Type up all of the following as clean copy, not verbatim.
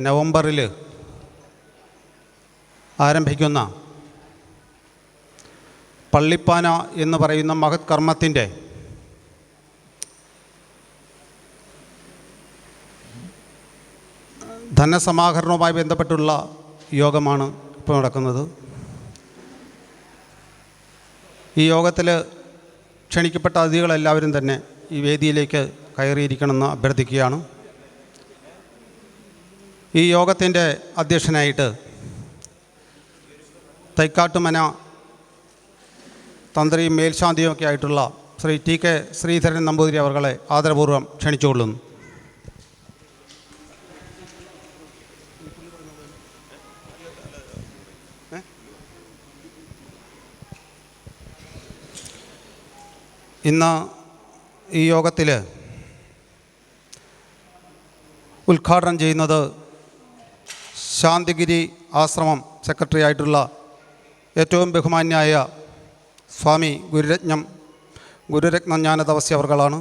നവംബറിൽ ആരംഭിക്കുന്ന പള്ളിപ്പാന എന്ന് പറയുന്ന മഹത് കർമ്മത്തിൻ്റെ ധനസമാഹരണവുമായി ബന്ധപ്പെട്ടുള്ള യോഗമാണ് ഇപ്പോൾ നടക്കുന്നത്. ഈ യോഗത്തിൽ ക്ഷണിക്കപ്പെട്ട അതിഥികളെല്ലാവരും തന്നെ ഈ വേദിയിലേക്ക് കയറിയിരിക്കണമെന്ന് അഭ്യർത്ഥിക്കുകയാണ്. ഈ യോഗത്തിൻ്റെ അധ്യക്ഷനായിട്ട് തൈക്കാട്ടുമന തന്ത്രിയും മേൽശാന്തിയുമൊക്കെ ആയിട്ടുള്ള ശ്രീ ടി കെ ശ്രീധരൻ നമ്പൂതിരി അവർകളെ ആദരപൂർവ്വം ക്ഷണിച്ചുകൊള്ളുന്നു. ഇന്ന് ഈ യോഗത്തിൽ ഉദ്ഘാടനം ചെയ്യുന്നത് ശാന്തിഗിരി ആശ്രമം സെക്രട്ടറി ആയിട്ടുള്ള ഏറ്റവും ബഹുമാന്യായ സ്വാമി ഗുരുരത്നം തപസ്യ അവർകളാണ്.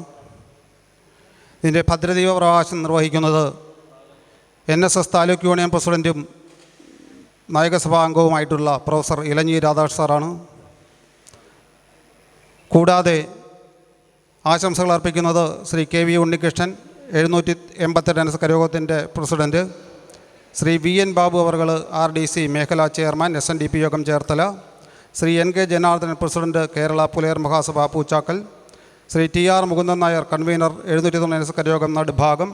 ഇതിൻ്റെ ഭദ്രദീപ പ്രകാശനം നിർവഹിക്കുന്നത് NSS താലൂക്ക് യൂണിയൻ പ്രസിഡൻറ്റും നായകസഭാ അംഗവുമായിട്ടുള്ള പ്രൊഫസർ ഇലഞ്ഞി രാധാകൃഷ്ണൻ സാറാണ്. കൂടാതെ ആശംസകൾ അർപ്പിക്കുന്നത് ശ്രീ KV ഉണ്ണികൃഷ്ണൻ 782 NSS കരയോഗത്തിൻ്റെ പ്രസിഡൻറ്റ്, ശ്രീ VN ബാബു അവർകൾ RDC മേഖലാ ചെയർമാൻ SNDP യോഗം Cherthala, Shri NK Janardhanan president Kerala Pulayar Mahasabha Poochakkal, Shri TR Mukundan Nair convener 790 NSS കരയോഗം നടുഭാഗം,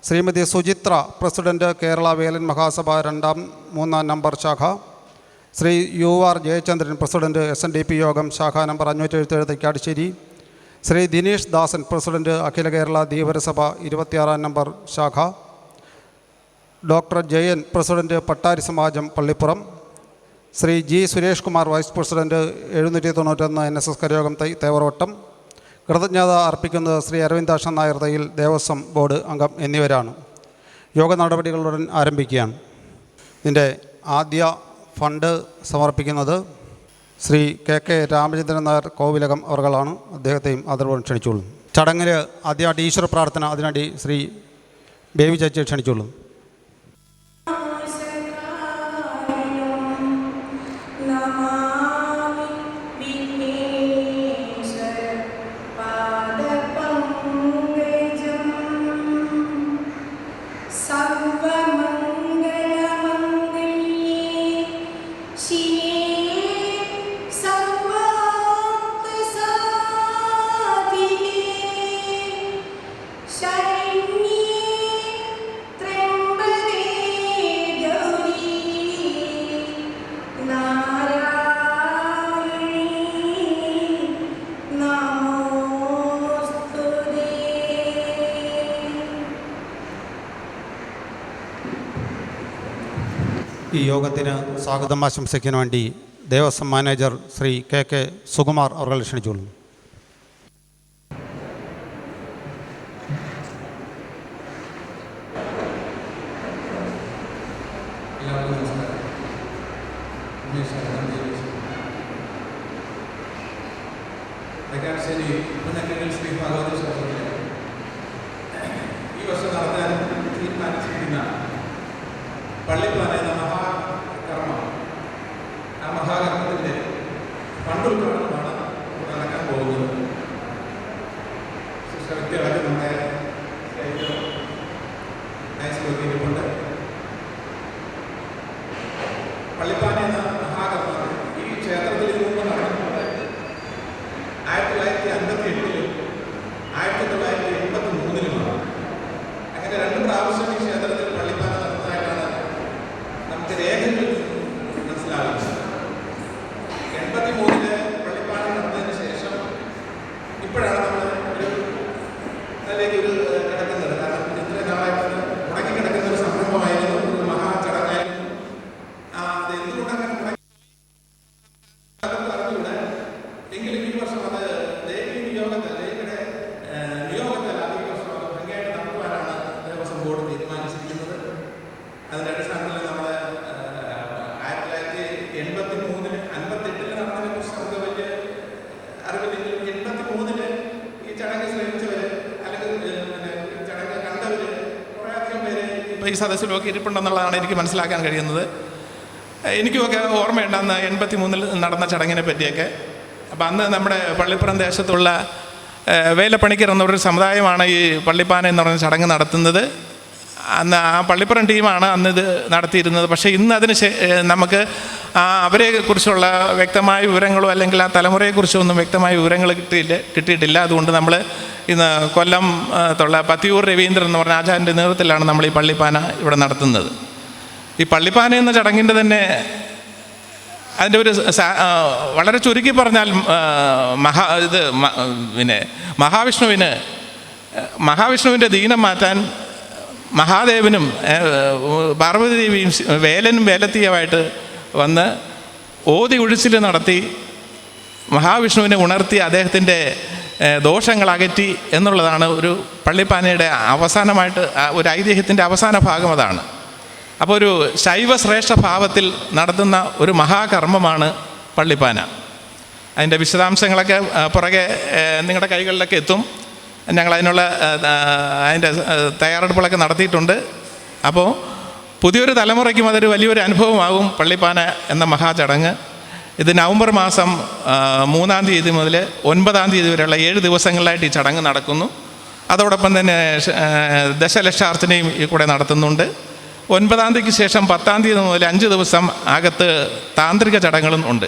ശ്രീമതി സുചിത്ര പ്രസിഡൻറ്റ് കേരള വേലൻ മഹാസഭ 2-3 നമ്പർ ശാഖ, Shri UR Jayachandran president SNDP യോഗം ശാഖ number 577 Thaikkattussery, Shri Dinesh Dasan president Akhila Kerala Dheevarasabha 26 number ശാഖ, doctor Jayan president Pattari Samajam Pallippuram, Shri G Suresh Kumar vice president 791 NSS കരയോഗം തേവറോട്ടം, കൃതജ്ഞത അർപ്പിക്കുന്നത് ശ്രീ അരവിന്ദാക്ഷൻ നായർ തയ്യിൽ ദേവസ്വം ബോർഡ് അംഗം എന്നിവരാണ്. യോഗ നടപടികളുടൻ ആരംഭിക്കുകയാണ്. ഇതിൻ്റെ ആദ്യ ഫണ്ട് സമർപ്പിക്കുന്നത് ശ്രീ കെ രാമചന്ദ്രൻ നായർ കോവിലകം അവർകളാണ്. അദ്ദേഹത്തെയും ആദരവോടെ ക്ഷണിച്ചുകൊള്ളും. ചടങ്ങിൽ ആദ്യമായിട്ട് ഈശ്വര പ്രാർത്ഥന, അതിനായി ശ്രീ ബേബി ചേച്ചിയെ ക്ഷണിച്ചുകൊള്ളും. ഈ യോഗത്തിന് സ്വാഗതം ആശംസിക്കാൻ വേണ്ടി ദേവസ്വം മാനേജർ ശ്രീ കെ സുകുമാർ അവർ ക്ഷണിച്ചുകൊള്ളുന്നു. ഈ വർഷം നടത്താൻ തീരുമാനിച്ചിരിക്കുന്ന പള്ളിപ്പാന എന്ന മഹാകർമ്മം, ആ മഹാകർമ്മത്തിൻ്റെ പണ്ടുൽക്കരണമാണ് നടക്കാൻ പോകുന്നത്. വ്യക്തികളൊക്കെ നമ്മുടെ കൊണ്ട് പള്ളിപ്പാന എന്ന മഹാകർമ്മം ഈ ക്ഷേത്രത്തിൽ മുമ്പ് നടന്നിട്ടുണ്ട്. 1958 1983 അങ്ങനെ 2 പ്രാവശ്യം ഈ ക്ഷേത്രത്തിൽ പള്ളിപ്പാന നടന്നതായിട്ടാണ് നമുക്ക് രേഖകൾ മനസ്സിലാകുന്നത്. 83 പള്ളിപ്പാന നടന്നതിന് ശേഷം ഇപ്പോഴാണ് നമ്മൾ ഒരു കിടക്കുന്നത്. കാരണം ഇത്രയും നാളായിട്ട് മുടങ്ങി കിടക്കുന്ന ഒരു സംരംഭമായിരുന്നു, ഒരു മഹാചടങ്ങായിരുന്നു. അത് എന്തുകൊണ്ടങ്ങനെ മുടങ്ങി അറിഞ്ഞൂടെ. എങ്കിലും ഈ വർഷം അത് ദേവീ നിയോഗത്തിൽ, ദേവിയുടെ നിയോഗത്തിൽ ഈ വർഷം അത് ഭംഗിയായിട്ട് നടത്തുവാനാണ് ദേവസ്വം ബോർഡ് തീരുമാനിച്ചിരിക്കുന്നത്. അതിൻ്റെ അടിസ്ഥാനത്തിൽ നമ്മൾ 1983 58 നടന്നതിനെ കുറിച്ച് നമുക്ക് വലിയ അറിവില്ലെങ്കിലും 83 ഈ ചടങ്ങ് ശ്രമിച്ചവർ അല്ലെങ്കിൽ ചടങ്ങ് കണ്ടവർ കുറേയധികം പേര് ഈ സദസ്സിലൊക്കെ ഇരിപ്പുണ്ടെന്നുള്ളതാണ് എനിക്ക് മനസ്സിലാക്കാൻ കഴിയുന്നത്. എനിക്കുമൊക്കെ ഓർമ്മയുണ്ട് അന്ന് 83 നടന്ന ചടങ്ങിനെ പറ്റിയൊക്കെ. അപ്പം അന്ന് നമ്മുടെ പള്ളിപ്പുറം ദേശത്തുള്ള വേലപ്പണിക്കർ എന്നൊരു സമുദായമാണ് ഈ പള്ളിപ്പാന എന്ന് പറഞ്ഞ ചടങ്ങ് നടത്തുന്നത്. അന്ന് ആ പള്ളിപ്പുറം ടീമാണ് അന്ന് ഇത് നടത്തിയിരുന്നത്. പക്ഷേ ഇന്ന് അതിന് നമുക്ക് അവരെക്കുറിച്ചുള്ള വ്യക്തമായ വിവരങ്ങളോ അല്ലെങ്കിൽ ആ തലമുറയെക്കുറിച്ചോ ഒന്നും വ്യക്തമായ വിവരങ്ങൾ കിട്ടിയിട്ടില്ല. അതുകൊണ്ട് നമ്മൾ ഇന്ന് കൊല്ലം തൊള്ള പത്തിയൂർ രവീന്ദ്രൻ എന്ന് പറഞ്ഞ ആചാര്യൻ്റെ നേതൃത്വത്തിലാണ് നമ്മൾ ഈ പള്ളിപ്പാന ഇവിടെ നടത്തുന്നത്. ഈ പള്ളിപ്പാന എന്ന ചടങ്ങിൻ്റെ തന്നെ അതിൻ്റെ ഒരു വളരെ ചുരുക്കി പറഞ്ഞാൽ മഹാവിഷ്ണുവിൻ്റെ ദീനം മാറ്റാൻ മഹാദേവനും പാർവതി ദേവിയും വേലനും വേലത്തിയുമായിട്ട് വന്ന് ഓതി ഒഴിച്ചിൽ നടത്തി മഹാവിഷ്ണുവിനെ ഉണർത്തി അദ്ദേഹത്തിൻ്റെ ദോഷങ്ങൾ അകറ്റി എന്നുള്ളതാണ് ഒരു പള്ളിപ്പാനയുടെ അവസാനമായിട്ട് ഒരു ഐതിഹ്യത്തിൻ്റെ അവസാന ഭാഗം അതാണ്. അപ്പോൾ ഒരു ശൈവശ്രേഷ്ഠ ഭാവത്തിൽ നടത്തുന്ന ഒരു മഹാകർമ്മമാണ് പള്ളിപ്പാന. അതിൻ്റെ വിശദാംശങ്ങളൊക്കെ പുറകെ നിങ്ങളുടെ കൈകളിലൊക്കെ എത്തും. ഞങ്ങളതിനുള്ള അതിൻ്റെ തയ്യാറെടുപ്പുകളൊക്കെ നടത്തിയിട്ടുണ്ട്. അപ്പോൾ പുതിയൊരു തലമുറയ്ക്കും അതൊരു വലിയൊരു അനുഭവമാകും പള്ളിപ്പാന എന്ന മഹാചടങ്ങ്. ഇത് നവംബർ മാസം 3-ാം തീയതി മുതൽ 9-ാം തീയതി വരെയുള്ള 7 ദിവസങ്ങളിലായിട്ട് ഈ ചടങ്ങ് നടക്കുന്നു. അതോടൊപ്പം തന്നെ ദശലക്ഷാർച്ചനയും ഈ കൂടെ നടത്തുന്നുണ്ട്. 9-ാം തീയതിക്ക് ശേഷം 10-ാം തീയതി മുതൽ 5 ദിവസം അകത്ത് താന്ത്രിക ചടങ്ങുകളും ഉണ്ട്.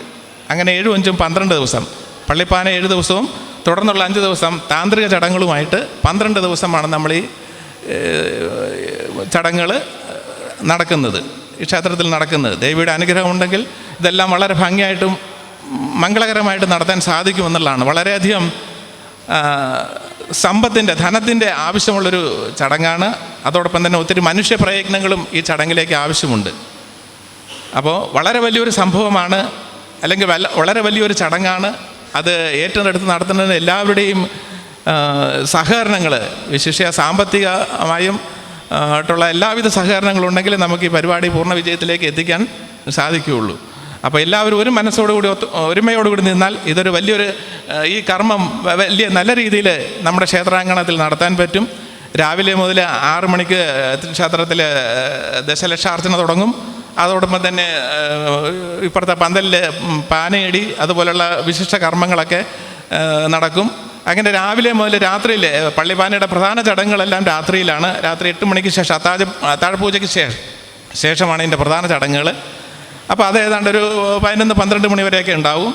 അങ്ങനെ 7, 5, 12 ദിവസം പള്ളിപ്പാന 7 ദിവസവും തുടർന്നുള്ള 5 ദിവസം താന്ത്രിക ചടങ്ങുകളുമായിട്ട് 12 ദിവസമാണ് നമ്മൾ ഈ ചടങ്ങുകൾ നടക്കുന്നത്, ഈ ക്ഷേത്രത്തിൽ നടക്കുന്നത്. ദേവിയുടെ അനുഗ്രഹം ഉണ്ടെങ്കിൽ ഇതെല്ലാം വളരെ ഭംഗിയായിട്ടും മംഗളകരമായിട്ട് നടത്താൻ സാധിക്കുമെന്നുള്ളതാണ്. വളരെയധികം സമ്പത്തിൻ്റെ ധനത്തിൻ്റെ ആവശ്യമുള്ളൊരു ചടങ്ങാണ്. അതോടൊപ്പം തന്നെ ഒത്തിരി മനുഷ്യ പ്രയത്നങ്ങളും ഈ ചടങ്ങിലേക്ക് ആവശ്യമുണ്ട്. അപ്പോൾ വളരെ വലിയൊരു സംഭവമാണ്, അല്ലെങ്കിൽ വളരെ വലിയൊരു ചടങ്ങാണ്. അത് ഏറ്റെടുത്ത് നടത്തുന്നതിന് എല്ലാവരുടെയും സഹകരണങ്ങൾ, വിശേഷ സാമ്പത്തികമായും ആയിട്ടുള്ള എല്ലാവിധ സഹകരണങ്ങളുണ്ടെങ്കിൽ നമുക്ക് ഈ പരിപാടി പൂർണ്ണ വിജയത്തിലേക്ക് എത്തിക്കാൻ സാധിക്കുകയുള്ളൂ. അപ്പോൾ എല്ലാവരും ഒരു മനസ്സോടുകൂടി ഒരുമയോടുകൂടി നിന്നാൽ ഇതൊരു വലിയൊരു ഈ കർമ്മം വലിയ നല്ല രീതിയിൽ നമ്മുടെ ക്ഷേത്രാങ്കണത്തിൽ നടത്താൻ പറ്റും. രാവിലെ മുതൽ 6 മണിക്ക് ക്ഷേത്രത്തിൽ ദശലക്ഷാർച്ചന തുടങ്ങും. അതോടൊപ്പം തന്നെ ഇപ്പുറത്തെ പന്തലിൽ പാനയടി അതുപോലുള്ള വിശിഷ്ട കർമ്മങ്ങളൊക്കെ നടക്കും. അങ്ങനെ രാവിലെ മുതൽ രാത്രിയിൽ പള്ളിപ്പാനയുടെ പ്രധാന ചടങ്ങുകളെല്ലാം രാത്രിയിലാണ്. രാത്രി 8 മണിക്ക് ശേഷം അത്താഴപൂജയ്ക്ക് ശേഷമാണ് ഇതിൻ്റെ പ്രധാന ചടങ്ങുകൾ. അപ്പോൾ അത് ഏതാണ്ട് ഒരു 11-12 മണി വരെയൊക്കെ ഉണ്ടാവും.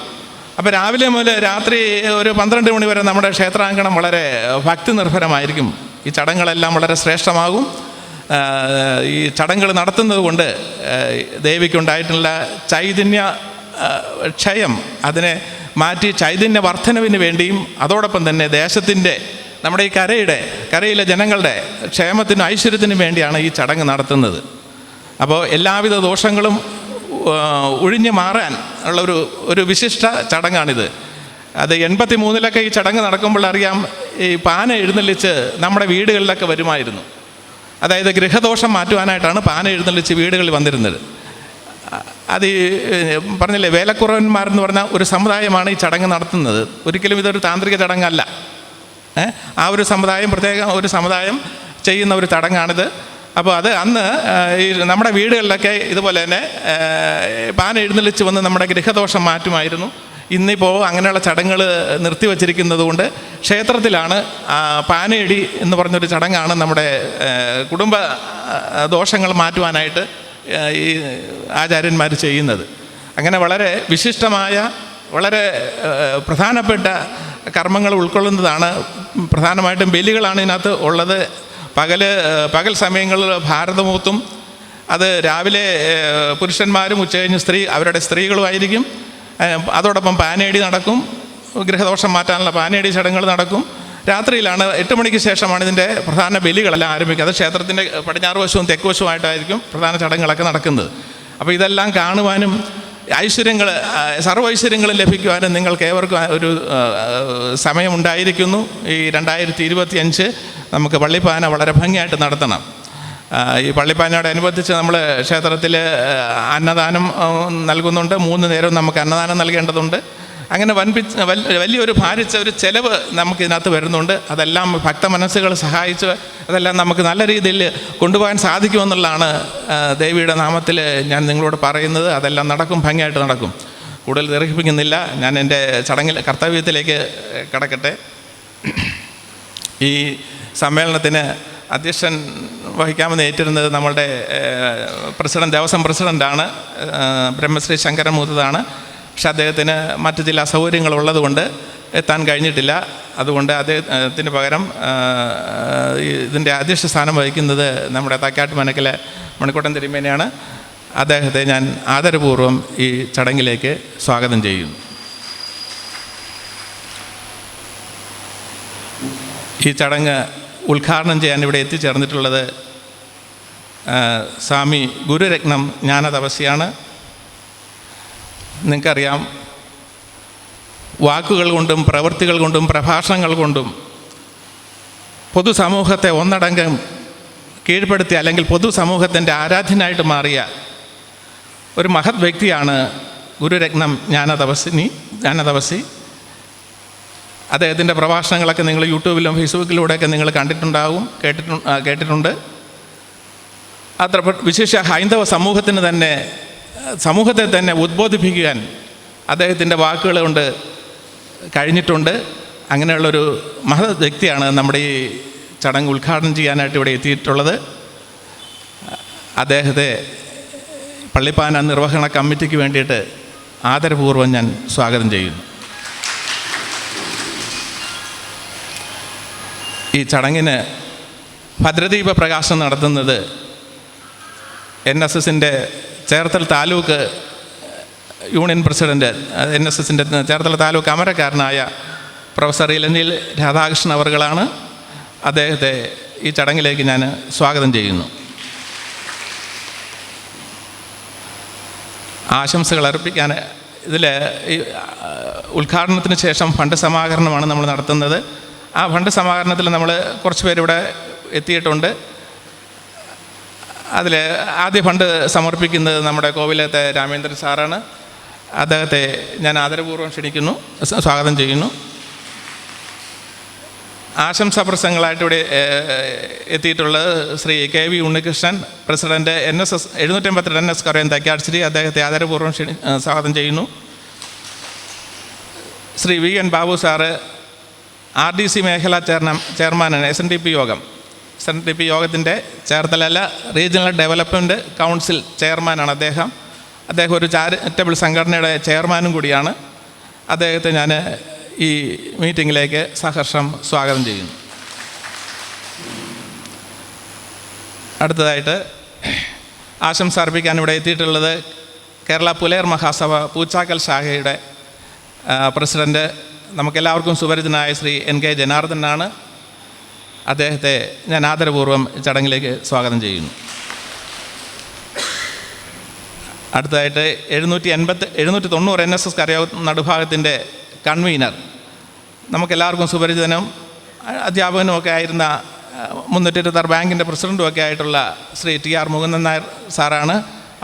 അപ്പോൾ രാവിലെ മുതൽ രാത്രി ഒരു 12 മണി വരെ നമ്മുടെ ക്ഷേത്രാങ്കണം വളരെ ഭക്തി നിർഭരമായിരിക്കും. ഈ ചടങ്ങുകളെല്ലാം വളരെ ശ്രേഷ്ഠമാകും. ഈ ചടങ്ങുകൾ നടത്തുന്നത് കൊണ്ട് ദേവിക്കുണ്ടായിട്ടുള്ള ചൈതന്യ ക്ഷയം അതിനെ മാറ്റി ചൈതന്യ വർധനവിന് വേണ്ടിയും അതോടൊപ്പം തന്നെ ദേശത്തിൻ്റെ നമ്മുടെ ഈ കരയിലെ ജനങ്ങളുടെ ക്ഷേമത്തിനും ഐശ്വര്യത്തിനും വേണ്ടിയാണ് ഈ ചടങ്ങ് നടത്തുന്നത്. അപ്പോൾ എല്ലാവിധ ദോഷങ്ങളും ഒഴിഞ്ഞു മാറാൻ ഉള്ള ഒരു വിശിഷ്ട ചടങ്ങാണിത്. അത് 83-ലൊക്കെ ഈ ചടങ്ങ് നടക്കുമ്പോൾ അറിയാം, ഈ പാന എഴുന്നള്ളിച്ച് നമ്മുടെ വീടുകളിലൊക്കെ വരുമായിരുന്നു. അതായത് ഗൃഹദോഷം മാറ്റുവാനായിട്ടാണ് പാന എഴുന്നള്ളിച്ച് വീടുകളിൽ വന്നിരുന്നത്. അത് പറഞ്ഞില്ലേ, വേലക്കുറവന്മാരെന്ന് പറഞ്ഞ ഒരു സമുദായമാണ് ഈ ചടങ്ങ് നടത്തുന്നത്. ഒരിക്കലും ഇതൊരു താന്ത്രിക ചടങ്ങല്ല. ആ ഒരു സമുദായം, പ്രത്യേക ഒരു സമുദായം ചെയ്യുന്ന ഒരു ചടങ്ങാണിത്. അപ്പോൾ അത് അന്ന് ഈ നമ്മുടെ വീടുകളിലൊക്കെ ഇതുപോലെ തന്നെ പാന എഴുന്നള്ളിച്ച് വന്ന് നമ്മുടെ ഗൃഹദോഷം മാറ്റുമായിരുന്നു. ഇന്നിപ്പോൾ അങ്ങനെയുള്ള ചടങ്ങുകൾ നിർത്തിവച്ചിരിക്കുന്നത് കൊണ്ട് ക്ഷേത്രത്തിലാണ് പാനയടി എന്ന് പറഞ്ഞൊരു ചടങ്ങാണ് നമ്മുടെ കുടുംബ ദോഷങ്ങൾ മാറ്റുവാനായിട്ട് ഈ ആചാര്യന്മാർ ചെയ്യുന്നത്. അങ്ങനെ വളരെ വിശിഷ്ടമായ വളരെ പ്രധാനപ്പെട്ട കർമ്മങ്ങൾ ഉൾക്കൊള്ളുന്നതാണ്. പ്രധാനമായിട്ടും ബലികളാണ് ഇതിനകത്ത് ഉള്ളത്. പകൽ സമയങ്ങളിൽ ഭാരതമൂത്തും അത് രാവിലെ പുരുഷന്മാരും ഉച്ചകഴിഞ്ഞ് അവരുടെ സ്ത്രീകളുമായിരിക്കും. അതോടൊപ്പം പാനയടി നടക്കും. ഗൃഹദോഷം മാറ്റാനുള്ള പാനയടി ചടങ്ങുകൾ നടക്കും. രാത്രിയിലാണ് 8 മണിക്ക് ശേഷമാണ് ഇതിൻ്റെ പ്രധാന ബലികളെല്ലാം ആരംഭിക്കുക. അത് ക്ഷേത്രത്തിൻ്റെ പടിഞ്ഞാറ് വശവും തെക്ക് വശവുമായിട്ടായിരിക്കും പ്രധാന ചടങ്ങുകളൊക്കെ നടക്കുന്നത്. അപ്പോൾ ഇതെല്ലാം കാണുവാനും ഐശ്വര്യങ്ങൾ, സർവ്വ ഐശ്വര്യങ്ങളും ലഭിക്കുവാനും നിങ്ങൾക്ക് ഏവർക്കും ഒരു സമയമുണ്ടായിരിക്കുന്നു. ഈ 2025 നമുക്ക് പള്ളിപ്പാന വളരെ ഭംഗിയായിട്ട് നടത്തണം. ഈ പള്ളിപ്പാനയോടനുബന്ധിച്ച് നമ്മൾ ക്ഷേത്രത്തിൽ അന്നദാനം നൽകുന്നുണ്ട്. 3 നേരവും നമുക്ക് അന്നദാനം നൽകേണ്ടതുണ്ട്. അങ്ങനെ വലിയൊരു ഭാരിച്ച ഒരു ചെലവ് നമുക്കിതിനകത്ത് വരുന്നുണ്ട്. അതെല്ലാം ഭക്തമനസ്സുകൾ സഹായിച്ച് അതെല്ലാം നമുക്ക് നല്ല രീതിയിൽ കൊണ്ടുപോകാൻ സാധിക്കുമെന്നുള്ളതാണ് ദേവിയുടെ നാമത്തിൽ ഞാൻ നിങ്ങളോട് പറയുന്നത്. അതെല്ലാം നടക്കും, ഭംഗിയായിട്ട് നടക്കും. കൂടുതൽ ദീർഘിപ്പിക്കുന്നില്ല. ഞാൻ എൻ്റെ ചടങ്ങിൽ കർത്തവ്യത്തിലേക്ക് കടക്കട്ടെ. ഈ സമ്മേളനത്തിന് അധ്യക്ഷൻ വഹിക്കാമെന്ന് ഏറ്റിരുന്നത് നമ്മളുടെ ദേവസ്വം പ്രസിഡൻ്റാണ്, ബ്രഹ്മശ്രീ ശങ്കരമൂർത്തിയാണ്. പക്ഷെ അദ്ദേഹത്തിന് മറ്റു ചില അസൗകര്യങ്ങളുള്ളത് കൊണ്ട് എത്താൻ കഴിഞ്ഞിട്ടില്ല. അതുകൊണ്ട് അദ്ദേഹത്തിന് പകരം ഇതിൻ്റെ അധ്യക്ഷ സ്ഥാനം വഹിക്കുന്നത് നമ്മുടെ തക്കാട്ട് മനക്കിലെ മണിക്കോട്ടൻ തിരുമേനിയാണ്. അദ്ദേഹത്തെ ഞാൻ ആദരപൂർവ്വം ഈ ചടങ്ങിലേക്ക് സ്വാഗതം ചെയ്യുന്നു. ഈ ചടങ്ങ് ഉദ്ഘാടനം ചെയ്യാൻ ഇവിടെ എത്തിച്ചേർന്നിട്ടുള്ളത് സ്വാമി ഗുരുരത്നം ജ്ഞാനതപസ്യാണ്. നിങ്ങൾക്കറിയാം, വാക്കുകൾ കൊണ്ടും പ്രവൃത്തികൾ കൊണ്ടും പ്രഭാഷണങ്ങൾ കൊണ്ടും പൊതുസമൂഹത്തെ ഒന്നടങ്കം കീഴ്പ്പെടുത്തി അല്ലെങ്കിൽ പൊതുസമൂഹത്തിൻ്റെ ആരാധ്യനായിട്ട് മാറിയ ഒരു മഹത് വ്യക്തിയാണ് ഗുരുരത്നം ജ്ഞാനതപസ്വി. അദ്ദേഹത്തിൻ്റെ പ്രഭാഷണങ്ങളൊക്കെ നിങ്ങൾ യൂട്യൂബിലും ഫേസ്ബുക്കിലൂടെയൊക്കെ നിങ്ങൾ കണ്ടിട്ടുണ്ടാവും, കേട്ടിട്ടുണ്ട്. അത്ര വിശേഷ ഹൈന്ദവ സമൂഹത്തെ തന്നെ ഉദ്ബോധിപ്പിക്കാൻ അദ്ദേഹത്തിൻ്റെ വാക്കുകൾ കൊണ്ട് കഴിഞ്ഞിട്ടുണ്ട്. അങ്ങനെയുള്ളൊരു മഹത് വ്യക്തിയാണ് നമ്മുടെ ഈ ചടങ്ങ് ഉദ്ഘാടനം ചെയ്യാനായിട്ട് ഇവിടെ എത്തിയിട്ടുള്ളത്. അദ്ദേഹത്തെ പള്ളിപ്പാന നിർവഹണ കമ്മിറ്റിക്ക് വേണ്ടിയിട്ട് ആദരപൂർവ്വം ഞാൻ സ്വാഗതം ചെയ്യുന്നു. ഈ ചടങ്ങിന് ഭദ്രദീപ പ്രകാശനം നടത്തുന്നത് NSSൻ്റെ ചേർത്തല താലൂക്ക് യൂണിയൻ പ്രസിഡൻറ്റ്, NSSൻ്റെ ചേർത്തല താലൂക്ക് അമരക്കാരനായ പ്രൊഫസർ ഇലഞ്ഞിൽ രാധാകൃഷ്ണൻ അവർകളാണ്. അദ്ദേഹത്തെ ഈ ചടങ്ങിലേക്ക് ഞാൻ സ്വാഗതം ചെയ്യുന്നു. ആശംസകൾ അർപ്പിക്കാൻ ഇതിൽ ഈ ഉദ്ഘാടനത്തിന് ശേഷം ഫണ്ട് സമാഹരണമാണ് നമ്മൾ നടത്തുന്നത്. ആ ഫണ്ട് സമാഹരണത്തിൽ നമ്മൾ കുറച്ച് പേരിവിടെ എത്തിയിട്ടുണ്ട്. അതിൽ ആദ്യ ഫണ്ട് സമർപ്പിക്കുന്നത് നമ്മുടെ കോവിലത്തെ രാമേന്ദ്രൻ സാറാണ്. അദ്ദേഹത്തെ ഞാൻ ആദരപൂർവ്വം ക്ഷണിക്കുന്നു, സ്വാഗതം ചെയ്യുന്നു. ആശംസാ പ്രസംഗങ്ങളായിട്ട് ഇവിടെ എത്തിയിട്ടുള്ളത് Shri KV Unnikrishnan, president NSS 752 NS കരയം തൈക്കാട്ടുശ്ശേരി. അദ്ദേഹത്തെ ആദരപൂർവ്വം സ്വാഗതം ചെയ്യുന്നു. Shri VN Babu sir, RDC മേഖലാ ചെയർമാനാണ്. SNDP യോഗത്തിൻ്റെ ചേർത്തല റീജിയണൽ ഡെവലപ്മെൻറ്റ് കൗൺസിൽ ചെയർമാനാണ് അദ്ദേഹം. അദ്ദേഹം ഒരു ചാരിറ്റബിൾ സംഘടനയുടെ ചെയർമാനും കൂടിയാണ്. അദ്ദേഹത്തെ ഞാൻ ഈ മീറ്റിങ്ങിലേക്ക് സഹർഷം സ്വാഗതം ചെയ്യുന്നു. അടുത്തതായിട്ട് ആശംസ അർപ്പിക്കാൻ ഇവിടെ എത്തിയിട്ടുള്ളത് കേരള പുലയർ മഹാസഭ പൂച്ചാക്കൽ ശാഖയുടെ പ്രസിഡൻറ്റ്, നമുക്കെല്ലാവർക്കും സുപരിചിതനായ ശ്രീ NK ജനാർദ്ദനാണ്. അദ്ദേഹത്തെ ഞാൻ ആദരപൂർവ്വം ചടങ്ങിലേക്ക് സ്വാഗതം ചെയ്യുന്നു. അടുത്തതായിട്ട് 790 NSS കരയോഗ നടുഭാഗത്തിൻ്റെ കൺവീനർ, നമുക്കെല്ലാവർക്കും സുപരിചിതനും അധ്യാപകനുമൊക്കെ ആയിരുന്ന 326 ബാങ്കിൻ്റെ പ്രസിഡൻറ്റുമൊക്കെ ആയിട്ടുള്ള ശ്രീ TR മുകുന്ദൻ നായർ സാറാണ്.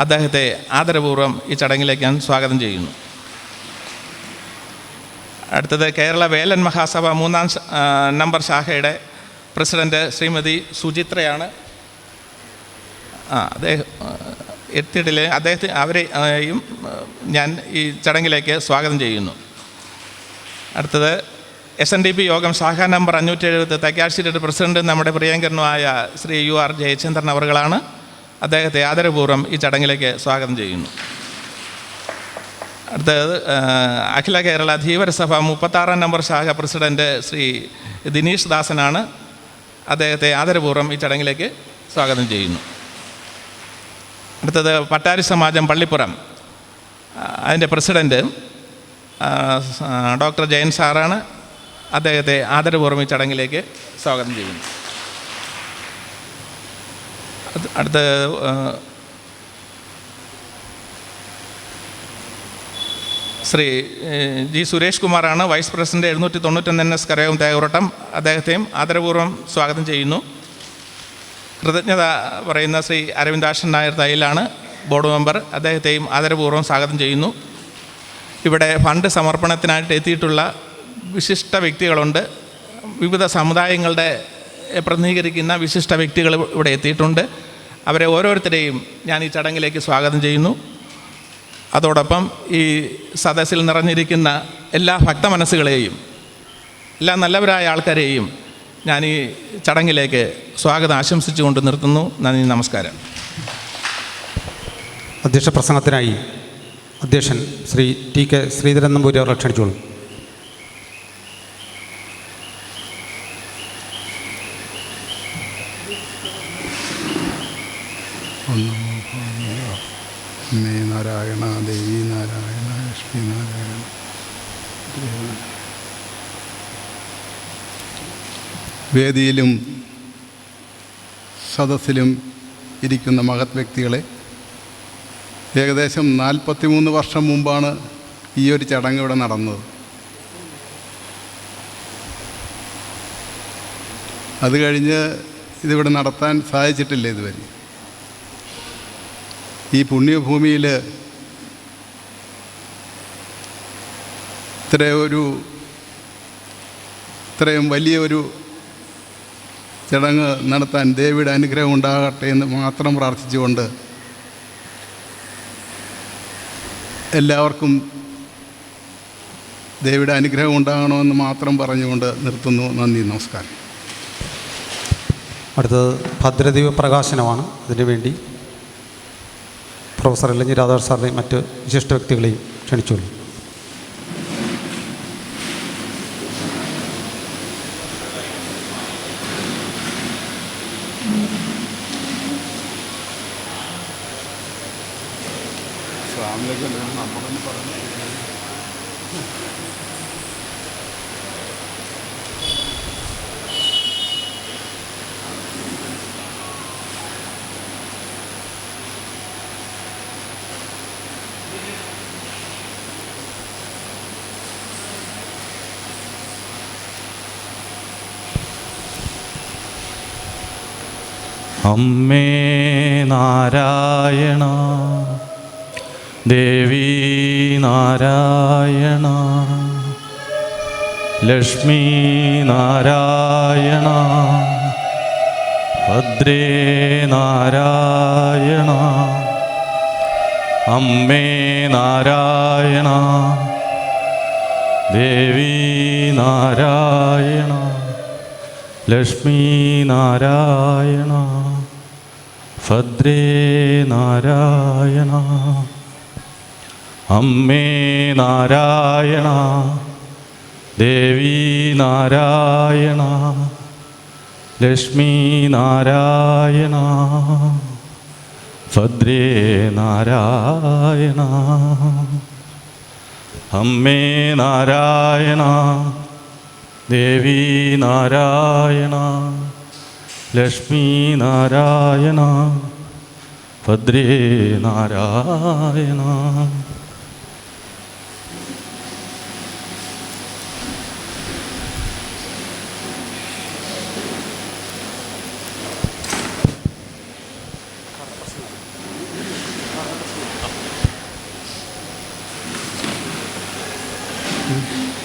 അദ്ദേഹത്തെ ആദരപൂർവ്വം ഈ ചടങ്ങിലേക്ക് ഞാൻ സ്വാഗതം ചെയ്യുന്നു. അടുത്തത് കേരള വേലൻ മഹാസഭ 3-ാം നമ്പർ ശാഖയുടെ പ്രസിഡൻറ്റ് ശ്രീമതി സുചിത്രയാണ്. അദ്ദേഹം എത്തിയിട്ടില്ലേ, അവരെയും ഞാൻ ഈ ചടങ്ങിലേക്ക് സ്വാഗതം ചെയ്യുന്നു. അടുത്തത് SNDP യോഗം ശാഖാ നമ്പർ 570 തൈക്കാട്ടുശ്ശേരിയുടെ പ്രസിഡന്റ് നമ്മുടെ പ്രിയങ്കരനുമായ ശ്രീ UR ജയചന്ദ്രൻ അവർകളാണ്. അദ്ദേഹത്തെ ആദരപൂർവ്വം ഈ ചടങ്ങിലേക്ക് സ്വാഗതം ചെയ്യുന്നു. അടുത്തത് അഖില കേരള ധീവരസഭ 36-ാം നമ്പർ ശാഖ പ്രസിഡൻറ്റ് ശ്രീ ദിനീഷ് ദാസനാണ്. അദ്ദേഹത്തെ ആദരപൂർവ്വം ഈ ചടങ്ങിലേക്ക് സ്വാഗതം ചെയ്യുന്നു. അടുത്തത് പട്ടാരി സമാജം പള്ളിപ്പുറം, അതിൻ്റെ പ്രസിഡൻറ്റ് ഡോക്ടർ ജയൻ സാറാണ്. അദ്ദേഹത്തെ ആദരപൂർവ്വം ഈ ചടങ്ങിലേക്ക് സ്വാഗതം ചെയ്യുന്നു. അടുത്ത ശ്രീ G സുരേഷ് കുമാറാണ്, വൈസ് പ്രസിഡൻറ്റ് 791 NS കരയോഗം തേവറട്ടം. അദ്ദേഹത്തെയും ആദരപൂർവ്വം സ്വാഗതം ചെയ്യുന്നു. കൃതജ്ഞത പറയുന്ന ശ്രീ അരവിന്ദാക്ഷൻ നായർ തയ്യിലാണ്, ബോർഡ് മെമ്പർ. അദ്ദേഹത്തെയും ആദരപൂർവ്വം സ്വാഗതം ചെയ്യുന്നു. ഇവിടെ ഫണ്ട് സമർപ്പണത്തിനായിട്ട് എത്തിയിട്ടുള്ള വിശിഷ്ട വ്യക്തികളുണ്ട്. വിവിധ സമുദായങ്ങളുടെ പ്രതിനിധീകരിക്കുന്ന വിശിഷ്ട വ്യക്തികൾ ഇവിടെ എത്തിയിട്ടുണ്ട്. അവരെ ഓരോരുത്തരെയും ഞാൻ ഈ ചടങ്ങിലേക്ക് സ്വാഗതം ചെയ്യുന്നു. അതോടൊപ്പം ഈ സദസ്സിൽ നിറഞ്ഞിരിക്കുന്ന എല്ലാ ഭക്തമനസ്സുകളെയും എല്ലാ നല്ലവരായ ആൾക്കാരെയും ഞാൻ ഈ ചടങ്ങിലേക്ക് സ്വാഗതം ആശംസിച്ചുകൊണ്ട് നിർത്തുന്നു. നന്ദി, നമസ്കാരം. അധ്യക്ഷ പ്രസംഗത്തിനായി അധ്യക്ഷൻ ശ്രീ TK ശ്രീധരൻ നമ്പൂരി അവരെ ക്ഷണിച്ചോളൂ. നാരായണ ദേവി നാരായണ ലക്ഷ്മി നാരായണ. വേദിയിലും സദസ്സിലും ഇരിക്കുന്ന മഹത് വ്യക്തികളെ, ഏകദേശം 43 വർഷം മുമ്പാണ് ഈ ഒരു ചടങ്ങ് ഇവിടെ നടന്നത്. അത് കഴിഞ്ഞ് ഇതിവിടെ നടത്താൻ സാധിച്ചിട്ടില്ല ഇതുവരെ. ഈ പുണ്യഭൂമിയിൽ ഇത്രയും വലിയൊരു ചടങ്ങ് നടത്താൻ ദേവിയുടെ അനുഗ്രഹം ഉണ്ടാകട്ടെ എന്ന് മാത്രം പ്രാർത്ഥിച്ചുകൊണ്ട് എല്ലാവർക്കും ദേവിയുടെ അനുഗ്രഹം ഉണ്ടാകണമെന്ന് മാത്രം പറഞ്ഞുകൊണ്ട് നിർത്തുന്നു. നന്ദി, നമസ്കാരം. അടുത്തത് ഭദ്രദീപ പ്രകാശനമാണ്. അതിനുവേണ്ടി പ്രൊഫസർ എല്ലഞ്ഞി രാധാകൃഷ്ണൻ സാറിനെയും മറ്റ് വിശിഷ്ട വ്യക്തികളെയും ക്ഷണിച്ചോളൂ. അമ്മേ നാരായണ, ദേവി നാരായണ, ലക്ഷ്മി നാരായണ, ഭദ്രേ നാരായണ, അമ്മേ നാരായണ, ദേവി നാരായണ, ലക്ഷ്മി നാരായണ, ഭദ്രേ നാരായണ, അമ്മേ നാരായണ, ദേവി നാരായണ, ലക്ഷ്മി നാരായണ, ഭദ്രേ നാരായണ, അമ്മേ നാരായണ, ദേവി നാരായണ, ലക്ഷ്മി നാരായണ, ഭദ്രേ നാരായണ.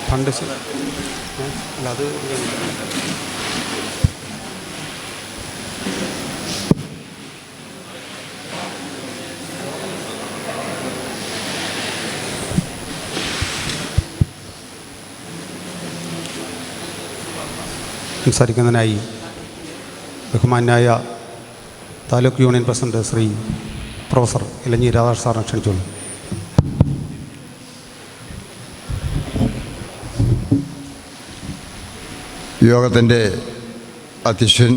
ഫണ്ട് അല്ല അത് സംസാരിക്കുന്നതിനായി ബഹുമാന്യായ taluk union president Shri professor Elanji Radhakrishnan സാറിനെ ക്ഷണിച്ചോളൂ. യോഗത്തിൻ്റെ അധ്യക്ഷൻ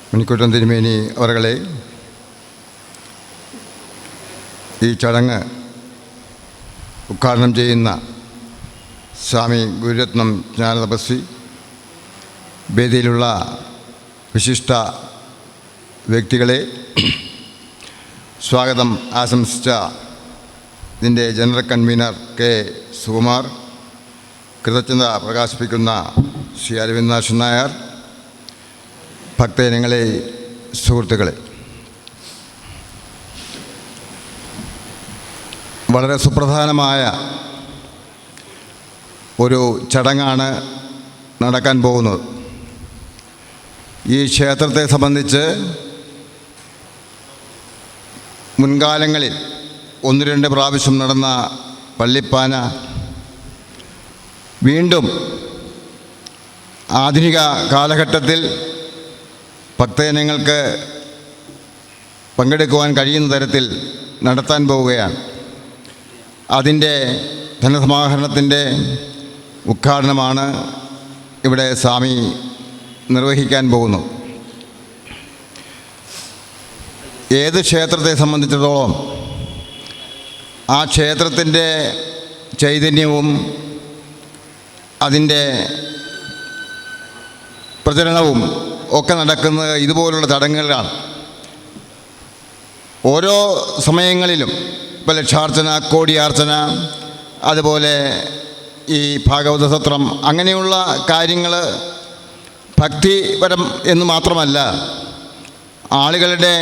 മണിക്കുട്ടൻ തിരുമേനി അവരുകളെ, ഈ ചടങ്ങ് ഉദ്ഘാടനം ചെയ്യുന്ന സ്വാമി ഗുരുരത്നം ജ്ഞാനതപസ്വി, വേദിയിലുള്ള വിശിഷ്ട വ്യക്തികളെ, സ്വാഗതം ആശംസിച്ച ഇതിൻ്റെ ജനറൽ കൺവീനർ കെ സുകുമാർ, കൃതജ്ഞത പ്രകാശിപ്പിക്കുന്ന ശ്രീ അരവിന്ദാക്ഷൻ നായർ, ഭക്തജനങ്ങളെ, സുഹൃത്തുക്കളെ, വളരെ സുപ്രധാനമായ ഒരു ചടങ്ങാണ് നടക്കാൻ പോകുന്നത്. ഈ ക്ഷേത്രത്തെ സംബന്ധിച്ച് മുൻകാലങ്ങളിൽ 1-2 പ്രാവശ്യം നടന്ന പള്ളിപ്പാന വീണ്ടും ആധുനിക കാലഘട്ടത്തിൽ ഭക്തജനങ്ങൾക്ക് പങ്കെടുക്കുവാൻ കഴിയുന്ന തരത്തിൽ നടത്താൻ പോവുകയാണ്. അതിൻ്റെ ധനസമാഹരണത്തിൻ്റെ ഉദ്ഘാടനമാണ് ഇവിടെ സ്വാമി നിർവഹിക്കാൻ പോകുന്നു. ഏത് ക്ഷേത്രത്തെ സംബന്ധിച്ചിടത്തോളം ആ ക്ഷേത്രത്തിൻ്റെ ചൈതന്യവും അതിൻ്റെ പ്രചരണവും ഒക്കെ നടക്കുന്നത് ഇതുപോലുള്ള ചടങ്ങുകളാണ്. ഓരോ സമയങ്ങളിലും ഇപ്പോൾ ലക്ഷാർച്ചന, കോടിയാർച്ചന, അതുപോലെ ഈ ഭാഗവത സത്രം, അങ്ങനെയുള്ള കാര്യങ്ങൾ ഭക്തിപരം എന്ന് മാത്രമല്ല, ആളുകളുടെ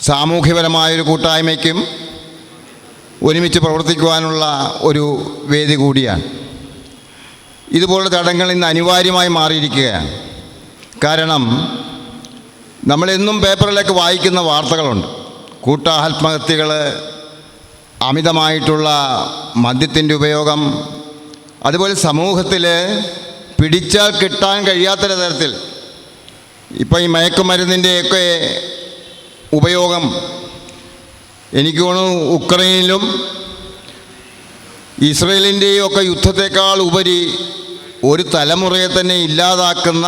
സാമൂഹ്യപരമായൊരു കൂട്ടായ്മയ്ക്കും ഒരുമിച്ച് പ്രവർത്തിക്കുവാനുള്ള ഒരു വേദി കൂടിയാണ്. ഇതുപോലുള്ള ചടങ്ങുകൾ ഇന്ന് അനിവാര്യമായി മാറിയിരിക്കുകയാണ്. കാരണം നമ്മളെന്നും പേപ്പറിലൊക്കെ വായിക്കുന്ന വാർത്തകളുണ്ട്. കൂട്ടാത്മഹത്യകൾ, അമിതമായിട്ടുള്ള മദ്യത്തിൻ്റെ ഉപയോഗം, അതുപോലെ സമൂഹത്തിൽ പിടിച്ചാൽ കിട്ടാൻ കഴിയാത്ത തരത്തിൽ ഇപ്പം ഈ മയക്കുമരുന്നിൻ്റെയൊക്കെ ഉപയോഗം എനിക്ക് തോന്നുന്നു ഉക്രൈനിലും ഇസ്രയേലിൻ്റെയും ഒക്കെ യുദ്ധത്തെക്കാൾ ഉപരി ഒരു തലമുറയെ തന്നെ ഇല്ലാതാക്കുന്ന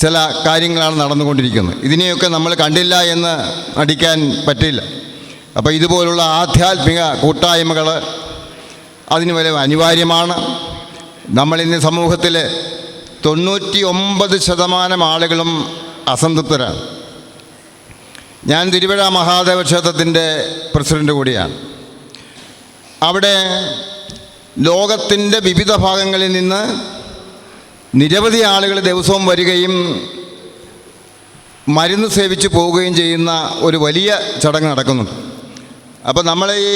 ചില കാര്യങ്ങളാണ് നടന്നുകൊണ്ടിരിക്കുന്നത്. ഇതിനെയൊക്കെ നമ്മൾ കണ്ടില്ല എന്ന് നടിക്കാൻ പറ്റില്ല. അപ്പോൾ ഇതുപോലുള്ള ആധ്യാത്മിക കൂട്ടായ്മകൾ അതിന് വരെ അനിവാര്യമാണ്. നമ്മളിന്ന് സമൂഹത്തിൽ 99% ആളുകളും അസംതൃപ്തരാണ്. ഞാൻ തിരുവഴ മഹാദേവ ക്ഷേത്രത്തിൻ്റെ പ്രസിഡൻ്റ് കൂടിയാണ്. അവിടെ ലോകത്തിൻ്റെ വിവിധ ഭാഗങ്ങളിൽ നിന്ന് നിരവധി ആളുകൾ ദിവസവും വരികയും മരുന്ന് സേവിച്ച് പോവുകയും ചെയ്യുന്ന ഒരു വലിയ ചടങ്ങ് നടക്കുന്നുണ്ട്. അപ്പോൾ നമ്മൾ ഈ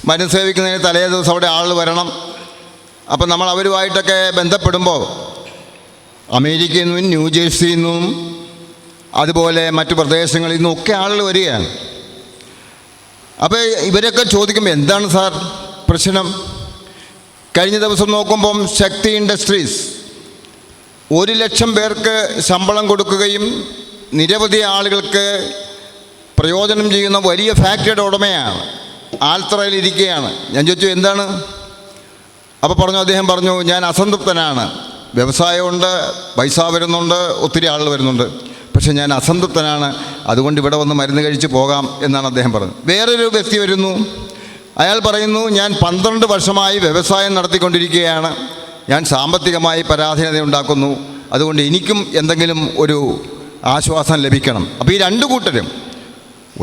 മരുന്ന് സേവിക്കുന്നതിന് തലേ ദിവസം അവിടെ ആൾ വരണം. അപ്പം നമ്മൾ അവരുമായിട്ടൊക്കെ ബന്ധപ്പെടുമ്പോൾ അമേരിക്കയിൽ നിന്നും ന്യൂജേഴ്സിയിൽ നിന്നും അതുപോലെ മറ്റു പ്രദേശങ്ങളിൽ നിന്നും ഒക്കെ ആളുകൾ വരികയാണ്. അപ്പോൾ ഇവരൊക്കെ ചോദിക്കുമ്പോൾ എന്താണ് സാർ പ്രശ്നം? കഴിഞ്ഞ ദിവസം നോക്കുമ്പം ശക്തി ഇൻഡസ്ട്രീസ് 1,00,000 പേർക്ക് ശമ്പളം കൊടുക്കുകയും നിരവധി ആളുകൾക്ക് പ്രയോജനം ചെയ്യുന്ന വലിയ ഫാക്ടറിയുടെ ഉടമയാണ്. ആൽത്തറയിലിരിക്കുകയാണ്. ഞാൻ ചോദിച്ചു എന്താണ്? അപ്പോൾ അദ്ദേഹം പറഞ്ഞു ഞാൻ അസംതൃപ്തനാണ്. വ്യവസായമുണ്ട്, പൈസ വരുന്നുണ്ട്, ഒത്തിരി ആളുകൾ വരുന്നുണ്ട്, പക്ഷേ ഞാൻ അസംതൃപ്തനാണ്, അതുകൊണ്ട് ഇവിടെ വന്ന് മരുന്ന് കഴിച്ച് പോകാം എന്നാണ് അദ്ദേഹം പറഞ്ഞത്. വേറൊരു വ്യക്തി വരുന്നു. അയാൾ പറയുന്നു ഞാൻ 12 വർഷമായി വ്യവസായം നടത്തിക്കൊണ്ടിരിക്കുകയാണ്, ഞാൻ സാമ്പത്തികമായി പരാധീനത ഉണ്ടാക്കുന്നു, അതുകൊണ്ട് എനിക്കും എന്തെങ്കിലും ഒരു ആശ്വാസം ലഭിക്കണം. അപ്പോൾ ഈ രണ്ട് കൂട്ടരും,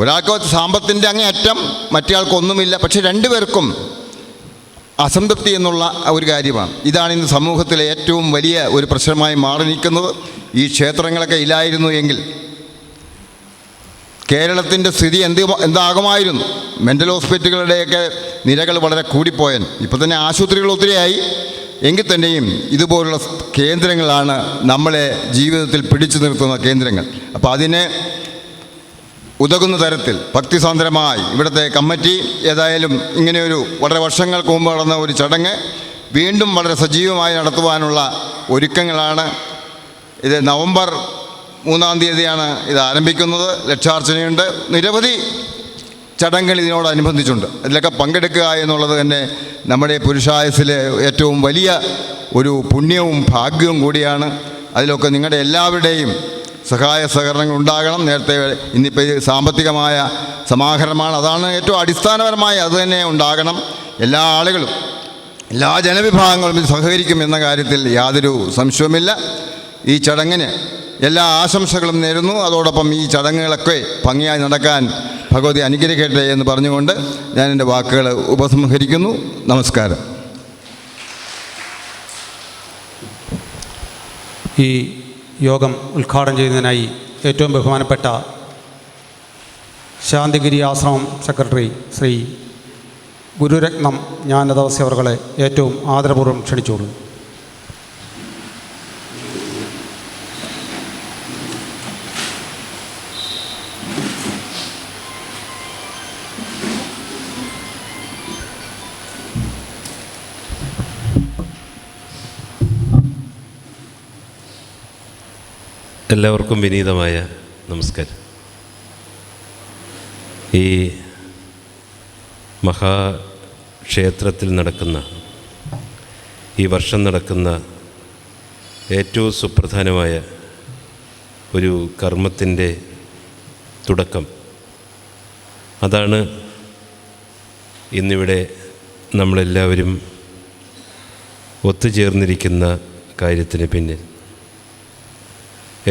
ഒരാൾക്ക് സാമ്പത്തിൻ്റെ അങ്ങേയറ്റം, മറ്റേയാൾക്കൊന്നുമില്ല, പക്ഷേ രണ്ടുപേർക്കും അസംതൃപ്തി എന്നുള്ള ഒരു കാര്യമാണ്. ഇതാണ് ഇന്ന് സമൂഹത്തിലെ ഏറ്റവും വലിയ ഒരു പ്രശ്നമായി മാറി നിൽക്കുന്നത്. ഈ ക്ഷേത്രങ്ങളൊക്കെ ഇല്ലായിരുന്നു എങ്കിൽ കേരളത്തിൻ്റെ സ്ഥിതി എന്താകുമായിരുന്നു? മെൻ്റൽ ഹോസ്പിറ്റലുകളുടെയൊക്കെ നിരകൾ വളരെ കൂടിപ്പോയാൻ. ഇപ്പോൾ തന്നെ ആശുപത്രികൾ ഒത്തിരിയായി, എങ്കിൽ തന്നെയും ഇതുപോലുള്ള കേന്ദ്രങ്ങളാണ് നമ്മളെ ജീവിതത്തിൽ പിടിച്ചു നിർത്തുന്ന കേന്ദ്രങ്ങൾ. അപ്പോൾ അതിനെ ഉതകുന്ന തരത്തിൽ ഭക്തിസാന്ദ്രമായി ഇവിടുത്തെ കമ്മിറ്റി ഏതായാലും ഇങ്ങനെയൊരു വളരെ വർഷങ്ങൾക്ക് മുമ്പ് നടന്ന ഒരു ചടങ്ങ് വീണ്ടും വളരെ സജീവമായി നടത്തുവാനുള്ള ഒരുക്കങ്ങളാണ്. ഇത് നവംബർ 3-ാം തീയതിയാണ് ഇത് ആരംഭിക്കുന്നത്. ലക്ഷാർച്ചനയുണ്ട്, നിരവധി ചടങ്ങുകൾ ഇതിനോടനുബന്ധിച്ചുണ്ട്. അതിലൊക്കെ പങ്കെടുക്കുക എന്നുള്ളത് തന്നെ നമ്മുടെ പുരുഷായുസ്സിലെ ഏറ്റവും വലിയ ഒരു പുണ്യവും ഭാഗ്യവും കൂടിയാണ്. അതിലൊക്കെ നിങ്ങളുടെ എല്ലാവരുടെയും സഹായ സഹകരണങ്ങൾ ഉണ്ടാകണം. നേരത്തെ ഇന്നിപ്പോൾ സാമ്പത്തികമായ സമാഹരണമാണ്, അതാണ് ഏറ്റവും അടിസ്ഥാനപരമായി അത് തന്നെ ഉണ്ടാകണം. എല്ലാ ആളുകളും, എല്ലാ ജനവിഭാഗങ്ങളും സഹകരിക്കും എന്ന കാര്യത്തിൽ യാതൊരു സംശയവുമില്ല. ഈ ചടങ്ങിന് എല്ലാ ആശംസകളും നേരുന്നു. അതോടൊപ്പം ഈ ചടങ്ങുകളൊക്കെ ഭംഗിയായി നടക്കാൻ ഭഗവതി അനുഗ്രഹിക്കട്ടെ എന്ന് പറഞ്ഞുകൊണ്ട് ഞാൻ എൻ്റെ വാക്കുകൾ ഉപസംഹരിക്കുന്നു. നമസ്കാരം. ഈ യോഗം ഉദ്ഘാടനം ചെയ്യുന്നതിനായി ഏറ്റവും ബഹുമാനപ്പെട്ട ശാന്തിഗിരി ആശ്രമം സെക്രട്ടറി ശ്രീ ഗുരുരത്നം ജ്ഞാനദാസി അവർകളെ ഏറ്റവും ആദരപൂർവ്വം ക്ഷണിച്ചോളൂ. എല്ലാവർക്കും വിനീതമായ നമസ്കാരം. ഈ മഹാക്ഷേത്രത്തിൽ നടക്കുന്ന, ഈ വർഷം നടക്കുന്ന ഏറ്റവും സുപ്രധാനമായ ഒരു കർമ്മത്തിൻ്റെ തുടക്കം, അതാണ് ഇന്നിവിടെ നമ്മളെല്ലാവരും ഒത്തുചേർന്നിരിക്കുന്ന കാര്യത്തിന് പിന്നിൽ.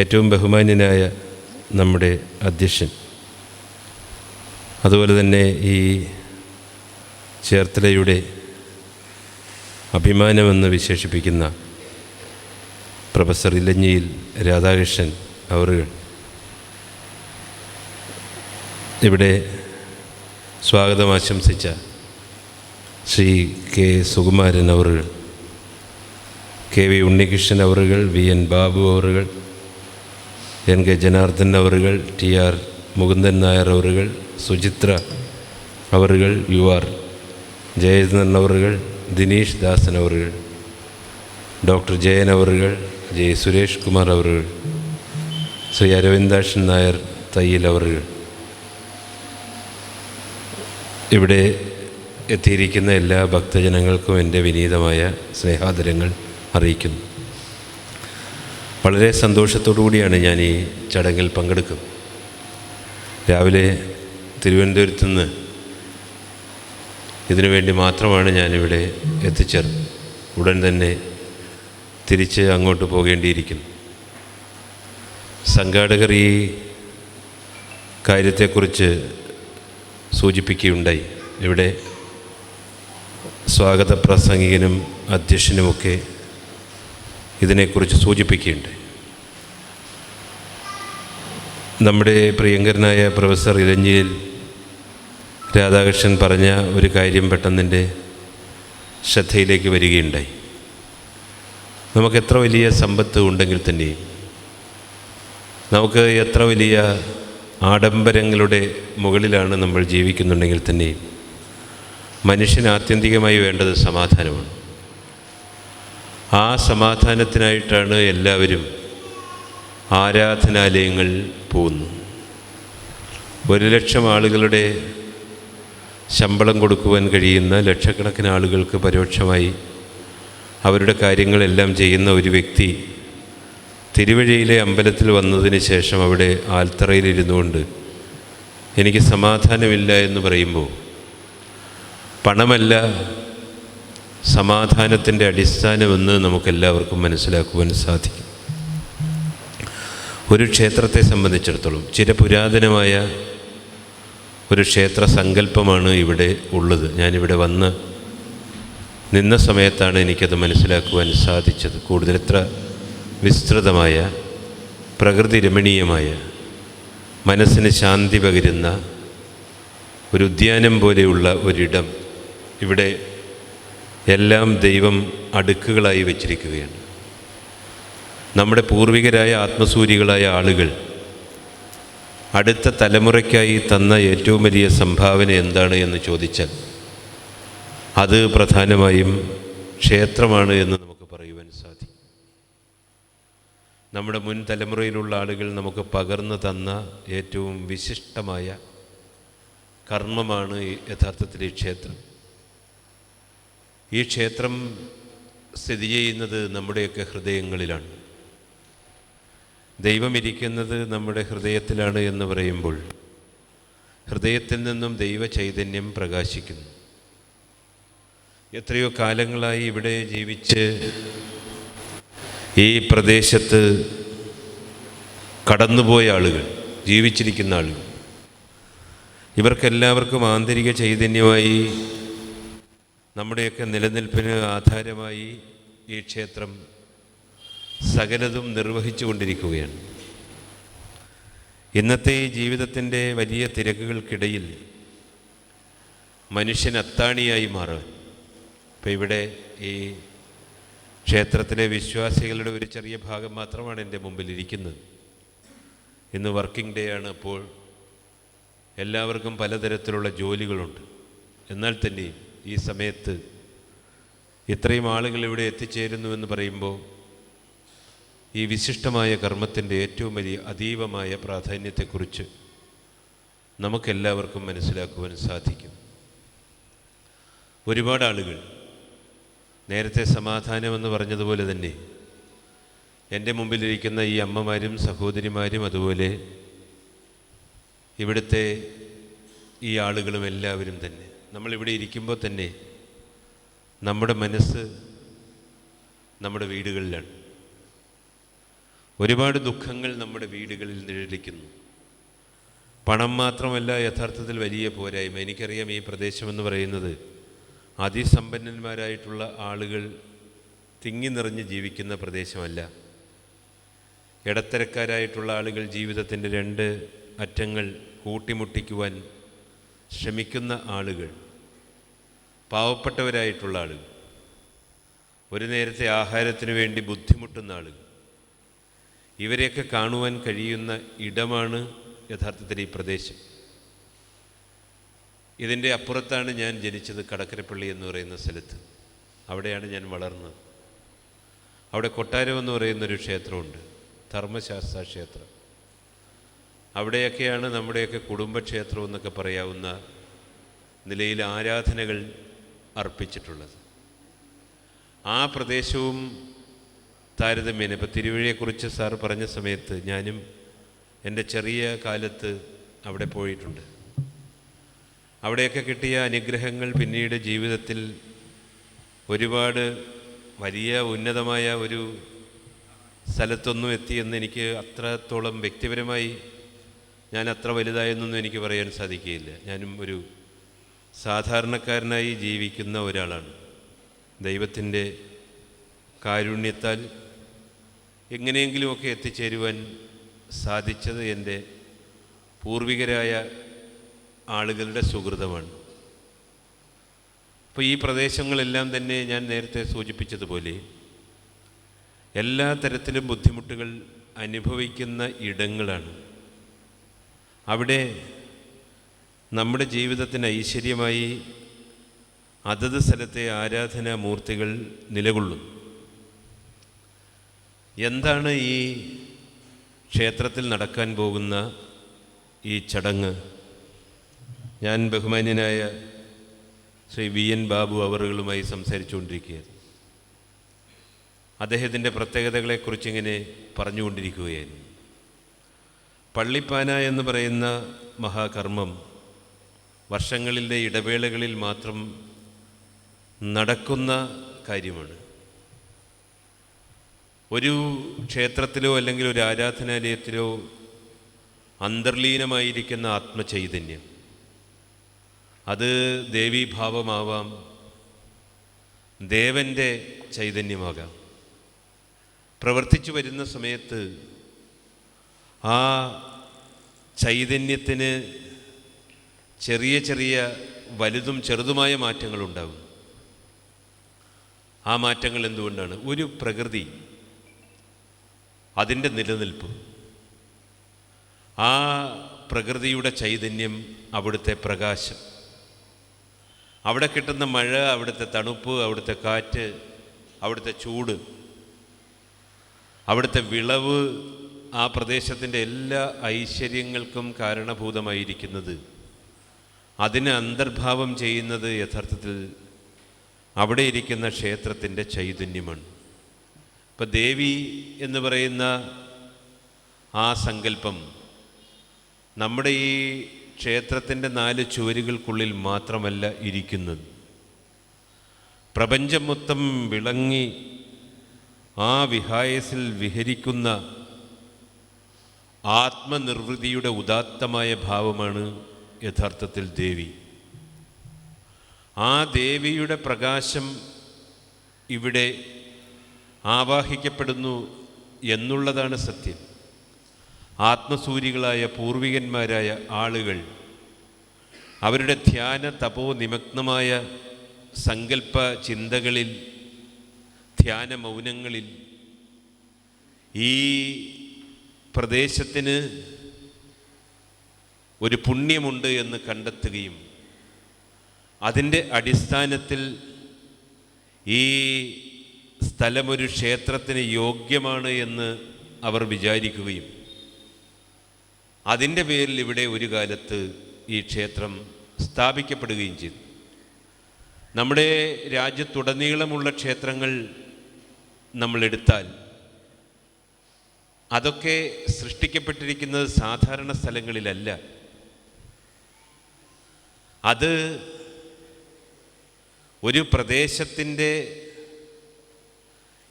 ഏറ്റവും ബഹുമാന്യനായ നമ്മുടെ അധ്യക്ഷൻ, അതുപോലെ തന്നെ ഈ ചേർത്തലയുടെ അഭിമാനമെന്ന് വിശേഷിപ്പിക്കുന്ന പ്രൊഫസർ ഇലഞ്ഞിയിൽ രാധാകൃഷ്ണൻ അവറുകൾ ഇവിടെ സ്വാഗതം ആശംസിച്ച ശ്രീ കെ സുകുമാരൻ അവറുകൾ, കെ വി ഉണ്ണികൃഷ്ണൻ അവറുകൾ, വി എൻ ബാബു അവറുകൾ, എൻ കെ ജനാർദ്ദൻ അവറുകൾ, ടി ആർ മുകുന്ദൻ നായർ അവറുകൾ, സുചിത്ര അവറുകൾ, യു ആർ ജയചന്ദ്രൻ അവറുകൾ, ദിനേശ് ദാസൻ അവറുകൾ, ഡോക്ടർ ജയൻ അവറുകൾ, ജെ സുരേഷ് കുമാർ അവറുകൾ, ശ്രീ അരവിന്ദാക്ഷൻ നായർ തയ്യൽ അവറുകൾ, ഇവിടെ എത്തിയിരിക്കുന്ന എല്ലാ ഭക്തജനങ്ങൾക്കും എൻ്റെ വിനീതമായ സ്നേഹാദരങ്ങൾ അറിയിക്കുന്നു. വളരെ സന്തോഷത്തോടു കൂടിയാണ് ഞാൻ ഈ ചടങ്ങിൽ പങ്കെടുക്കുന്നത്. രാവിലെ തിരുവനന്തപുരത്തു നിന്ന് ഇതിനുവേണ്ടി മാത്രമാണ് ഞാനിവിടെ എത്തിച്ചേർന്നത്. ഉടൻ തന്നെ തിരിച്ച് അങ്ങോട്ട് പോകേണ്ടിയിരിക്കുന്നു. സംഘാടകർ ഈ കാര്യത്തെക്കുറിച്ച് സൂചിപ്പിക്കുകയുണ്ടായി. ഇവിടെ സ്വാഗത പ്രസംഗികനും അധ്യക്ഷനുമൊക്കെ ഇതിനെക്കുറിച്ച് സൂചിപ്പിക്കുകയുണ്ടായി. നമ്മുടെ പ്രിയങ്കരനായ പ്രൊഫസർ ഇലഞ്ഞിയിൽ രാധാകൃഷ്ണൻ പറഞ്ഞ ഒരു കാര്യം പെട്ടെന്നെൻ്റെ ശ്രദ്ധയിലേക്ക് വരികയുണ്ടായി. നമുക്ക് എത്ര വലിയ സമ്പത്ത് ഉണ്ടെങ്കിൽ തന്നെയും, നമുക്ക് എത്ര വലിയ ആഡംബരങ്ങളുടെ മുകളിലാണ് നമ്മൾ ജീവിക്കുന്നുണ്ടെങ്കിൽ തന്നെയും, മനുഷ്യന് ആത്യന്തികമായി വേണ്ടത് സമാധാനമാണ്. ആ സമാധാനത്തിനായിട്ടാണ് എല്ലാവരും ആരാധനാലയങ്ങൾ പോകുന്നു. 1,00,000 ആളുകളുടെ ശമ്പളം കൊടുക്കുവാൻ കഴിയുന്ന ലക്ഷക്കണക്കിന് ആളുകൾക്ക് പരോക്ഷമായി അവരുടെ കാര്യങ്ങളെല്ലാം ചെയ്യുന്ന ഒരു വ്യക്തി തിരുവഴിയിലെ അമ്പലത്തിൽ വന്നതിന് ശേഷം അവിടെ ആൽത്തറയിലിരുന്നു കൊണ്ട് എനിക്ക് സമാധാനമില്ല എന്ന് പറയുമ്പോൾ, പണമല്ല സമാധാനത്തിൻ്റെ അടിസ്ഥാനമെന്ന് നമുക്കെല്ലാവർക്കും മനസ്സിലാക്കുവാൻ സാധിക്കും. ഒരു ക്ഷേത്രത്തെ സംബന്ധിച്ചിടത്തോളം ചിരപുരാതനമായ ഒരു ക്ഷേത്ര സങ്കല്പമാണ് ഇവിടെ ഉള്ളത്. ഞാനിവിടെ വന്ന് നിന്ന സമയത്താണ് എനിക്കത് മനസ്സിലാക്കുവാൻ സാധിച്ചത്. കൂടുതൽ എത്ര വിസ്തൃതമായ, പ്രകൃതി രമണീയമായ, മനസ്സിന് ശാന്തി പകരുന്ന ഒരു ഉദ്യാനം പോലെയുള്ള ഒരിടം. ഇവിടെ എല്ലാം ദൈവം അടുക്കുകളായി വച്ചിരിക്കുകയാണ്. നമ്മുടെ പൂർവികരായ ആത്മസൂരികളായ ആളുകൾ അടുത്ത തലമുറയ്ക്കായി തന്ന ഏറ്റവും വലിയ സംഭാവന എന്താണ് എന്ന് ചോദിച്ചാൽ അത് പ്രധാനമായും ക്ഷേത്രമാണ് എന്ന് നമുക്ക് പറയുവാൻ സാധിക്കും. നമ്മുടെ മുൻ തലമുറയിലുള്ള ആളുകൾ നമുക്ക് പകർന്നു തന്ന ഏറ്റവും വിശിഷ്ടമായ കർമ്മമാണ് യഥാർത്ഥത്തിൽ ഈ ക്ഷേത്രം. ഈ ക്ഷേത്രം സ്ഥിതി ചെയ്യുന്നത് നമ്മുടെയൊക്കെ ഹൃദയങ്ങളിലാണ്. ദൈവമിരിക്കുന്നത് നമ്മുടെ ഹൃദയത്തിലാണ് എന്ന് പറയുമ്പോൾ ഹൃദയത്തിൽ നിന്നും ദൈവ ചൈതന്യം പ്രകാശിക്കുന്നു. എത്രയോ കാലങ്ങളായി ഇവിടെ ജീവിച്ച് ഈ പ്രദേശത്ത് കടന്നുപോയ ആളുകൾ, ജീവിച്ചിരിക്കുന്ന ആളുകൾ, ഇവർക്കെല്ലാവർക്കും ആന്തരിക ചൈതന്യമായി നമ്മുടെയൊക്കെ നിലനിൽപ്പിന് ആധാരമായി ഈ ക്ഷേത്രം സകലതും നിർവഹിച്ചു കൊണ്ടിരിക്കുകയാണ്. ഇന്നത്തെ ഈ ജീവിതത്തിൻ്റെ വലിയ തിരക്കുകൾക്കിടയിൽ മനുഷ്യൻ അത്താണിയായി മാറാൻ, ഇപ്പോൾ ഇവിടെ ഈ ക്ഷേത്രത്തിലെ വിശ്വാസികളുടെ ഒരു ചെറിയ ഭാഗം മാത്രമാണ് എൻ്റെ മുമ്പിൽ ഇരിക്കുന്നത്. ഇന്ന് വർക്കിംഗ് ഡേ ആണ്. അപ്പോൾ എല്ലാവർക്കും പലതരത്തിലുള്ള ജോലികളുണ്ട്. എന്നാൽ തന്നെ ഈ സമയത്ത് ഇത്രയും ആളുകൾ ഇവിടെ എത്തിച്ചേരുന്നുവെന്ന് പറയുമ്പോൾ ഈ വിശിഷ്ടമായ കർമ്മത്തിൻ്റെ ഏറ്റവും വലിയ അതീവമായ പ്രാധാന്യത്തെക്കുറിച്ച് നമുക്കെല്ലാവർക്കും മനസ്സിലാക്കുവാൻ സാധിക്കും. ഒരുപാട് ആളുകൾ നേരത്തെ സമാധാനമെന്ന് പറഞ്ഞതുപോലെ തന്നെ എൻ്റെ മുമ്പിലിരിക്കുന്ന ഈ അമ്മമാരും സഹോദരിമാരും, അതുപോലെ ഇവിടുത്തെ ഈ ആളുകളും എല്ലാവരും തന്നെ നമ്മളിവിടെ ഇരിക്കുമ്പോൾ തന്നെ നമ്മുടെ മനസ്സ് നമ്മുടെ വീടുകളിലാണ്. ഒരുപാട് ദുഃഖങ്ങൾ നമ്മുടെ വീടുകളിൽ നിഴലിക്കുന്നു. പണം മാത്രമല്ല യഥാർത്ഥത്തിൽ വലിയ പോരായ്മ. എനിക്കറിയാം, ഈ പ്രദേശമെന്ന് പറയുന്നത് അതിസമ്പന്നന്മാരായിട്ടുള്ള ആളുകൾ തിങ്ങി നിറഞ്ഞ് ജീവിക്കുന്ന പ്രദേശമല്ല. ഇടത്തരക്കാരായിട്ടുള്ള ആളുകൾ ജീവിതത്തിൻ്റെ 2 അറ്റങ്ങൾ കൂട്ടിമുട്ടിക്കുവാൻ ശ്രമിക്കുന്ന ആളുകൾ, പാവപ്പെട്ടവരായിട്ടുള്ള ആളുകൾ, ഒരു നേരത്തെ ആഹാരത്തിന് വേണ്ടി ബുദ്ധിമുട്ടുന്ന ആളുകൾ, ഇവരെയൊക്കെ കാണുവാൻ കഴിയുന്ന ഇടമാണ് യഥാർത്ഥത്തിൽ ഈ പ്രദേശം. ഇതിൻ്റെ അപ്പുറത്താണ് ഞാൻ ജനിച്ചത്, കടക്കരപ്പള്ളി എന്ന് പറയുന്ന സ്ഥലത്ത്. അവിടെയാണ് ഞാൻ വളർന്നത്. അവിടെ കൊട്ടാരം എന്ന് പറയുന്നൊരു ക്ഷേത്രമുണ്ട്, ധർമ്മശാസ്ത്ര ക്ഷേത്രം. അവിടെയൊക്കെയാണ് നമ്മുടെയൊക്കെ കുടുംബക്ഷേത്രം എന്നൊക്കെ പറയാവുന്ന നിലയിൽ ആരാധനകൾ അർപ്പിച്ചിട്ടുള്ളത്. ആ പ്രദേശവും താരതമ്യേന, ഇപ്പോൾ തിരുവഴിയെക്കുറിച്ച് സാർ പറഞ്ഞ സമയത്ത് ഞാനും എൻ്റെ ചെറിയ കാലത്ത് അവിടെ പോയിട്ടുണ്ട്. അവിടെയൊക്കെ കിട്ടിയ അനുഗ്രഹങ്ങൾ പിന്നീട് ജീവിതത്തിൽ ഒരുപാട് വലിയ ഉന്നതമായ ഒരു സ്ഥലത്തൊന്നും എത്തിയെന്ന് എനിക്ക് അത്രത്തോളം വ്യക്തിപരമായി ഞാൻ അത്ര വലുതായെന്നൊന്നും എനിക്ക് പറയാൻ സാധിക്കുകയില്ല. ഞാനും ഒരു സാധാരണക്കാരനായി ജീവിക്കുന്ന ഒരാളാണ്. ദൈവത്തിൻ്റെ കാരുണ്യത്താൽ എങ്ങനെയെങ്കിലുമൊക്കെ എത്തിച്ചേരുവാൻ സാധിച്ചത് എൻ്റെ പൂർവികരായ ആളുകളുടെ സുഹൃതമാണ്. അപ്പോൾ ഈ പ്രദേശങ്ങളെല്ലാം തന്നെ ഞാൻ നേരത്തെ സൂചിപ്പിച്ചതുപോലെ എല്ലാ തരത്തിലും ബുദ്ധിമുട്ടുകൾ അനുഭവിക്കുന്ന ഇടങ്ങളാണ്. അവിടെ നമ്മുടെ ജീവിതത്തിന് ഐശ്വര്യമായി അതത് സ്ഥലത്തെ ആരാധനാമൂർത്തികൾ നിലകൊള്ളും. എന്താണ് ഈ ക്ഷേത്രത്തിൽ നടക്കാൻ പോകുന്ന ഈ ചടങ്ങ്? ഞാൻ ബഹുമാന്യനായ ശ്രീ VN ബാബു അവറുകളുമായി സംസാരിച്ചുകൊണ്ടിരിക്കുകയായിരുന്നു. അദ്ദേഹത്തിൻ്റെ പ്രത്യേകതകളെക്കുറിച്ച് ഇങ്ങനെ പറഞ്ഞുകൊണ്ടിരിക്കുകയായിരുന്നു. പള്ളിപ്പാന എന്ന് പറയുന്ന മഹാകർമ്മം വർഷങ്ങളിലെ ഇടവേളകളിൽ മാത്രം നടക്കുന്ന കാര്യമാണ്. ഒരു ക്ഷേത്രത്തിലോ അല്ലെങ്കിൽ ഒരു ആരാധനാലയത്തിലോ അന്തർലീനമായിരിക്കുന്ന ആത്മചൈതന്യം, അത് ദേവീഭാവമാവാം, ദേവൻ്റെ ചൈതന്യമാകാം, പ്രവർത്തിച്ചു വരുന്ന സമയത്ത് ആ ചൈതന്യത്തിന് ചെറിയ ചെറിയ വലുതും ചെറുതുമായ മാറ്റങ്ങളുണ്ടാകും. ആ മാറ്റങ്ങൾ എന്തുകൊണ്ടാണ്? ഒരു പ്രകൃതി, അതിൻ്റെ നിലനിൽപ്പ്, ആ പ്രകൃതിയുടെ ചൈതന്യം, അവിടുത്തെ പ്രകാശം, അവിടെ കിട്ടുന്ന മഴ, അവിടുത്തെ തണുപ്പ്, അവിടുത്തെ കാറ്റ്, അവിടുത്തെ ചൂട്, അവിടുത്തെ വിളവ്, ആ പ്രദേശത്തിൻ്റെ എല്ലാ ഐശ്വര്യങ്ങൾക്കും കാരണഭൂതമായിരിക്കുന്നത്, അതിനെ അന്തർഭാവം ചെയ്യുന്നത് യഥാർത്ഥത്തിൽ അവിടെ ഇരിക്കുന്ന ക്ഷേത്രത്തിൻ്റെ ചൈതന്യമാണ്. ഇപ്പം ദേവി എന്ന് പറയുന്ന ആ സങ്കല്പം നമ്മുടെ ഈ ക്ഷേത്രത്തിൻ്റെ 4 ചുവരുകൾക്കുള്ളിൽ മാത്രമല്ല ഇരിക്കുന്നത്. പ്രപഞ്ചം മൊത്തം വിളങ്ങി ആ വിഹായസിൽ വിഹരിക്കുന്ന ആത്മനിർവൃതിയുടെ ഉദാത്തമായ ഭാവമാണ് യഥാർത്ഥത്തിൽ ദേവി. ആ ദേവിയുടെ പ്രകാശം ഇവിടെ ആവാഹിക്കപ്പെടുന്നു എന്നുള്ളതാണ് സത്യം. ആത്മസൂരികളായ പൂർവികന്മാരായ ആളുകൾ അവരുടെ ധ്യാന തപോ നിമഗ്നമായ സങ്കല്പ ചിന്തകളിൽ, ധ്യാന മൗനങ്ങളിൽ ഈ പ്രദേശത്തിന് ഒരു പുണ്യമുണ്ട് എന്ന് കണ്ടെത്തുകയും അതിൻ്റെ അടിസ്ഥാനത്തിൽ ഈ സ്ഥലമൊരു ക്ഷേത്രത്തിന് യോഗ്യമാണ് എന്ന് അവർ വിചാരിക്കുകയും അതിൻ്റെ പേരിൽ ഇവിടെ ഒരു കാലത്ത് ഈ ക്ഷേത്രം സ്ഥാപിക്കപ്പെടുകയും ചെയ്തു. നമ്മുടെ രാജ്യത്തുടനീളമുള്ള ക്ഷേത്രങ്ങൾ നമ്മളെടുത്താൽ അതൊക്കെ സൃഷ്ടിക്കപ്പെട്ടിരിക്കുന്നത് സാധാരണ സ്ഥലങ്ങളിലല്ല. അത് ഒരു പ്രദേശത്തിൻ്റെ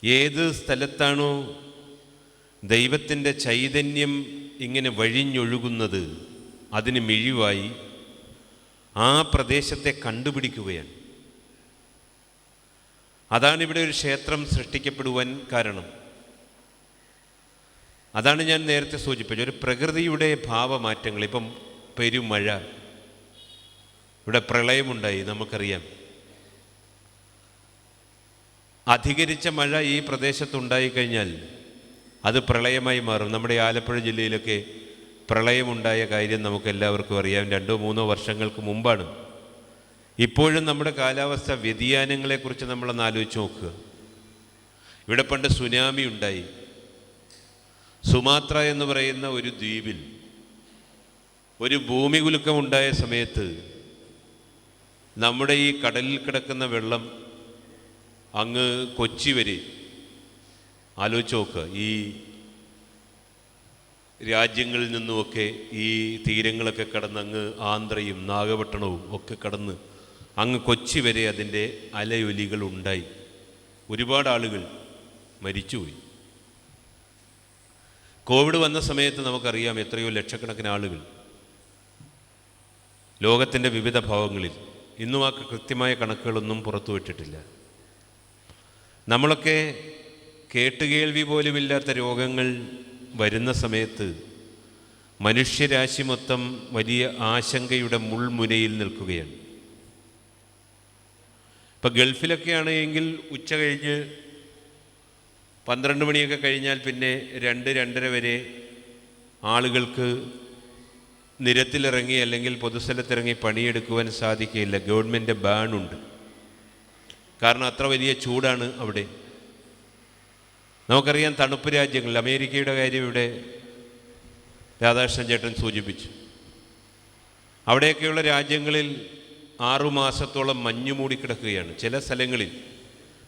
ഏത് സ്ഥലത്താണോ ദൈവത്തിൻ്റെ ചൈതന്യം ഇങ്ങനെ വഴിഞ്ഞൊഴുകുന്നത്, അതിന് മിഴിവായി ആ പ്രദേശത്തെ കണ്ടുപിടിക്കുകയാണ്. അതാണ് ഇവിടെ ഒരു ക്ഷേത്രം സൃഷ്ടിക്കപ്പെടുവാൻ കാരണം. അതാണ് ഞാൻ നേരത്തെ സൂചിപ്പിച്ചത്, ഒരു പ്രകൃതിയുടെ ഭാവമാറ്റങ്ങൾ. ഇപ്പം പെരുമഴ, ഇവിടെ പ്രളയമുണ്ടായി, നമുക്കറിയാം. അധികരിച്ച മഴ ഈ പ്രദേശത്തുണ്ടായിക്കഴിഞ്ഞാൽ അത് പ്രളയമായി മാറും. നമ്മുടെ ആലപ്പുഴ ജില്ലയിലൊക്കെ പ്രളയമുണ്ടായ കാര്യം നമുക്കെല്ലാവർക്കും അറിയാം. 2-3 വർഷങ്ങൾക്ക് മുമ്പാണ്. ഇപ്പോഴും നമ്മുടെ കാലാവസ്ഥ വ്യതിയാനങ്ങളെക്കുറിച്ച് നമ്മളൊന്ന് ആലോചിച്ച് നോക്കുക. ഇവിടെ പണ്ട് സുനാമി ഉണ്ടായി. സുമാത്ര എന്ന് പറയുന്ന ഒരു ദ്വീപിൽ ഒരു ഭൂമികുലുക്കമുണ്ടായ സമയത്ത് നമ്മുടെ ഈ കടലിൽ കിടക്കുന്ന വെള്ളം അങ്ങ് കൊച്ചി വരെ, ആലോചിച്ച് നോക്കുക, ഈ രാജ്യങ്ങളിൽ നിന്നുമൊക്കെ ഈ തീരങ്ങളൊക്കെ കടന്ന് അങ്ങ് ആന്ധ്രയും നാഗപട്ടണവും ഒക്കെ കടന്ന് അങ്ങ് കൊച്ചി വരെ അതിൻ്റെ അലയൊലികൾ ഉണ്ടായി. ഒരുപാട് ആളുകൾ മരിച്ചുപോയി. കോവിഡ് വന്ന സമയത്ത് നമുക്കറിയാം എത്രയോ ലക്ഷക്കണക്കിന് ആളുകൾ ലോകത്തിൻ്റെ വിവിധ ഭാഗങ്ങളിൽ. ഇന്നും ആ കൃത്യമായ കണക്കുകളൊന്നും പുറത്തുവിട്ടിട്ടില്ല. നമ്മളൊക്കെ കേട്ടുകേൾവി പോലുമില്ലാത്ത രോഗങ്ങൾ വരുന്ന സമയത്ത് മനുഷ്യരാശി മൊത്തം വലിയ ആശങ്കയുടെ മുൾമുനയിൽ നിൽക്കുകയാണ്. ഇപ്പം ഗൾഫിലൊക്കെ ആണെങ്കിൽ ഉച്ച കഴിഞ്ഞ് 12 മണിയൊക്കെ കഴിഞ്ഞാൽ പിന്നെ 2-2:30 വരെ ആളുകൾക്ക് നിരത്തിലിറങ്ങി അല്ലെങ്കിൽ പൊതുസ്ഥലത്തിറങ്ങി പണിയെടുക്കുവാൻ സാധിക്കില്ല. ഗവൺമെൻറ് ബാനുണ്ട്. കാരണം അത്ര വലിയ ചൂടാണ് അവിടെ. നമുക്കറിയാം തണുപ്പ് രാജ്യങ്ങളിൽ, അമേരിക്കയുടെ കാര്യം ഇവിടെ രാധാകൃഷ്ണൻ ചേട്ടൻ സൂചിപ്പിച്ചു. അവിടെയൊക്കെയുള്ള രാജ്യങ്ങളിൽ 6 മാസത്തോളം മഞ്ഞ് മൂടിക്കിടക്കുകയാണ്. ചില സ്ഥലങ്ങളിൽ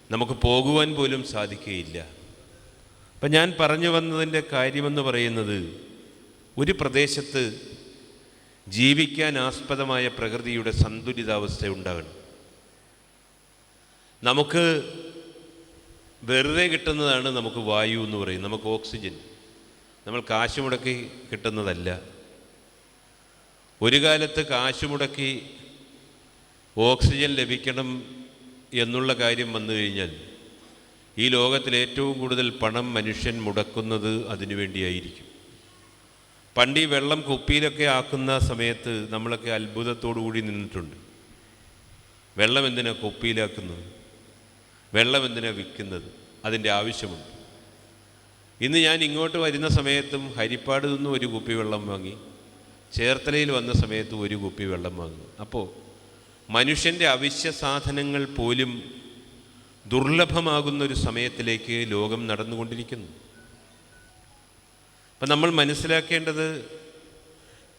നമുക്ക് പോകുവാൻ പോലും സാധിക്കുകയില്ല. അപ്പം ഞാൻ പറഞ്ഞു വന്നതിൻ്റെ കാര്യമെന്ന് പറയുന്നത്, ഒരു പ്രദേശത്ത് ജീവിക്കാൻ ആസ്പദമായ പ്രകൃതിയുടെ സന്തുലിതാവസ്ഥ ഉണ്ടാകണം. നമുക്ക് വെറുതെ കിട്ടുന്നതാണ് നമുക്ക് വായു എന്ന് പറയും, നമുക്ക് ഓക്സിജൻ. നമ്മൾ കാശ് മുടക്കി കിട്ടുന്നതല്ല. ഒരു കാലത്ത് കാശ് മുടക്കി ഓക്സിജൻ ലഭിക്കണം എന്നുള്ള കാര്യം വന്നു കഴിഞ്ഞാൽ ഈ ലോകത്തിൽ ഏറ്റവും കൂടുതൽ പണം മനുഷ്യൻ മുടക്കുന്നത് അതിനു വേണ്ടിയായിരിക്കും. പണ്ട് ഈ വെള്ളം കുപ്പിയിലൊക്കെ ആക്കുന്ന സമയത്ത് നമ്മളൊക്കെ അത്ഭുതത്തോടു കൂടി നിന്നിട്ടുണ്ട്. വെള്ളം എന്തിനാ കുപ്പിയിലാക്കുന്നത്? വെള്ളം എന്തിനാ വിൽക്കുന്നത്? അതിൻ്റെ ആവശ്യമുണ്ട്. ഇന്ന് ഞാൻ ഇങ്ങോട്ട് വരുന്ന സമയത്തും ഹരിപ്പാട് നിന്നും ഒരു കുപ്പി വെള്ളം വാങ്ങി, ചേർത്തലയിൽ വന്ന സമയത്തും ഒരു കുപ്പി വെള്ളം വാങ്ങി. അപ്പോൾ മനുഷ്യൻ്റെ അവശ്യ സാധനങ്ങൾ പോലും ദുർലഭമാകുന്നൊരു സമയത്തിലേക്ക് ലോകം നടന്നുകൊണ്ടിരിക്കുന്നു. അപ്പം നമ്മൾ മനസ്സിലാക്കേണ്ടത്,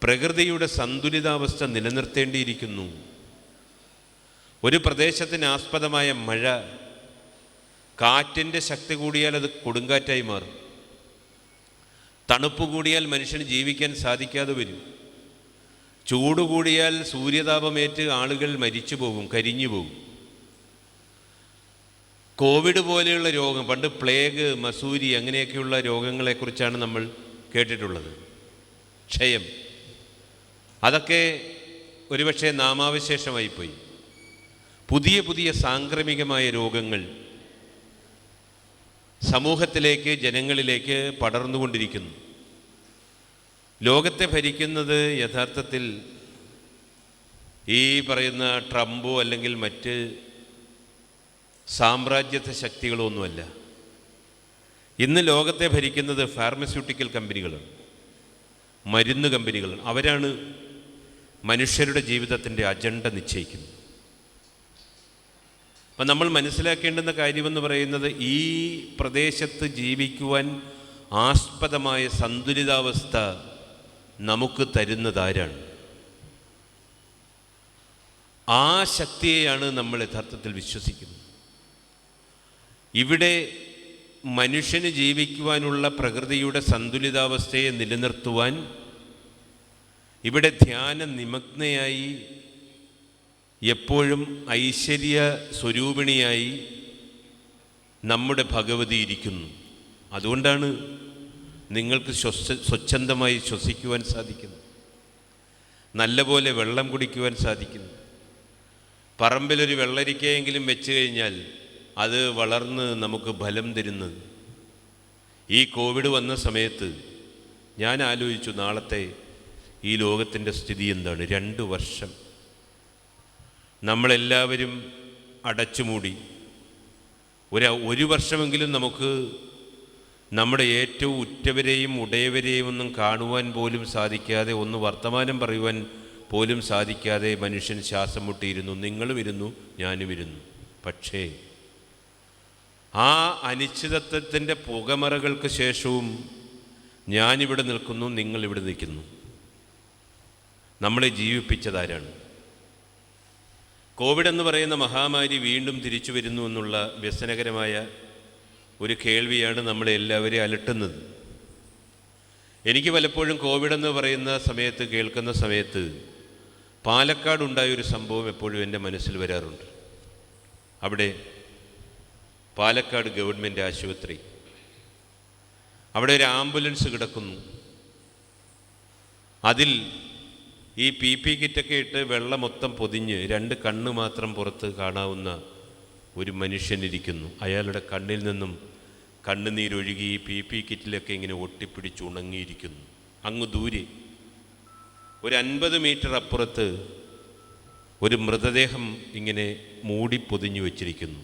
പ്രകൃതിയുടെ സന്തുലിതാവസ്ഥ നിലനിർത്തേണ്ടിയിരിക്കുന്നു. ഒരു പ്രദേശത്തിന് ആസ്പദമായ മഴ, കാറ്റിൻ്റെ ശക്തി കൂടിയാൽ അത് കൊടുങ്കാറ്റായി മാറും. തണുപ്പ് കൂടിയാൽ മനുഷ്യന് ജീവിക്കാൻ സാധിക്കാതെ വരും. ചൂട് കൂടിയാൽ സൂര്യതാപമേറ്റ് ആളുകൾ മരിച്ചു പോകും, കരിഞ്ഞു പോകും. കോവിഡ് പോലെയുള്ള രോഗം, പണ്ട് പ്ലേഗ്, മസൂരി അങ്ങനെയൊക്കെയുള്ള രോഗങ്ങളെക്കുറിച്ചാണ് നമ്മൾ കേട്ടിട്ടുള്ളത്. ക്ഷയം, അതൊക്കെ ഒരുപക്ഷെ നാമാവശേഷമായിപ്പോയി. പുതിയ പുതിയ സാംക്രമികമായ രോഗങ്ങൾ സമൂഹത്തിലേക്ക്, ജനങ്ങളിലേക്ക് പടർന്നുകൊണ്ടിരിക്കുന്നു. ലോകത്തെ ഭരിക്കുന്നത് യഥാർത്ഥത്തിൽ ഈ പറയുന്ന ട്രംപോ അല്ലെങ്കിൽ മറ്റ് സാമ്രാജ്യത്വ ശക്തികളോ ഒന്നുമല്ല. ഇന്ന് ലോകത്തെ ഭരിക്കുന്നത് ഫാർമസ്യൂട്ടിക്കൽ കമ്പനികളാണ്, മരുന്ന് കമ്പനികളാണ്. അവരാണ് മനുഷ്യരുടെ ജീവിതത്തിൻ്റെ അജണ്ട നിശ്ചയിക്കുന്നത്. അപ്പം നമ്മൾ മനസ്സിലാക്കേണ്ടുന്ന കാര്യമെന്ന് പറയുന്നത്, ഈ പ്രദേശത്ത് ജീവിക്കുവാൻ ആസ്പദമായ സന്തുലിതാവസ്ഥ നമുക്ക് തരുന്നതാരാണ്? ആ ശക്തിയെയാണ് നമ്മൾ യഥാർത്ഥത്തിൽ വിശ്വസിക്കുന്നത്. ഇവിടെ മനുഷ്യന് ജീവിക്കുവാനുള്ള പ്രകൃതിയുടെ സന്തുലിതാവസ്ഥയെ നിലനിർത്തുവാൻ ഇവിടെ ധ്യാന നിമഗ്നയായി, എപ്പോഴും ഐശ്വര്യ സ്വരൂപിണിയായി നമ്മുടെ ഭഗവതി ഇരിക്കുന്നു. അതുകൊണ്ടാണ് നിങ്ങൾക്ക് സ്വച്ഛന്തമായി ശ്വസിക്കുവാൻ സാധിക്കുന്നു, നല്ലപോലെ വെള്ളം കുടിക്കുവാൻ സാധിക്കുന്നു. പറമ്പിലൊരു വെള്ളരിക്കയെങ്കിലും വെച്ച് കഴിഞ്ഞാൽ അത് വളർന്ന് നമുക്ക് ഫലം തരുന്നത്. ഈ കോവിഡ് വന്ന സമയത്ത് ഞാൻ ആലോചിച്ചു, നാളത്തെ ഈ ലോകത്തിൻ്റെ സ്ഥിതി എന്താണ്? 2 വർഷം നമ്മളെല്ലാവരും അടച്ചുമൂടി. ഒരു വർഷമെങ്കിലും നമുക്ക് നമ്മുടെ ഏറ്റവും ഉറ്റവരെയും ഉടയവരെയും ഒന്നും കാണുവാൻ പോലും സാധിക്കാതെ, ഒന്ന് വർത്തമാനം പറയുവാൻ പോലും സാധിക്കാതെ മനുഷ്യൻ ശ്വാസം മുട്ടിയിരുന്നു. നിങ്ങളും ഇരുന്നു, ഞാനും ഇരുന്നു. പക്ഷേ ആ അനിശ്ചിതത്വത്തിൻ്റെ പുകമറകൾക്ക് ശേഷവും ഞാനിവിടെ നിൽക്കുന്നു, നിങ്ങളിവിടെ നിൽക്കുന്നു. നമ്മളെ ജീവിപ്പിച്ചതാരാണ്? കോവിഡ് എന്ന് പറയുന്ന മഹാമാരി വീണ്ടും തിരിച്ചു വരുന്നു എന്നുള്ള വ്യസനകരമായ ഒരു കേൾവിയാണ് നമ്മളെ എല്ലാവരെയും അലട്ടുന്നത്. എനിക്ക് പലപ്പോഴും കോവിഡ് എന്ന് പറയുന്ന സമയത്ത്, കേൾക്കുന്ന സമയത്ത്, പാലക്കാടുണ്ടായൊരു സംഭവം എപ്പോഴും എൻ്റെ മനസ്സിൽ വരാറുണ്ട്. അവിടെ പാലക്കാട് ഗവൺമെൻറ് ആശുപത്രി, അവിടെ ഒരു ആംബുലൻസ് കിടക്കുന്നു. അതിൽ ഈ PP കിറ്റൊക്കെ ഇട്ട് വെള്ളം മൊത്തം പൊതിഞ്ഞ് 2 കണ്ണ് മാത്രം പുറത്ത് കാണാവുന്ന ഒരു മനുഷ്യനിരിക്കുന്നു. അയാളുടെ കണ്ണിൽ നിന്നും കണ്ണുനീരൊഴുകി ഈ PP കിറ്റിലൊക്കെ ഇങ്ങനെ ഒട്ടിപ്പിടിച്ച് ഉണങ്ങിയിരിക്കുന്നു. അങ്ങ് ദൂരെ ഒരു 50 മീറ്റർ അപ്പുറത്ത് ഒരു മൃതദേഹം ഇങ്ങനെ മൂടി പൊതിഞ്ഞു വച്ചിരിക്കുന്നു.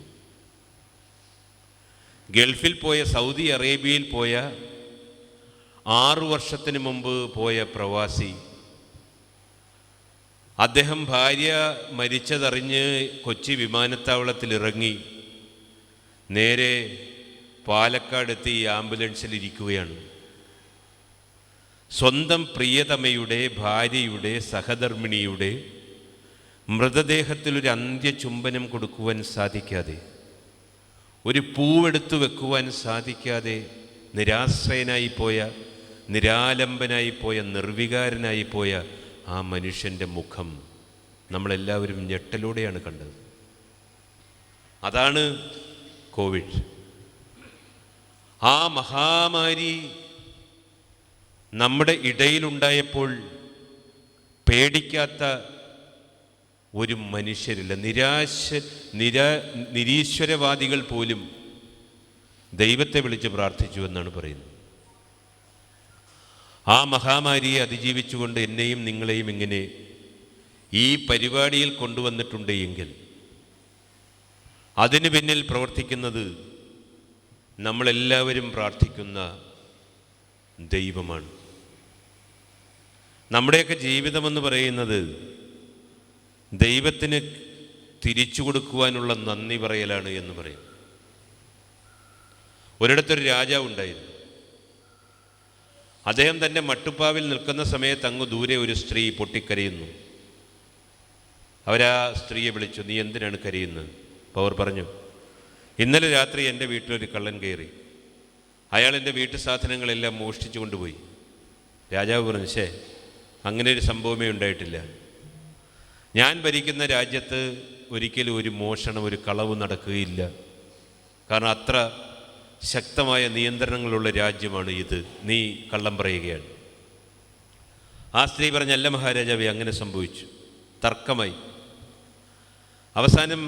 ഗൾഫിൽ പോയ, സൗദി അറേബ്യയിൽ പോയ 6 വർഷത്തിന് മുമ്പ് പോയ പ്രവാസി, അദ്ദേഹം ഭാര്യ മരിച്ചതറിഞ്ഞ് കൊച്ചി വിമാനത്താവളത്തിൽ ഇറങ്ങി നേരെ പാലക്കാടെത്തി ആംബുലൻസിൽ ഇരിക്കുകയാണ്. സ്വന്തം പ്രിയതമയുടെ, ഭാര്യയുടെ, സഹധർമ്മിണിയുടെ മൃതദേഹത്തിലൊരു അന്ത്യചുംബനം കൊടുക്കുവാൻ സാധിക്കാതെ, ഒരു പൂവെടുത്തു വെക്കുവാൻ സാധിക്കാതെ നിരാശ്രയനായിപ്പോയ, നിരാലംബനായിപ്പോയ, നിർവികാരനായിപ്പോയ ആ മനുഷ്യൻ്റെ മുഖം നമ്മളെല്ലാവരും ഞെട്ടലോടെയാണ് കണ്ടത്. അതാണ് കോവിഡ്. ആ മഹാമാരി നമ്മുടെ ഇടയിലുണ്ടായപ്പോൾ പേടിക്കാത്ത ഒരു മനുഷ്യരില്ല. നിരീശ്വരവാദികൾ പോലും ദൈവത്തെ വിളിച്ച് പ്രാർത്ഥിച്ചു എന്നാണ് പറയുന്നത്. ആ മഹാമാരിയെ അതിജീവിച്ചുകൊണ്ട് എന്നെയും നിങ്ങളെയും ഇങ്ങനെ ഈ പരിപാടിയിൽ കൊണ്ടുവന്നിട്ടുണ്ട് എങ്കിൽ അതിന് പിന്നിൽ പ്രവർത്തിക്കുന്നത് നമ്മളെല്ലാവരും പ്രാർത്ഥിക്കുന്ന ദൈവമാണ്. നമ്മുടെയൊക്കെ ജീവിതമെന്ന് പറയുന്നത് ദൈവത്തിന് തിരിച്ചു കൊടുക്കുവാനുള്ള നന്ദി പറയലാണ് എന്ന് പറയും. ഒരിടത്തൊരു രാജാവ് ഉണ്ടായിരുന്നു. അദ്ദേഹം തൻ്റെ മട്ടുപ്പാവിൽ നിൽക്കുന്ന സമയത്ത് അങ്ങ് ദൂരെ ഒരു സ്ത്രീ പൊട്ടിക്കരയുന്നു. അവരാ സ്ത്രീയെ വിളിച്ചു, നീ എന്തിനാണ് കരയുന്നത്? അപ്പോൾ അവർ പറഞ്ഞു, ഇന്നലെ രാത്രി എൻ്റെ വീട്ടിലൊരു കള്ളൻ കയറി, അയാൾ എൻ്റെ വീട്ടു സാധനങ്ങളെല്ലാം മോഷ്ടിച്ചു കൊണ്ടുപോയി. രാജാവ് പറഞ്ഞു, ശേ, അങ്ങനെ ഒരു സംഭവമേ ഉണ്ടായിട്ടില്ല. ഞാൻ ഭരിക്കുന്ന രാജ്യത്ത് ഒരിക്കലും ഒരു മോഷണം, ഒരു കളവ് നടക്കുകയില്ല. കാരണം അത്ര ശക്തമായ നിയന്ത്രണങ്ങളുള്ള രാജ്യമാണ് ഇത്. നീ കള്ളം പറയുകയാണ്. ആ സ്ത്രീ പറഞ്ഞ, അല്ല മഹാരാജാവേ, അങ്ങനെ സംഭവിച്ചു. തർക്കമായി. അവസാനം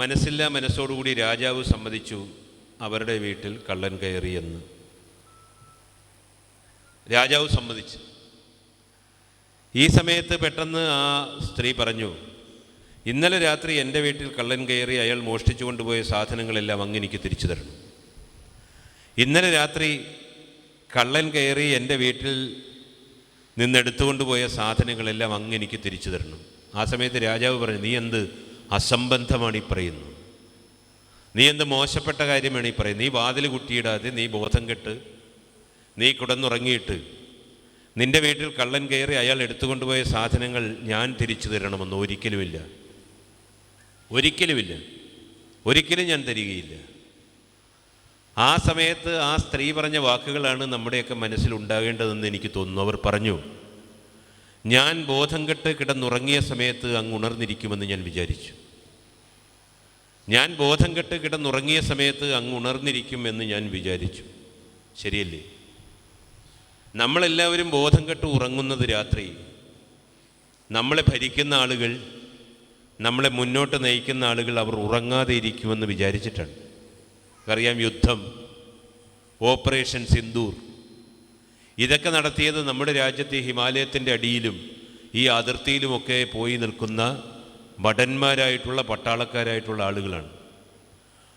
മനസ്സില്ലാ മനസ്സോടുകൂടി രാജാവ് സമ്മതിച്ചു, അവരുടെ വീട്ടിൽ കള്ളൻ കയറിയെന്ന്. രാജാവ് സമ്മതിച്ചു. ഈ സമയത്ത് പെട്ടെന്ന് ആ സ്ത്രീ പറഞ്ഞു, ഇന്നലെ രാത്രി എൻ്റെ വീട്ടിൽ കള്ളൻ കയറി, അയാൾ മോഷ്ടിച്ചു കൊണ്ടുപോയ സാധനങ്ങളെല്ലാം അങ്ങ് എനിക്ക് തിരിച്ചു തരണം. ഇന്നലെ രാത്രി കള്ളൻ കയറി എൻ്റെ വീട്ടിൽ നിന്നെടുത്തുകൊണ്ടുപോയ സാധനങ്ങളെല്ലാം അങ്ങ് എനിക്ക് തിരിച്ചു തരണം. ആ സമയത്ത് രാജാവ് പറഞ്ഞു, നീ എന്ത് അസംബന്ധമാണ് ഈ പറയുന്നത്? നീ എന്ത് മോശപ്പെട്ട കാര്യമാണ് ഈ പറയുന്നത്? നീ വാതിൽ കുറ്റിയിടാതെ, നീ ബോധം കെട്ട്, നീ കിടന്നുറങ്ങിയിട്ട് നിൻ്റെ വീട്ടിൽ കള്ളൻ കയറി അയാൾ എടുത്തുകൊണ്ടുപോയ സാധനങ്ങൾ ഞാൻ തിരിച്ചു തരണമെന്ന് ഒരിക്കലുമില്ല. ഒരിക്കലുമില്ല. ഒരിക്കലും ഞാൻ തരികയില്ല. ആ സമയത്ത് ആ സ്ത്രീ പറഞ്ഞ വാക്കുകളാണ് നമ്മുടെയൊക്കെ മനസ്സിലുണ്ടാകേണ്ടതെന്ന് എനിക്ക് തോന്നുന്നു. അവർ പറഞ്ഞു, ഞാൻ ബോധം കെട്ട് കിടന്നുറങ്ങിയ സമയത്ത് അങ്ങ് ഉണർന്നിരിക്കുമെന്ന് ഞാൻ വിചാരിച്ചു. ഞാൻ ബോധം കെട്ട് കിടന്നുറങ്ങിയ സമയത്ത് അങ്ങ് ഉണർന്നിരിക്കും എന്ന് ഞാൻ വിചാരിച്ചു. ശരിയല്ലേ? നമ്മളെല്ലാവരും ബോധം കെട്ട് ഉറങ്ങുന്നത് രാത്രി നമ്മളെ ഭരിക്കുന്ന ആളുകൾ, നമ്മളെ മുന്നോട്ട് നയിക്കുന്ന ആളുകൾ അവർ ഉറങ്ങാതെ ഇരിക്കുമെന്ന് വിചാരിച്ചിട്ടാണ്. അറിയാം, യുദ്ധം, ഓപ്പറേഷൻ സിന്ദൂർ, ഇതൊക്കെ നടത്തിയത് നമ്മുടെ രാജ്യത്തെ ഹിമാലയത്തിൻ്റെ അടിയിലും ഈ അതിർത്തിയിലുമൊക്കെ പോയി നിൽക്കുന്ന ഭടന്മാരായിട്ടുള്ള, പട്ടാളക്കാരായിട്ടുള്ള ആളുകളാണ്.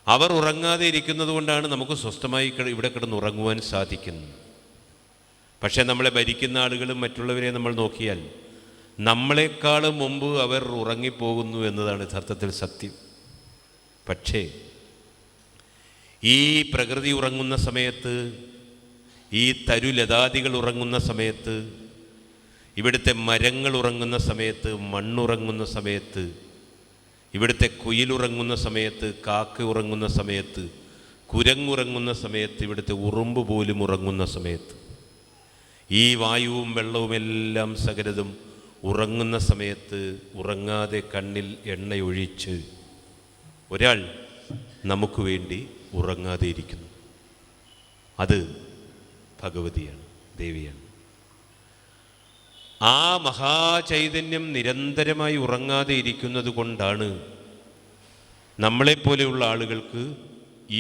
അവർ ഉറങ്ങാതെ ഇരിക്കുന്നത് കൊണ്ടാണ് നമുക്ക് സ്വസ്ഥമായി ഇവിടെ കിടന്ന് ഉറങ്ങുവാൻ സാധിക്കുന്നത്. പക്ഷേ നമ്മളെ ഭരിക്കുന്ന ആളുകളും മറ്റുള്ളവരെ നമ്മൾ നോക്കിയാൽ നമ്മളെക്കാളും മുമ്പ് അവർ ഉറങ്ങിപ്പോകുന്നു എന്നതാണ് യഥാർത്ഥത്തിൽ സത്യം. പക്ഷേ ഈ പ്രകൃതി ഉറങ്ങുന്ന സമയത്ത്, ഈ തരുലതാദികൾ ഉറങ്ങുന്ന സമയത്ത്, ഇവിടുത്തെ മരങ്ങൾ ഉറങ്ങുന്ന സമയത്ത്, മണ്ണുറങ്ങുന്ന സമയത്ത്, ഇവിടുത്തെ കുയിലുറങ്ങുന്ന സമയത്ത്, കാക്ക ഉറങ്ങുന്ന സമയത്ത്, കുരങ്ങുറങ്ങുന്ന സമയത്ത്, ഇവിടുത്തെ ഉറുമ്പ് പോലും ഉറങ്ങുന്ന സമയത്ത്, ഈ വായുവും വെള്ളവുമെല്ലാം സകലതും ഉറങ്ങുന്ന സമയത്ത് ഉറങ്ങാതെ കണ്ണിൽ എണ്ണയൊഴിച്ച് ഒരാൾ നമുക്ക് വേണ്ടി ഉറങ്ങാതെ ഇരിക്കുന്നു. അത് ഭഗവതിയാണ്, ദേവിയാണ്. ആ മഹാചൈതന്യം നിരന്തരമായി ഉറങ്ങാതെ ഇരിക്കുന്നത് കൊണ്ടാണ് നമ്മളെപ്പോലെയുള്ള ആളുകൾക്ക്,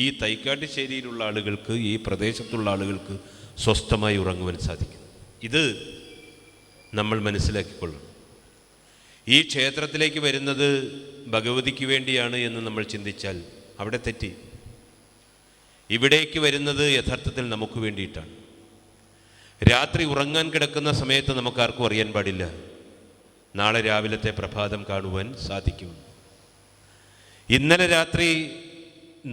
ഈ തൈക്കാട്ടുശ്ശേരിയിലുള്ള ആളുകൾക്ക്, ഈ പ്രദേശത്തുള്ള ആളുകൾക്ക് സ്വസ്ഥമായി ഉറങ്ങുവാൻ സാധിക്കും. ഇത് നമ്മൾ മനസ്സിലാക്കിക്കൊള്ളണം. ഈ ക്ഷേത്രത്തിലേക്ക് വരുന്നത് ഭഗവതിക്ക് വേണ്ടിയാണ് എന്ന് നമ്മൾ ചിന്തിച്ചാൽ അവിടെ തെറ്റി. ഇവിടേക്ക് വരുന്നത് യഥാർത്ഥത്തിൽ നമുക്ക് വേണ്ടിയിട്ടാണ്. രാത്രി ഉറങ്ങാൻ കിടക്കുന്ന സമയത്ത് നമുക്കാർക്കും അറിയാൻ പാടില്ല നാളെ രാവിലത്തെ പ്രഭാതം കാണുവാൻ സാധിക്കും. ഇന്നലെ രാത്രി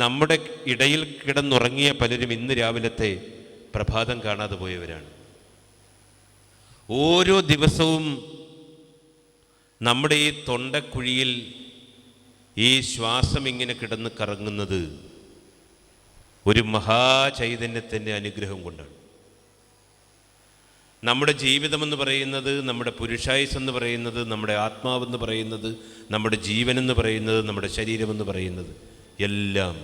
നമ്മുടെ ഇടയിൽ കിടന്നുറങ്ങിയ പലരും ഇന്ന് രാവിലത്തെ പ്രഭാതം കാണാതെ പോയവരാണ്. ഓരോ ദിവസവും നമ്മുടെ ഈ തൊണ്ടക്കുഴിയിൽ ഈ ശ്വാസം ഇങ്ങനെ കിടന്ന് കറങ്ങുന്നത് ഒരു മഹാചൈതന്യത്തിൻ്റെ അനുഗ്രഹം കൊണ്ടാണ്. നമ്മുടെ ജീവിതമെന്ന് പറയുന്നത്, നമ്മുടെ പുരുഷായുസ് എന്ന് പറയുന്നത്, നമ്മുടെ ആത്മാവെന്ന് പറയുന്നത്, നമ്മുടെ ജീവനെന്ന് പറയുന്നത്, നമ്മുടെ ശരീരമെന്ന് പറയുന്നത് എല്ലാം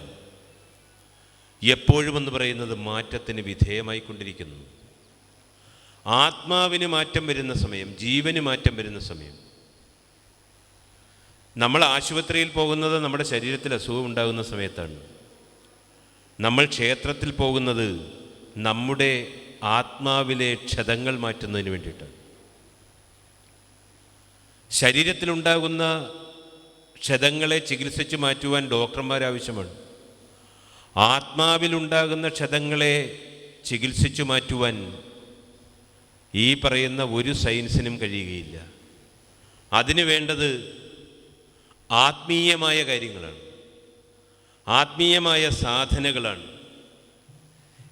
എപ്പോഴുമെന്ന് പറയുന്നത് മാറ്റത്തിന് വിധേയമായിക്കൊണ്ടിരിക്കുന്നു. ആത്മാവിന് മാറ്റം വരുന്ന സമയം, ജീവന് മാറ്റം വരുന്ന സമയം, നമ്മൾ ആശുപത്രിയിൽ പോകുന്നത് നമ്മുടെ ശരീരത്തിൽ അസുഖം ഉണ്ടാകുന്ന സമയത്താണ്. നമ്മൾ ക്ഷേത്രത്തിൽ പോകുന്നത് നമ്മുടെ ആത്മാവിലെ ക്ഷതങ്ങൾ മാറ്റുന്നതിന് വേണ്ടിയിട്ടാണ്. ശരീരത്തിലുണ്ടാകുന്ന ക്ഷതങ്ങളെ ചികിത്സിച്ച് മാറ്റുവാൻ ഡോക്ടർമാരാവശ്യമാണ്. ആത്മാവിലുണ്ടാകുന്ന ക്ഷതങ്ങളെ ചികിത്സിച്ചു മാറ്റുവാൻ ഈ പറയുന്ന ഒരു സയൻസിനും കഴിയുകയില്ല. അതിനു വേണ്ടത് ആത്മീയമായ കാര്യങ്ങളാണ്, ആത്മീയമായ സാധനകളാണ്.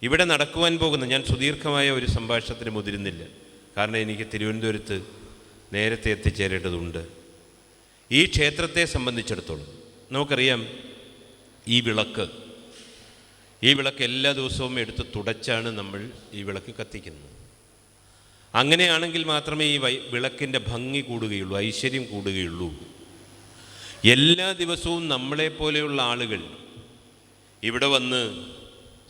ഇവിടെ നടക്കുവാൻ പോകുന്ന, ഞാൻ സുദീർഘമായ ഒരു സംഭാഷണത്തിന് മുതിരുന്നില്ല, കാരണം എനിക്ക് തിരുവനന്തപുരത്ത് നേരത്തെ എത്തിച്ചേരേണ്ടതുണ്ട്. ഈ ക്ഷേത്രത്തെ സംബന്ധിച്ചിടത്തോളം നമുക്കറിയാം, ഈ വിളക്ക് എല്ലാ ദിവസവും എടുത്ത് തുടച്ചാണ് നമ്മൾ ഈ വിളക്ക് കത്തിക്കുന്നത്. അങ്ങനെയാണെങ്കിൽ മാത്രമേ ഈ വിളക്കിൻ്റെ ഭംഗി കൂടുകയുള്ളൂ, ഐശ്വര്യം കൂടുകയുള്ളൂ. എല്ലാ ദിവസവും നമ്മളെപ്പോലെയുള്ള ആളുകൾ ഇവിടെ വന്ന്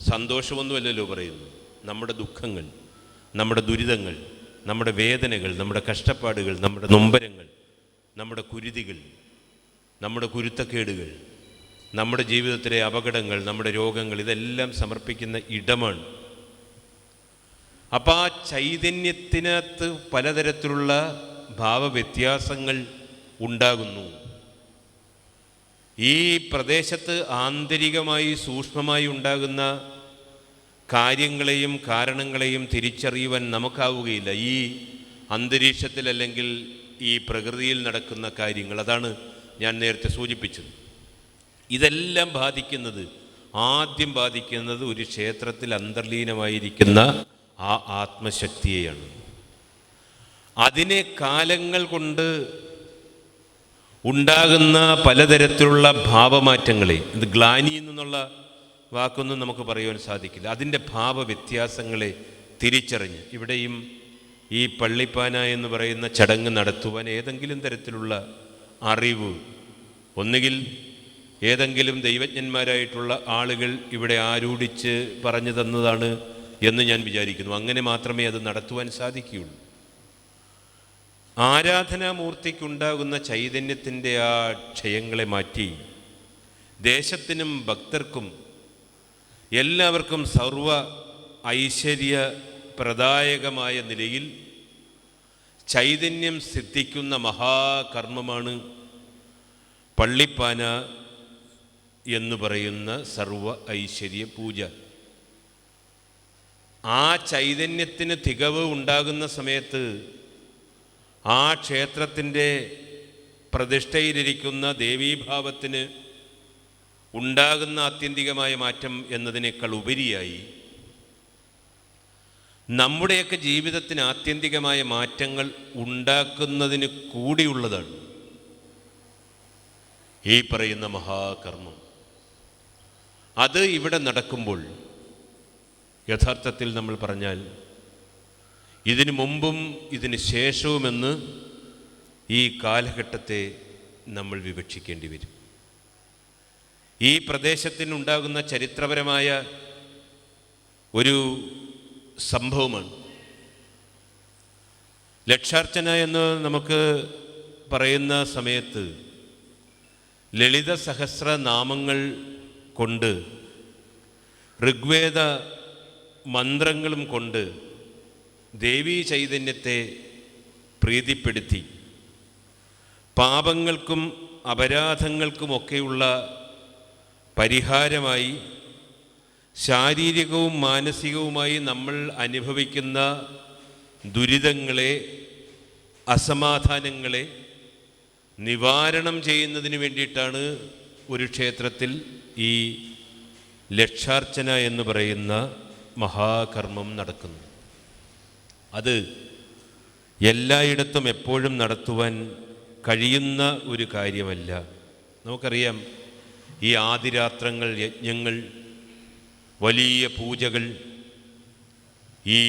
സന്തോഷമൊന്നുമല്ലല്ലോ പറയുന്നു, നമ്മുടെ ദുഃഖങ്ങൾ, നമ്മുടെ ദുരിതങ്ങൾ, നമ്മുടെ വേദനകൾ, നമ്മുടെ കഷ്ടപ്പാടുകൾ, നമ്മുടെ നൊമ്പരങ്ങൾ, നമ്മുടെ കുരുതികൾ, നമ്മുടെ കുരുത്തക്കേടുകൾ, നമ്മുടെ ജീവിതത്തിലെ അപകടങ്ങൾ, നമ്മുടെ രോഗങ്ങൾ, ഇതെല്ലാം സമർപ്പിക്കുന്ന ഇടമാണ്. അപ്പോൾ ആ ചൈതന്യത്തിനകത്ത് പലതരത്തിലുള്ള ഭാവവ്യത്യാസങ്ങൾ ഉണ്ടാകുന്നു. ഈ പ്രദേശത്ത് ആന്തരികമായി സൂക്ഷ്മമായി ഉണ്ടാകുന്ന കാര്യങ്ങളെയും കാരണങ്ങളെയും തിരിച്ചറിയുവാൻ നമുക്കാവുകയില്ല. ഈ അന്തരീക്ഷത്തിൽ അല്ലെങ്കിൽ ഈ പ്രകൃതിയിൽ നടക്കുന്ന കാര്യങ്ങൾ, അതാണ് ഞാൻ നേരത്തെ സൂചിപ്പിച്ചത്. ഇതെല്ലാം ആദ്യം ബാധിക്കുന്നത് ഒരു ക്ഷേത്രത്തിൽ അന്തർലീനമായിരിക്കുന്ന ആ ആത്മശക്തിയെയാണ്. അതിനെ കാലങ്ങൾ കൊണ്ട് ഉണ്ടാകുന്ന പലതരത്തിലുള്ള ഭാവമാറ്റങ്ങളെ, ഇത് ഗ്ലാനി എന്നുള്ള വാക്കൊന്നും നമുക്ക് പറയുവാൻ സാധിക്കില്ല, അതിൻ്റെ ഭാവവ്യത്യാസങ്ങളെ തിരിച്ചറിഞ്ഞ് ഇവിടെയും ഈ പള്ളിപ്പാന എന്ന് പറയുന്ന ചടങ്ങ് നടത്തുവാൻ ഏതെങ്കിലും തരത്തിലുള്ള അറിവ്, ഒന്നുകിൽ ഏതെങ്കിലും ദൈവജ്ഞന്മാരായിട്ടുള്ള ആളുകൾ ഇവിടെ ആരൂഢിച്ച് പറഞ്ഞു തന്നതാണ് എന്ന് ഞാൻ വിചാരിക്കുന്നു. അങ്ങനെ മാത്രമേ അത് നടത്തുവാൻ സാധിക്കുകയുള്ളൂ. ആരാധനാമൂർത്തിക്കുണ്ടാകുന്ന ചൈതന്യത്തിൻ്റെ ആ ക്ഷയങ്ങളെ മാറ്റി ദേശത്തിനും ഭക്തർക്കും എല്ലാവർക്കും സർവ ഐശ്വര്യപ്രദായകമായ നിലയിൽ ചൈതന്യം സിദ്ധിക്കുന്ന മഹാകർമ്മമാണ് പള്ളിപ്പാന എന്ന് പറയുന്ന സർവ ഐശ്വര്യ പൂജ. ആ ചൈതന്യത്തിന് തികവ് ഉണ്ടാകുന്ന സമയത്ത് ആ ക്ഷേത്രത്തിൻ്റെ പ്രതിഷ്ഠയിലിരിക്കുന്ന ദേവീഭാവത്തിന് ഉണ്ടാകുന്ന ആത്യന്തികമായ മാറ്റം എന്നതിനേക്കാൾ ഉപരിയായി നമ്മുടെയൊക്കെ ജീവിതത്തിന് ആത്യന്തികമായ മാറ്റങ്ങൾ ഉണ്ടാക്കുന്നതിന് കൂടിയുള്ളതാണ് ഈ പറയുന്ന മഹാകർമ്മം. അത് ഇവിടെ നടക്കുമ്പോൾ യഥാർത്ഥത്തിൽ നമ്മൾ പറഞ്ഞാൽ ഇതിനു മുമ്പും ഇതിന് ശേഷവുമെന്ന് ഈ കാലഘട്ടത്തെ നമ്മൾ വിവക്ഷിക്കേണ്ടി വരും. ഈ പ്രദേശത്തിനുണ്ടാകുന്ന ചരിത്രപരമായ ഒരു സംഭവമാണ് ലക്ഷാർച്ചന എന്ന് നമുക്ക് പറയുന്ന സമയത്ത് ലളിത സഹസ്രനാമങ്ങൾ കൊണ്ട് ഋഗ്വേദ മന്ത്രങ്ങളും കൊണ്ട് ദേവീ ചൈതന്യത്തെ പ്രീതിപ്പെടുത്തി പാപങ്ങൾക്കും അപരാധങ്ങൾക്കുമൊക്കെയുള്ള പരിഹാരമായി ശാരീരികവും മാനസികവുമായി നമ്മൾ അനുഭവിക്കുന്ന ദുരിതങ്ങളെ, അസമാധാനങ്ങളെ നിവാരണം ചെയ്യുന്നതിന് വേണ്ടിയിട്ടാണ് ഒരു ക്ഷേത്രത്തിൽ ഈ ലക്ഷാർച്ചന എന്ന് പറയുന്ന മഹാകർമ്മം നടക്കുന്നത്. അത് എല്ലായിടത്തും എപ്പോഴും നടത്തുവാൻ കഴിയുന്ന ഒരു കാര്യമല്ല. നമുക്കറിയാം, ഈ ആദിരാത്രങ്ങൾ, യജ്ഞങ്ങൾ, വലിയ പൂജകൾ, ഈ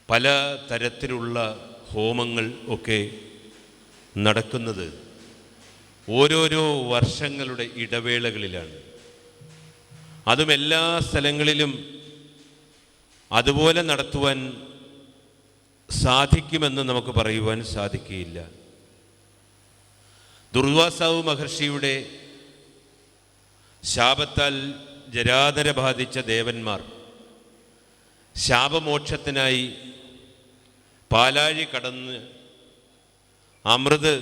പല തരത്തിലുള്ള ഹോമങ്ങൾ ഒക്കെ നടക്കുന്നത് ഓരോരോ വർഷങ്ങളുടെ ഇടവേളകളിലാണ്. അതും എല്ലാ സ്ഥലങ്ങളിലും അതുപോലെ നടത്തുവാൻ സാധിക്കുമെന്ന് നമുക്ക് പറയുവാൻ സാധിക്കുകയില്ല. ദുർവാസാവ് മഹർഷിയുടെ ശാപത്താൽ ജരാനര ബാധിച്ച ദേവന്മാർ ശാപമോക്ഷത്തിനായി പാലാഴി കടന്ന് അമൃത്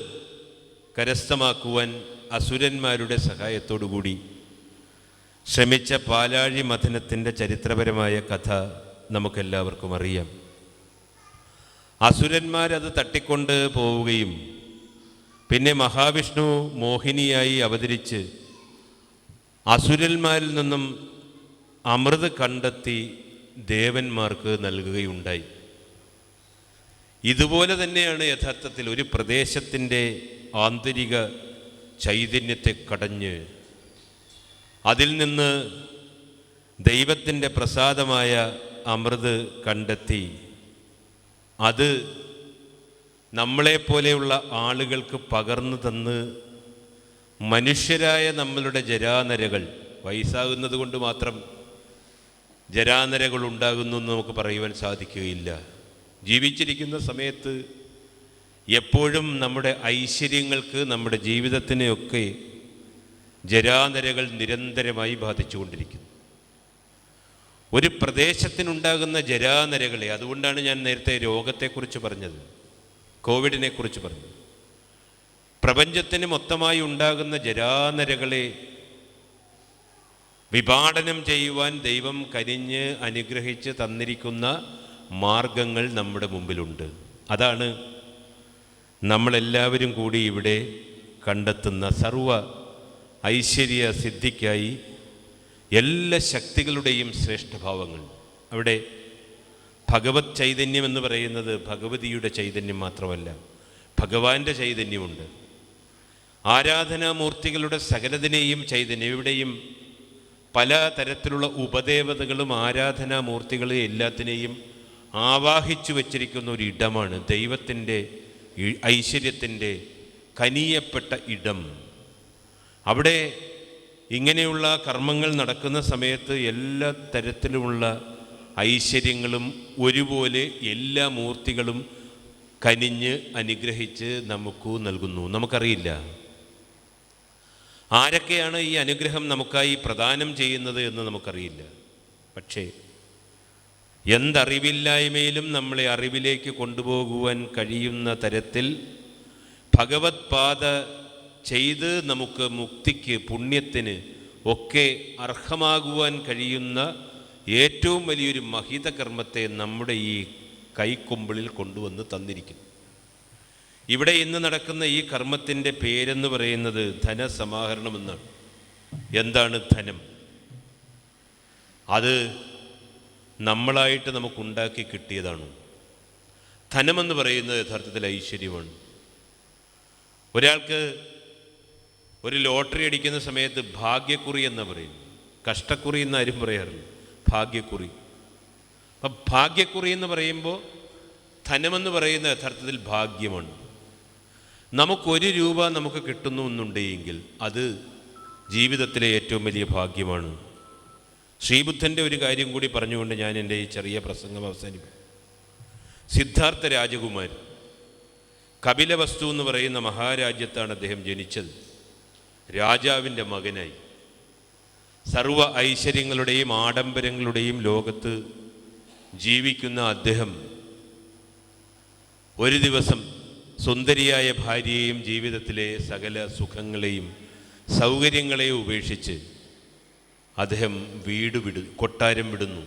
കരസ്ഥമാക്കുവാൻ അസുരന്മാരുടെ സഹായത്തോടുകൂടി ശ്രമിച്ച പാലാഴി മഥനത്തിൻ്റെ ചരിത്രപരമായ കഥ നമുക്കെല്ലാവർക്കും അറിയാം. അസുരന്മാരത് തട്ടിക്കൊണ്ട് പോവുകയും പിന്നെ മഹാവിഷ്ണു മോഹിനിയായി അവതരിച്ച് അസുരന്മാരിൽ നിന്നും അമൃത് കണ്ടെത്തി ദേവന്മാർക്ക് നൽകുകയുണ്ടായി. ഇതുപോലെ തന്നെയാണ് യഥാർത്ഥത്തിൽ ഒരു പ്രദേശത്തിൻ്റെ ആന്തരിക ചൈതന്യത്തെ കടഞ്ഞ് അതിൽ നിന്ന് ദൈവത്തിൻ്റെ പ്രസാദമായ അമൃത് കണ്ടെത്തി അത് നമ്മളെപ്പോലെയുള്ള ആളുകൾക്ക് പകർന്നു തന്ന് മനുഷ്യരായ നമ്മളുടെ ജരാനരകൾ, വയസ്സാകുന്നത് കൊണ്ട് മാത്രം ജരാനരകൾ ഉണ്ടാകുന്നു എന്ന് നമുക്ക് പറയുവാൻ സാധിക്കുകയില്ല. ജീവിച്ചിരിക്കുന്ന സമയത്ത് എപ്പോഴും നമ്മുടെ ഐശ്വര്യങ്ങൾക്ക്, നമ്മുടെ ജീവിതത്തിനെയൊക്കെ ജരാനരകൾ നിരന്തരമായി ബാധിച്ചുകൊണ്ടിരിക്കുന്നു. ഒരു പ്രദേശത്തിനുണ്ടാകുന്ന ജരാനരകളെ, അതുകൊണ്ടാണ് ഞാൻ നേരത്തെ രോഗത്തെക്കുറിച്ച് പറഞ്ഞത്, കോവിഡിനെ കുറിച്ച് പറഞ്ഞത്. പ്രപഞ്ചത്തിന് മൊത്തമായി ഉണ്ടാകുന്ന ജരാനരകളെ വിഭാടനം ചെയ്യുവാൻ ദൈവം കനിഞ്ഞ് അനുഗ്രഹിച്ച് തന്നിരിക്കുന്ന മാർഗങ്ങൾ നമ്മുടെ മുമ്പിലുണ്ട്. അതാണ് നമ്മളെല്ലാവരും കൂടി ഇവിടെ കണ്ടെത്തുന്ന സർവ ഐശ്വര്യ സിദ്ധിക്കായി എല്ലാ ശക്തികളുടെയും ശ്രേഷ്ഠഭാവങ്ങൾ. അവിടെ ഭഗവത് ചൈതന്യം എന്ന് പറയുന്നത് ഭഗവതിയുടെ ചൈതന്യം മാത്രമല്ല, ഭഗവാന്റെ ചൈതന്യമുണ്ട്. ആരാധനാമൂർത്തികളുടെ സകലതിനെയും ചൈതന്യം, ഇവിടെയും പല തരത്തിലുള്ള ഉപദേവതകളും ആരാധനാമൂർത്തികളെ എല്ലാത്തിനെയും ആവാഹിച്ചു വച്ചിരിക്കുന്ന ഒരു ഇടമാണ് ദൈവത്തിൻ്റെ ഐശ്വര്യത്തിൻ്റെ കനിയപ്പെട്ട ഇടം. അവിടെ ഇങ്ങനെയുള്ള കർമ്മങ്ങൾ നടക്കുന്ന സമയത്ത് എല്ലാ തരത്തിലുമുള്ള ഐശ്വര്യങ്ങളും ഒരുപോലെ എല്ലാ മൂർത്തികളും കനിഞ്ഞ് അനുഗ്രഹിച്ച് നമുക്ക് നൽകുന്നു. നമുക്കറിയില്ല ആരൊക്കെയാണ് ഈ അനുഗ്രഹം നമുക്കായി പ്രദാനം ചെയ്യുന്നത് എന്ന് നമുക്കറിയില്ല. പക്ഷേ എന്തറിവില്ലായ്മയിലും നമ്മളെ അറിവിലേക്ക് കൊണ്ടുപോകുവാൻ കഴിയുന്ന തരത്തിൽ ഭഗവത് പാത ചെയ്ത് നമുക്ക് മുക്തിക്ക്, പുണ്യത്തിന് ഒക്കെ അർഹമാകുവാൻ കഴിയുന്ന ഏറ്റവും വലിയൊരു മഹിത കർമ്മത്തെ നമ്മുടെ ഈ കൈക്കുമ്പിളിൽ കൊണ്ടുവന്ന് തന്നിരിക്കുന്നു. ഇവിടെ ഇന്ന് നടക്കുന്ന ഈ കർമ്മത്തിൻ്റെ പേരെന്ന് പറയുന്നത് ധനസമാഹരണമെന്നാണ്. എന്താണ് ധനം? അത് നമ്മളായിട്ട് നമുക്കുണ്ടാക്കി കിട്ടിയതാണ്. ധനമെന്ന് പറയുന്നത് യഥാർത്ഥത്തിൽ ഐശ്വര്യമാണ്. ഒരാൾക്ക് ഒരു ലോട്ടറി അടിക്കുന്ന സമയത്ത് ഭാഗ്യക്കുറി എന്ന് പറയും, കഷ്ടക്കുറി എന്ന് ആരും പറയാറില്ല, ഭാഗ്യക്കുറി. അപ്പം ഭാഗ്യക്കുറി എന്ന് പറയുമ്പോൾ ധനമെന്ന് പറയുന്ന യഥാർത്ഥത്തിൽ ഭാഗ്യമാണ്. നമുക്കൊരു രൂപ നമുക്ക് കിട്ടുന്നു എന്നുണ്ടെങ്കിൽ അത് ജീവിതത്തിലെ ഏറ്റവും വലിയ ഭാഗ്യമാണ്. ശ്രീബുദ്ധൻ്റെ ഒരു കാര്യം കൂടി പറഞ്ഞുകൊണ്ട് ഞാൻ എൻ്റെ ഈ ചെറിയ പ്രസംഗം അവസാനിപ്പിക്കും. സിദ്ധാർത്ഥ രാജകുമാരൻ കപിലവസ്തു എന്ന് പറയുന്ന മഹാരാജ്യത്താണ് അദ്ദേഹം ജനിച്ചത്. രാജാവിൻ്റെ മകനായി സർവ ഐശ്വര്യങ്ങളുടെയും ആഡംബരങ്ങളുടെയും ലോകത്ത് ജീവിക്കുന്ന അദ്ദേഹം ഒരു ദിവസം സുന്ദരിയായ ഭാര്യയെയും ജീവിതത്തിലെ സകല സുഖങ്ങളെയും സൗകര്യങ്ങളെയും ഉപേക്ഷിച്ച് അദ്ദേഹം കൊട്ടാരം വിടുന്നു.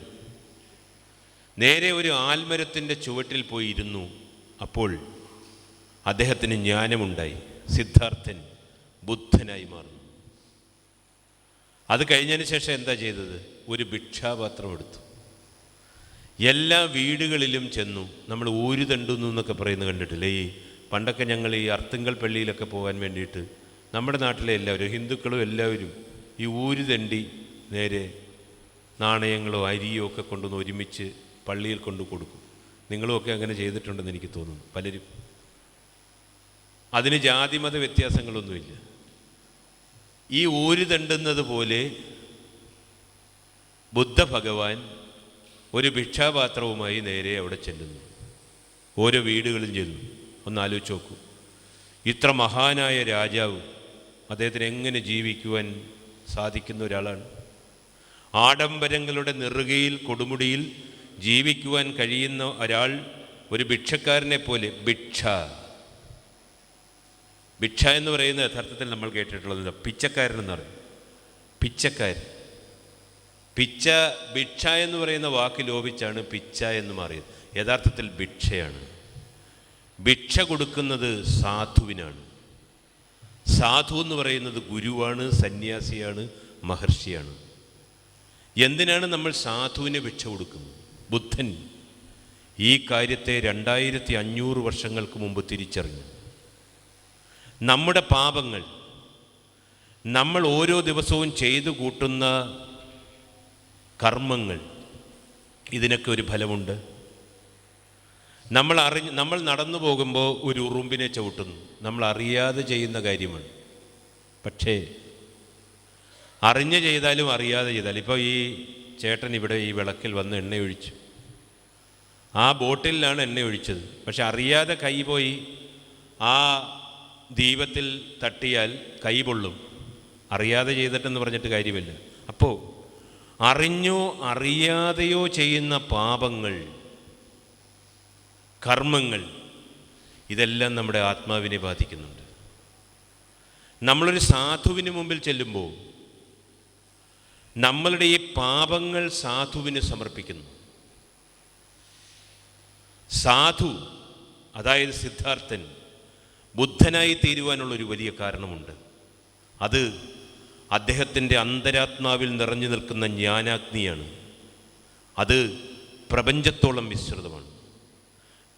നേരെ ഒരു ആൽമരത്തിൻ്റെ ചുവട്ടിൽ പോയി ഇരുന്നു. അപ്പോൾ അദ്ദേഹത്തിന് ജ്ഞാനമുണ്ടായി. സിദ്ധാർത്ഥൻ ബുദ്ധനായി മാറുന്നു. അത് കഴിഞ്ഞതിന് ശേഷം എന്താ ചെയ്തത്? ഒരു ഭിക്ഷാപാത്രം എടുത്തു. എല്ലാ വീടുകളിലും ചെന്നു. നമ്മൾ ഊരുതണ്ടുന്നു എന്നൊക്കെ പറയുന്നത് കണ്ടിട്ടില്ലേ? ഈ പണ്ടൊക്കെ ഞങ്ങൾ ഈ അർത്തുങ്കൽ പള്ളിയിലൊക്കെ പോകാൻ വേണ്ടിയിട്ട് നമ്മുടെ നാട്ടിലെ എല്ലാവരും, ഹിന്ദുക്കളും എല്ലാവരും ഈ ഊരുതണ്ടി നേരെ നാണയങ്ങളോ അരിയോ ഒക്കെ കൊണ്ടുവന്ന് ഒരുമിച്ച് പള്ളിയിൽ കൊണ്ടു കൊടുക്കും. നിങ്ങളുമൊക്കെ അങ്ങനെ ചെയ്തിട്ടുണ്ടെന്ന് എനിക്ക് തോന്നുന്നു, പലരും. അതിന് ജാതിമത വ്യത്യാസങ്ങളൊന്നുമില്ല. ഈ ഊരുതണ്ടുന്നത് പോലെ ബുദ്ധ ഭഗവാൻ ഒരു ഭിക്ഷാപാത്രവുമായി നേരെ അവിടെ ചെല്ലുന്നു. ഓരോ വീടുകളും ചെല്ലുന്നു. ഒന്ന് ആലോചിച്ച് നോക്കൂ. ഇത്ര മഹാനായ രാജാവ്, അദ്ദേഹത്തിന് എങ്ങനെ ജീവിക്കുവാൻ സാധിക്കുന്ന ഒരാളാണ്? ആഡംബരങ്ങളുടെ നെറുകയിൽ കൊടുമുടിയിൽ ജീവിക്കുവാൻ കഴിയുന്ന ഒരാൾ ഒരു ഭിക്ഷക്കാരനെ പോലെ ഭിക്ഷ എന്ന് പറയുന്ന യഥാർത്ഥത്തിൽ നമ്മൾ കേട്ടിട്ടുള്ളത് പിച്ചക്കാരനെന്ന് പറയും. പിച്ചക്കാരൻ. ഭിക്ഷ എന്ന് പറയുന്ന വാക്ക് ലോപിച്ചാണ് പിച്ച എന്ന് മാറിയത്. യഥാർത്ഥത്തിൽ ഭിക്ഷയാണ്. ഭിക്ഷ കൊടുക്കുന്നത് സാധുവിനാണ്. സാധു എന്ന് പറയുന്നത് ഗുരുവാണ്, സന്യാസിയാണ്, മഹർഷിയാണ്. എന്തിനാണ് നമ്മൾ സാധുവിന് ഭിക്ഷ കൊടുക്കുന്നത്? ബുദ്ധൻ ഈ കാര്യത്തെ 2500 വർഷങ്ങൾക്ക് മുമ്പ് തിരിച്ചറിഞ്ഞു. നമ്മുടെ പാപങ്ങൾ, നമ്മൾ ഓരോ ദിവസവും ചെയ്തു കൂട്ടുന്ന കർമ്മങ്ങൾ, ഇതിനൊക്കെ ഒരു ഫലമുണ്ട്. നമ്മൾ നടന്നു പോകുമ്പോൾ ഒരു ഉറുമ്പിനെ ചവിട്ടുന്നു. നമ്മൾ അറിയാതെ ചെയ്യുന്ന കാര്യമാണ്. പക്ഷേ അറിഞ്ഞ് ചെയ്താലും അറിയാതെ ചെയ്താലും, ഇപ്പോൾ ഈ ചേട്ടൻ ഇവിടെ ഈ വിളക്കിൽ വന്ന് എണ്ണ ഒഴിച്ചു. ആ ബോട്ടിലാണ് എണ്ണ ഒഴിച്ചത്. പക്ഷെ അറിയാതെ കൈ പോയി ആ ദീപത്തിൽ തട്ടിയാൽ കൈ പൊള്ളും. അറിയാതെ ചെയ്തിട്ടെന്ന് പറഞ്ഞിട്ട് കാര്യമില്ല. അപ്പോൾ അറിഞ്ഞോ അറിയാതെയോ ചെയ്യുന്ന പാപങ്ങൾ, കർമ്മങ്ങൾ, ഇതെല്ലാം നമ്മുടെ ആത്മാവിനെ ബാധിക്കുന്നുണ്ട്. നമ്മളൊരു സാധുവിന് മുമ്പിൽ ചെല്ലുമ്പോൾ നമ്മളുടെ ഈ പാപങ്ങൾ സാധുവിന് സമർപ്പിക്കുന്നു. സാധു, അതായത് സിദ്ധാർത്ഥൻ, ബുദ്ധനായി തീരുവാനുള്ളൊരു വലിയ കാരണമുണ്ട്. അത് അദ്ദേഹത്തിൻ്റെ അന്തരാത്മാവിൽ നിറഞ്ഞു നിൽക്കുന്ന ജ്ഞാനാഗ്നിയാണ്. അത് പ്രപഞ്ചത്തോളം വിസ്തൃതമാണ്.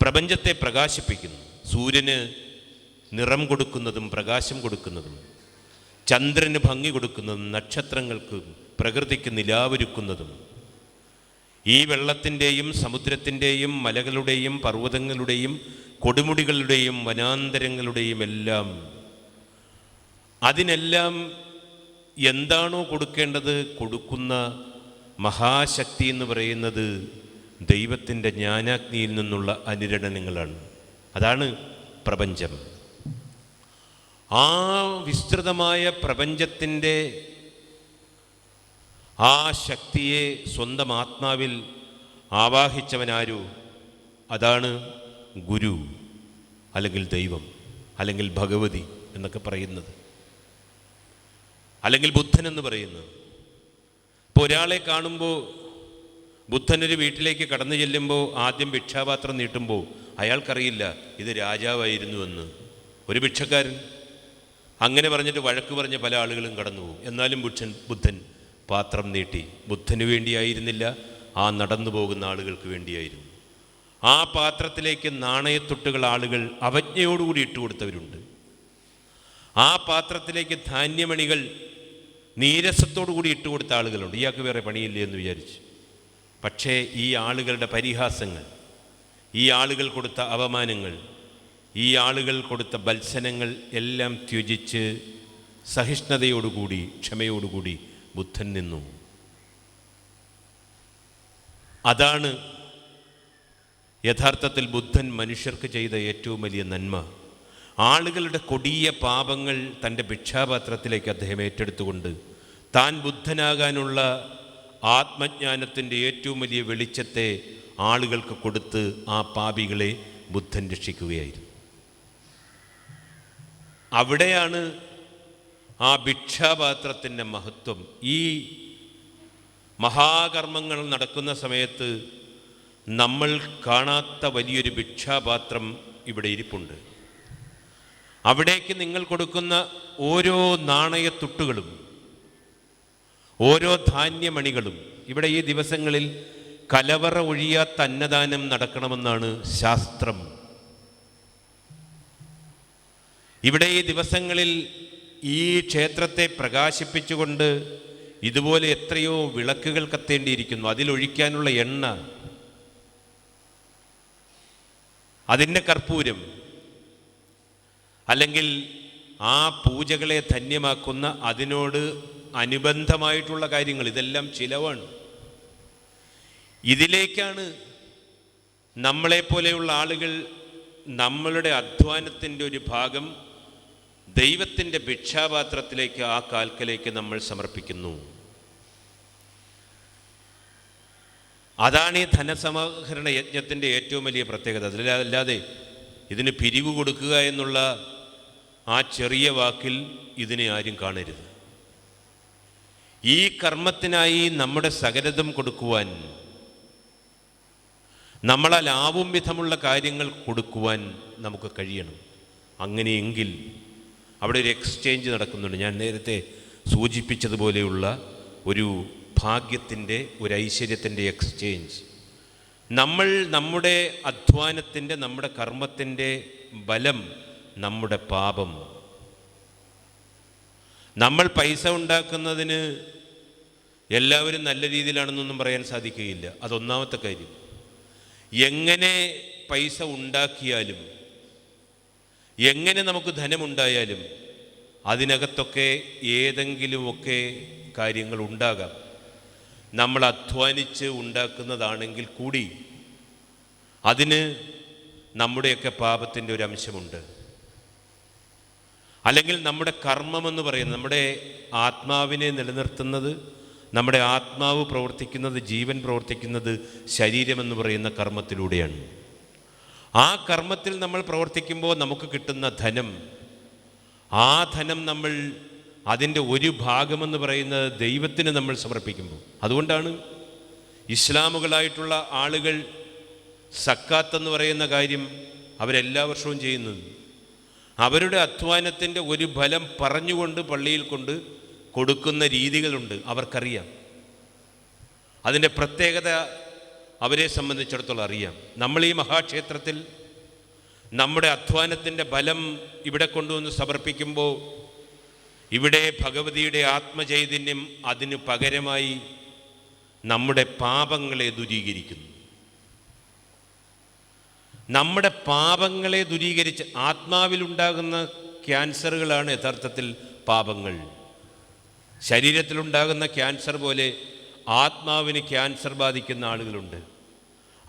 പ്രപഞ്ചത്തെ പ്രകാശിപ്പിക്കുന്നു. സൂര്യന് നിറം കൊടുക്കുന്നതും പ്രകാശം കൊടുക്കുന്നതും, ചന്ദ്രന് ഭംഗി കൊടുക്കുന്നതും, നക്ഷത്രങ്ങൾക്ക് പ്രകൃതിക്ക് നിലാവൊരുക്കുന്നതും, ഈ വെള്ളത്തിൻ്റെയും സമുദ്രത്തിൻ്റെയും മലകളുടെയും പർവ്വതങ്ങളുടെയും കൊടുമുടികളുടെയും വനാന്തരങ്ങളുടെയും എല്ലാം, അതിനെല്ലാം എന്താണോ കൊടുക്കേണ്ടത് കൊടുക്കുന്ന മഹാശക്തി എന്ന് പറയുന്നത് ദൈവത്തിൻ്റെ ജ്ഞാനാഗ്നിയിൽ നിന്നുള്ള അനുരണനങ്ങളാണ്. അതാണ് പ്രപഞ്ചം. ആ വിസ്തൃതമായ പ്രപഞ്ചത്തിൻ്റെ ആ ശക്തിയെ സ്വന്തം ആത്മാവിൽ ആവാഹിച്ചവനാരോ, അതാണ് ഗുരു, അല്ലെങ്കിൽ ദൈവം, അല്ലെങ്കിൽ ഭഗവതി എന്നൊക്കെ പറയുന്നത്, അല്ലെങ്കിൽ ബുദ്ധൻ എന്ന് പറയുന്നത്. ഇപ്പോൾ ഒരാളെ കാണുമ്പോൾ, ബുദ്ധനൊരു വീട്ടിലേക്ക് കടന്നു ചെല്ലുമ്പോൾ ആദ്യം ഭിക്ഷാപാത്രം നീട്ടുമ്പോൾ അയാൾക്കറിയില്ല ഇത് രാജാവായിരുന്നുവെന്ന്. ഒരു ഭിക്ഷക്കാരൻ അങ്ങനെ പറഞ്ഞിട്ട് വഴക്ക് പറഞ്ഞ പല ആളുകളും കടന്നു പോകും. എന്നാലും ബുദ്ധൻ പാത്രം നീട്ടി. ബുദ്ധന് വേണ്ടിയായിരുന്നില്ല, ആ നടന്നു പോകുന്ന ആളുകൾക്ക് വേണ്ടിയായിരുന്നു. ആ പാത്രത്തിലേക്ക് നാണയത്തുട്ടുകൾ ആളുകൾ അവജ്ഞയോടുകൂടി ഇട്ടുകൊടുത്തവരുണ്ട്. ആ പാത്രത്തിലേക്ക് ധാന്യമണികൾ നീരസത്തോടുകൂടി ഇട്ടുകൊടുത്ത ആളുകളുണ്ട്. ഇയാൾക്ക് വേറെ പണിയില്ലേ എന്ന് വിചാരിച്ചു. പക്ഷേ ഈ ആളുകളുടെ പരിഹാസങ്ങൾ, ഈ ആളുകൾ കൊടുത്ത അപമാനങ്ങൾ, ഈ ആളുകൾ കൊടുത്ത ഭത്സനങ്ങൾ എല്ലാം ത്യജിച്ച് സഹിഷ്ണുതയോടുകൂടി, ക്ഷമയോടുകൂടി ബുദ്ധൻ നിന്നു. അതാണ് യഥാർത്ഥത്തിൽ ബുദ്ധൻ മനുഷ്യർക്ക് ചെയ്ത ഏറ്റവും വലിയ നന്മ. ആളുകളുടെ കൊടിയ പാപങ്ങൾ തൻ്റെ ഭിക്ഷാപാത്രത്തിലേക്ക് അദ്ദേഹം ഏറ്റെടുത്തുകൊണ്ട് താൻ ബുദ്ധനാകാനുള്ള ആത്മജ്ഞാനത്തിൻ്റെ ഏറ്റവും വലിയ വെളിച്ചത്തെ ആളുകൾക്ക് കൊടുത്ത് ആ പാപികളെ ബുദ്ധൻ രക്ഷിക്കുകയായിരുന്നു. അവിടെയാണ് ആ ഭിക്ഷാപാത്രത്തിൻ്റെ മഹത്വം. ഈ മഹാകർമ്മങ്ങൾ നടക്കുന്ന സമയത്ത് നമ്മൾ കാണാത്ത വലിയൊരു ഭിക്ഷാപാത്രം ഇവിടെ ഇരിപ്പുണ്ട്. അവിടേക്ക് നിങ്ങൾ കൊടുക്കുന്ന ഓരോ നാണയത്തുട്ടുകളും ഓരോ ധാന്യമണികളും, ഇവിടെ ഈ ദിവസങ്ങളിൽ കലവറ ഒഴിയാത്ത അന്നദാനം നടക്കണമെന്നാണ് ശാസ്ത്രം. ഇവിടെ ഈ ദിവസങ്ങളിൽ ഈ ക്ഷേത്രത്തെ പ്രകാശിപ്പിച്ചുകൊണ്ട് ഇതുപോലെ എത്രയോ വിളക്കുകൾ കത്തേണ്ടിയിരിക്കുന്നു. അതിലൊഴിക്കാനുള്ള എണ്ണ, അതിൻ്റെ കർപ്പൂരം, അല്ലെങ്കിൽ ആ പൂജകളെ ധന്യമാക്കുന്ന അതിനോട് അനുബന്ധമായിട്ടുള്ള കാര്യങ്ങൾ, ഇതെല്ലാം ചിലവാണ്. ഇതിലേക്കാണ് നമ്മളെപ്പോലെയുള്ള ആളുകൾ നമ്മളുടെ അധ്വാനത്തിൻ്റെ ഒരു ഭാഗം ദൈവത്തിൻ്റെ ഭിക്ഷാപാത്രത്തിലേക്ക്, ആ കാൽക്കലേക്ക് നമ്മൾ സമർപ്പിക്കുന്നു. അതാണ് ഈ ധനസമാഹരണ യജ്ഞത്തിൻ്റെ ഏറ്റവും വലിയ പ്രത്യേകത. അതിലല്ലാതെ ഇതിന് പിരിവ് കൊടുക്കുക എന്നുള്ള ആ ചെറിയ വാക്കിൽ ഇതിനെ ആരും കാണരുത്. ഈ കർമ്മത്തിനായി നമ്മുടെ സകലതും കൊടുക്കുവാൻ, നമ്മളാലാവും വിധമുള്ള കാര്യങ്ങൾ കൊടുക്കുവാൻ നമുക്ക് കഴിയണം. അങ്ങനെയെങ്കിൽ അവിടെ ഒരു എക്സ്ചേഞ്ച് നടക്കുന്നുണ്ട്. ഞാൻ നേരത്തെ സൂചിപ്പിച്ചതുപോലെയുള്ള ഒരു ഭാഗ്യത്തിൻ്റെ, ഒരു ഐശ്വര്യത്തിൻ്റെ എക്സ്ചേഞ്ച്. നമ്മൾ നമ്മുടെ അധ്വാനത്തിൻ്റെ, നമ്മുടെ കർമ്മത്തിൻ്റെ ബലം നമ്മുടെ പാപം. നമ്മൾ പൈസ ഉണ്ടാക്കുന്നതിന് എല്ലാവരും നല്ല രീതിയിലാണെന്നൊന്നും പറയാൻ സാധിക്കുകയില്ല. അതൊന്നാമത്തെ കാര്യം. എങ്ങനെ പൈസ ഉണ്ടാക്കിയാലും, എങ്ങനെ നമുക്ക് ധനമുണ്ടായാലും അതിനകത്തൊക്കെ ഏതെങ്കിലുമൊക്കെ കാര്യങ്ങൾ ഉണ്ടാകാം. നമ്മൾ അധ്വാനിച്ച് ഉണ്ടാക്കുന്നതാണെങ്കിൽ കൂടി അതിന് നമ്മുടെയൊക്കെ പാപത്തിൻ്റെ ഒരു അംശമുണ്ട്. അല്ലെങ്കിൽ നമ്മുടെ കർമ്മമെന്ന് പറയുന്നത്, നമ്മുടെ ആത്മാവിനെ നിലനിർത്തുന്നത്, നമ്മുടെ ആത്മാവ് പ്രവർത്തിക്കുന്നത്, ജീവൻ പ്രവർത്തിക്കുന്നത് ശരീരമെന്ന് പറയുന്ന കർമ്മത്തിലൂടെയാണ്. ആ കർമ്മത്തിൽ നമ്മൾ പ്രവർത്തിക്കുമ്പോൾ നമുക്ക് കിട്ടുന്ന ധനം, ആ ധനം നമ്മൾ അതിൻ്റെ ഒരു ഭാഗമെന്ന് പറയുന്നത് ദൈവത്തിന് നമ്മൾ സമർപ്പിക്കുമ്പോൾ. അതുകൊണ്ടാണ് ഇസ്ലാമുകളായിട്ടുള്ള ആളുകൾ സക്കാത്ത് എന്ന് പറയുന്ന കാര്യം അവരെല്ലാ വർഷവും ചെയ്യുന്നത്. അവരുടെ അധ്വാനത്തിൻ്റെ ഒരു ഫലം പറഞ്ഞുകൊണ്ട് പള്ളിയിൽ കൊണ്ട് കൊടുക്കുന്ന രീതികളുണ്ട്. അവർക്കറിയാം അതിൻ്റെ പ്രത്യേകത, അവരെ സംബന്ധിച്ചിടത്തോളം അറിയാം. നമ്മൾ ഈ മഹാക്ഷേത്രത്തിൽ നമ്മുടെ അധ്വാനത്തിൻ്റെ ഫലം ഇവിടെ കൊണ്ടുവന്ന് സമർപ്പിക്കുമ്പോൾ ഇവിടെ ഭഗവതിയുടെ ആത്മചൈതന്യം അതിന് പകരമായി നമ്മുടെ പാപങ്ങളെ ദൂരീകരിക്കുന്നു. നമ്മുടെ പാപങ്ങളെ ദൂരീകരിച്ച്, ആത്മാവിലുണ്ടാകുന്ന ക്യാൻസറുകളാണ് യഥാർത്ഥത്തിൽ പാപങ്ങൾ. ശരീരത്തിലുണ്ടാകുന്ന ക്യാൻസർ പോലെ ആത്മാവിന് ക്യാൻസർ ബാധിക്കുന്ന ആളുകളുണ്ട്,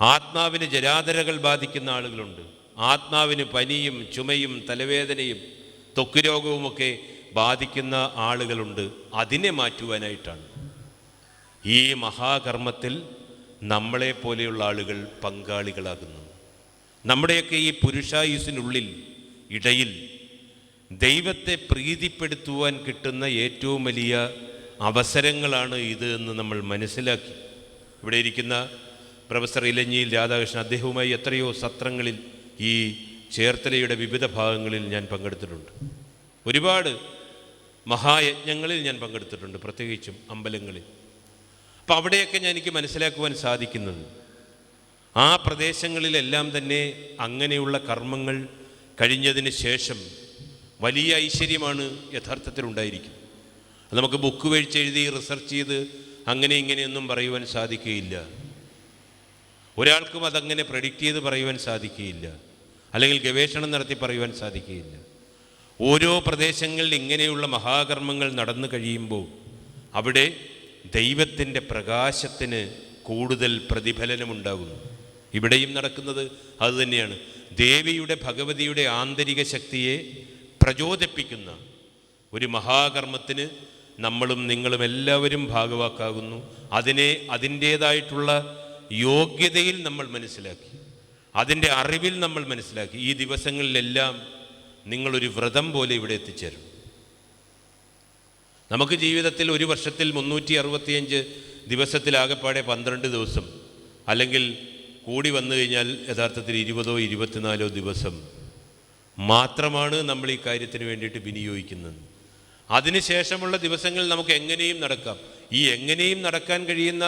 ആത്മാവിന് ജരാതരകൾ ബാധിക്കുന്ന ആളുകളുണ്ട്, ആത്മാവിന് പനിയും ചുമയും തലവേദനയും ത്വക്ക് രോഗവുമൊക്കെ ബാധിക്കുന്ന ആളുകളുണ്ട്. അതിനെ മാറ്റുവാനായിട്ടാണ് ഈ മഹാകർമ്മത്തിൽ നമ്മളെപ്പോലെയുള്ള ആളുകൾ പങ്കാളികളാകുന്നു. നമ്മുടെയൊക്കെ ഈ പുരുഷായുസിനുള്ളിൽ ഇടയിൽ ദൈവത്തെ പ്രീതിപ്പെടുത്തുവാൻ കിട്ടുന്ന ഏറ്റവും വലിയ അവസരങ്ങളാണ് ഇത് എന്ന് നമ്മൾ മനസ്സിലാക്കി. ഇവിടെ ഇരിക്കുന്ന പ്രൊഫസർ ഇലഞ്ഞിയിൽ രാധാകൃഷ്ണൻ, അദ്ദേഹവുമായി എത്രയോ സത്രങ്ങളിൽ ഈ ചേർത്തലയുടെ വിവിധ ഭാഗങ്ങളിൽ ഞാൻ പങ്കെടുത്തിട്ടുണ്ട്. ഒരുപാട് മഹായജ്ഞങ്ങളിൽ ഞാൻ പങ്കെടുത്തിട്ടുണ്ട്, പ്രത്യേകിച്ചും അമ്പലങ്ങളിൽ. അപ്പം അവിടെയൊക്കെ എനിക്ക് മനസ്സിലാക്കുവാൻ സാധിക്കുന്നത്, ആ പ്രദേശങ്ങളിലെല്ലാം തന്നെ അങ്ങനെയുള്ള കർമ്മങ്ങൾ കഴിഞ്ഞതിന് ശേഷം വലിയ ഐശ്വര്യമാണ് യഥാർത്ഥത്തിൽ ഉണ്ടായിരിക്കുന്നത്. അത് നമുക്ക് ബുക്ക് വഴിച്ചെഴുതി റിസർച്ച് ചെയ്ത് അങ്ങനെ ഇങ്ങനെയൊന്നും പറയുവാൻ സാധിക്കുകയില്ല. ഒരാൾക്കും അതങ്ങനെ പ്രെഡിക്റ്റ് ചെയ്ത് പറയുവാൻ സാധിക്കുകയില്ല, അല്ലെങ്കിൽ ഗവേഷണം നടത്തി പറയുവാൻ സാധിക്കുകയില്ല. ഓരോ പ്രദേശങ്ങളിൽ ഇങ്ങനെയുള്ള മഹാകർമ്മങ്ങൾ നടന്നു കഴിയുമ്പോൾ അവിടെ ദൈവത്തിൻ്റെ പ്രകാശത്തിന് കൂടുതൽ പ്രതിഫലനമുണ്ടാകുന്നു. ഇവിടെയും നടക്കുന്നത് അതുതന്നെയാണ്. ദേവിയുടെ, ഭഗവതിയുടെ ആന്തരിക ശക്തിയെ പ്രചോദിപ്പിക്കുന്ന ഒരു മഹാകർമ്മത്തിന് നമ്മളും നിങ്ങളും എല്ലാവരും ഭാഗവാക്കാകുന്നു. അതിനെ അതിൻ്റേതായിട്ടുള്ള യോഗ്യതയിൽ നമ്മൾ മനസ്സിലാക്കി, അതിൻ്റെ അറിവിൽ നമ്മൾ മനസ്സിലാക്കി. ഈ ദിവസങ്ങളിലെല്ലാം നിങ്ങളൊരു വ്രതം പോലെ ഇവിടെ എത്തിച്ചേരും. നമുക്ക് ജീവിതത്തിൽ ഒരു വർഷത്തിൽ 365 ദിവസത്തിലാകെപ്പാടെ 12 ദിവസം, അല്ലെങ്കിൽ കൂടി വന്നു കഴിഞ്ഞാൽ യഥാർത്ഥത്തിൽ 20ഓ 24ഓ ദിവസം മാത്രമാണ് നമ്മൾ ഈ കാര്യത്തിന് വേണ്ടിയിട്ട് വിനിയോഗിക്കുന്നത്. അതിനുശേഷമുള്ള ദിവസങ്ങളിൽ നമുക്ക് എങ്ങനെയും നടക്കാം. ഈ എങ്ങനെയും നടക്കാൻ കഴിയുന്ന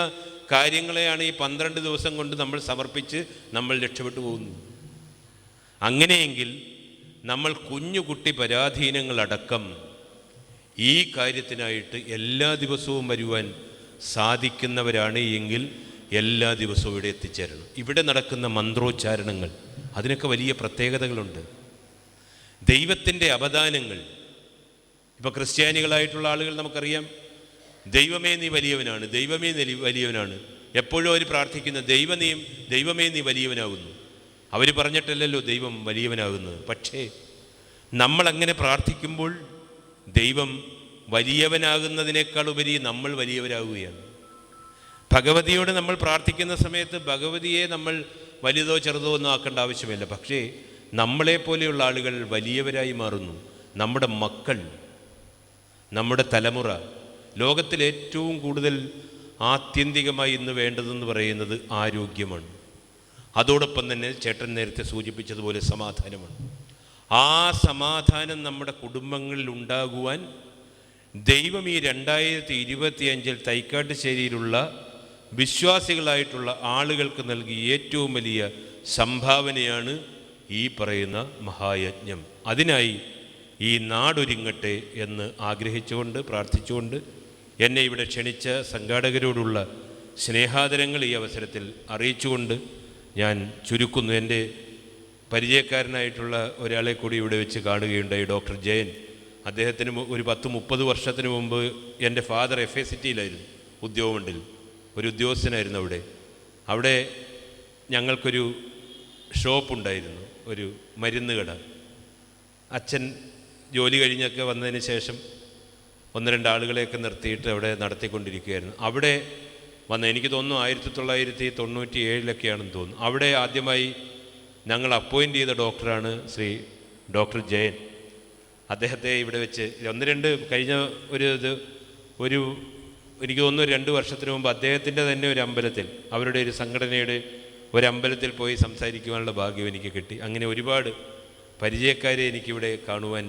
കാര്യങ്ങളെയാണ് ഈ 12 ദിവസം കൊണ്ട് നമ്മൾ സമർപ്പിച്ച് നമ്മൾ രക്ഷപ്പെട്ടു പോകുന്നത്. അങ്ങനെയെങ്കിൽ നമ്മൾ കുഞ്ഞുകുട്ടി പരാധീനങ്ങളടക്കം ഈ കാര്യത്തിനായിട്ട് എല്ലാ ദിവസവും വരുവാൻ സാധിക്കുന്നവരാണ് എങ്കിൽ എല്ലാ ദിവസവും ഇവിടെ എത്തിച്ചേരണം. ഇവിടെ നടക്കുന്ന മന്ത്രോച്ചാരണങ്ങൾ, അതിനൊക്കെ വലിയ പ്രത്യേകതകളുണ്ട്. ദൈവത്തിൻ്റെ അവദാനങ്ങൾ, ഇപ്പോൾ ക്രിസ്ത്യാനികളായിട്ടുള്ള ആളുകൾ നമുക്കറിയാം, ദൈവമേ നീ വലിയവനാണ്, ദൈവമേ നീ വലിയവനാണ്. എപ്പോഴും അവർ പ്രാർത്ഥിക്കുന്ന ദൈവമേ നീ വലിയവനാകുന്നു. അവർ പറഞ്ഞിട്ടല്ലല്ലോ ദൈവം വലിയവനാകുന്നത്. പക്ഷേ നമ്മളങ്ങനെ പ്രാർത്ഥിക്കുമ്പോൾ ദൈവം വലിയവനാകുന്നതിനേക്കാൾ ഉപരി നമ്മൾ വലിയവരാകുകയാണ്. ഭഗവതിയോട് നമ്മൾ പ്രാർത്ഥിക്കുന്ന സമയത്ത് ഭഗവതിയെ നമ്മൾ വലുതോ ചെറുതോ ഒന്നും ആക്കേണ്ട ആവശ്യമില്ല. പക്ഷേ നമ്മളെപ്പോലെയുള്ള ആളുകൾ വലിയവരായി മാറുന്നു. നമ്മുടെ മക്കൾ, നമ്മുടെ തലമുറ, ലോകത്തിൽ ഏറ്റവും കൂടുതൽ ആത്യന്തികമായി ഇന്ന് വേണ്ടതെന്ന് പറയുന്നത് ആരോഗ്യമാണ്. അതോടൊപ്പം തന്നെ ചേട്ടൻ നേരത്തെ സൂചിപ്പിച്ചതുപോലെ സമാധാനമാണ്. ആ സമാധാനം നമ്മുടെ കുടുംബങ്ങളിൽ ഉണ്ടാകുവാൻ ദൈവം ഈ 2025 തൈക്കാട്ടുശ്ശേരിയിലുള്ള വിശ്വാസികളായിട്ടുള്ള ആളുകൾക്ക് നൽകിയ ഏറ്റവും വലിയ സംഭാവനയാണ് ഈ പറയുന്ന മഹായജ്ഞം. അതിനായി ഈ നാടൊരുങ്ങട്ടെ എന്ന് ആഗ്രഹിച്ചുകൊണ്ട് പ്രാർത്ഥിച്ചുകൊണ്ട് എന്നെ ഇവിടെ ക്ഷണിച്ച സംഘാടകരോടുള്ള സ്നേഹാദരങ്ങൾ ഈ അവസരത്തിൽ അറിയിച്ചുകൊണ്ട് ഞാൻ ചുരുക്കുന്നു. എൻ്റെ പരിചയക്കാരനായിട്ടുള്ള ഒരാളെ കൂടി ഇവിടെ വെച്ച് കാണുകയുണ്ടായി, ഡോക്ടർ ജയൻ. അദ്ദേഹത്തിന് ഒരു 10-30 വർഷത്തിന് മുമ്പ് എൻ്റെ ഫാദർ FACT-യിലായിരുന്നു, ഉദ്യോഗമണ്ഡിൽ ഒരു ഉദ്യോഗസ്ഥനായിരുന്നു. അവിടെ ഞങ്ങൾക്കൊരു ഷോപ്പുണ്ടായിരുന്നു, ഒരു മരുന്ന് കട. അച്ഛൻ ജോലി കഴിഞ്ഞൊക്കെ വന്നതിന് ശേഷം 1-2 ആളുകളെയൊക്കെ നിർത്തിയിട്ട് അവിടെ നടത്തിക്കൊണ്ടിരിക്കുകയായിരുന്നു. അവിടെ എനിക്ക് തോന്നുന്നു 1997 തോന്നുന്നു. അവിടെ ആദ്യമായി ഞങ്ങൾ അപ്പോയിൻ്റ് ചെയ്ത ഡോക്ടറാണ് ശ്രീ ഡോക്ടർ ജയൻ. അദ്ദേഹത്തെ ഇവിടെ വെച്ച് 1-2 കഴിഞ്ഞ എനിക്ക് തോന്നുന്നു 2 വർഷത്തിന് മുമ്പ് അദ്ദേഹത്തിൻ്റെ തന്നെ ഒരു അമ്പലത്തിൽ, അവരുടെ ഒരു സംഘടനയുടെ ഒരു അമ്പലത്തിൽ പോയി സംസാരിക്കുവാനുള്ള ഭാഗ്യം എനിക്ക് കിട്ടി. അങ്ങനെ ഒരുപാട് പരിചയക്കാരെ എനിക്കിവിടെ കാണുവാൻ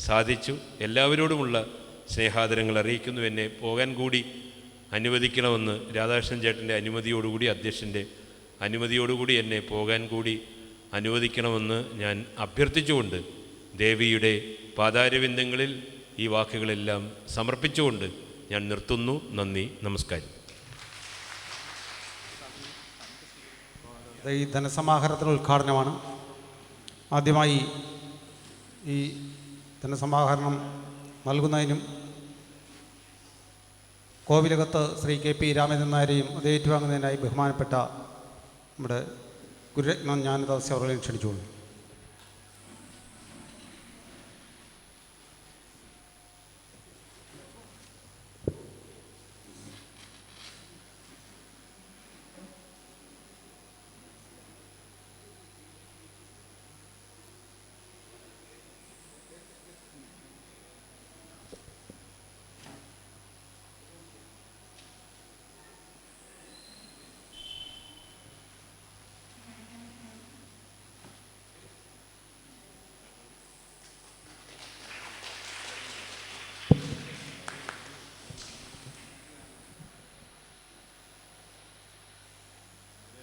സാധിച്ചു. എല്ലാവരോടുമുള്ള സ്നേഹാദരങ്ങൾ അറിയിക്കുന്നു. എന്നെ പോകാൻ കൂടി അനുവദിക്കണമെന്ന് രാധാകൃഷ്ണൻ ചേട്ടൻ്റെ അനുമതിയോടുകൂടി, അധ്യക്ഷൻ്റെ അനുമതിയോടുകൂടി എന്നെ പോകാൻ കൂടി അനുവദിക്കണമെന്ന് ഞാൻ അഭ്യർത്ഥിച്ചുകൊണ്ട് ദേവിയുടെ പാതാരവിന്ദങ്ങളിൽ ഈ വാക്കുകളെല്ലാം സമർപ്പിച്ചുകൊണ്ട് ഞാൻ നിർത്തുന്നു. നന്ദി, നമസ്കാരം. ഈ ധനസമാഹരണത്തിൻ്റെ ഉദ്ഘാടനമാണ്. ആദ്യമായി ഈ ധനസമാഹരണം നൽകുന്നതിനും കോവിലകത്ത് ശ്രീ KP രാമചന്ദ്രൻ നായരെയും അത് ഏറ്റുവാങ്ങുന്നതിനായി ബഹുമാനപ്പെട്ട നമ്മുടെ ഗുരുരത്നം ജ്ഞാനദാസ് അവരെ ക്ഷണിച്ചുകൊള്ളു.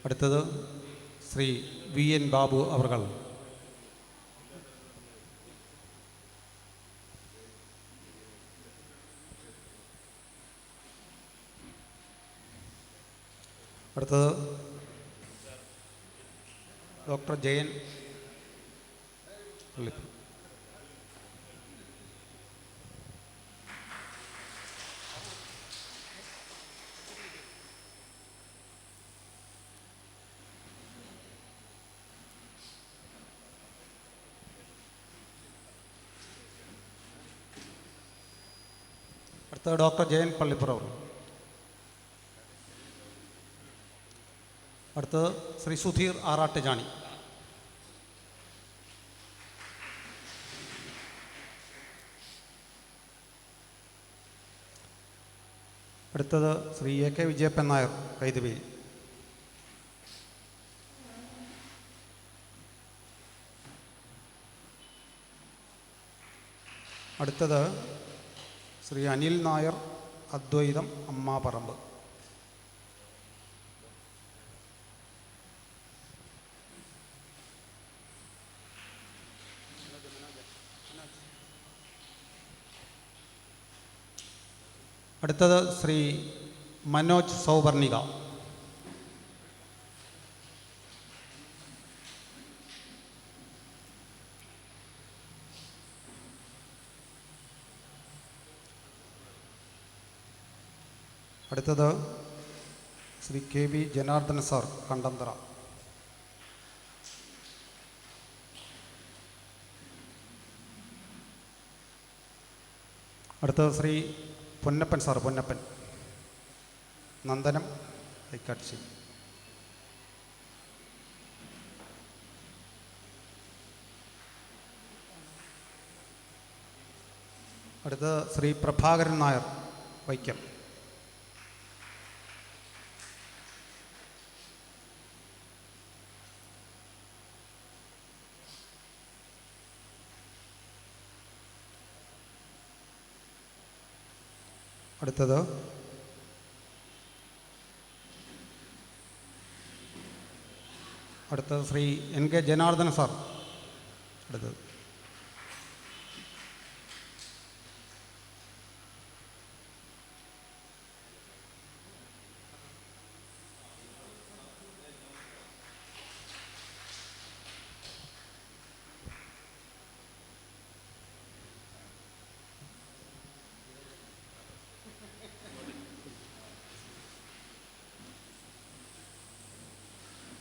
അടുത്തത് ശ്രീ VN ബാബു അവർകൾ. അടുത്തത് ഡോക്ടർ ജയൻ പള്ളിപ്പുറം. അടുത്തത് ഡോക്ടർ ജയൻ പള്ളിപ്പുറം. അടുത്തത് ശ്രീ സുധീർ ആറാട്ടുചാണി. അടുത്തത് ശ്രീ എ കെ വിജയപ്പൻ നായർ കൈതവേലി. അടുത്തത് ശ്രീ അനിൽ നായർ അദ്വൈതം അമ്മാപറമ്പ്. അടുത്തത് ശ്രീ മനോജ് സൗവർണിക. അടുത്തത് Shri K V Janardhana sir Kandanthara. അടുത്തത് ശ്രീ പൊന്നപ്പൻ സാർ പൊന്നപ്പൻ നന്ദനം തൈക്കാട്ശി. അടുത്തത് ശ്രീ പ്രഭാകരൻ നായർ വൈക്കം. അടുത്തത് Shri N K Janardhana sir. അടുത്തത്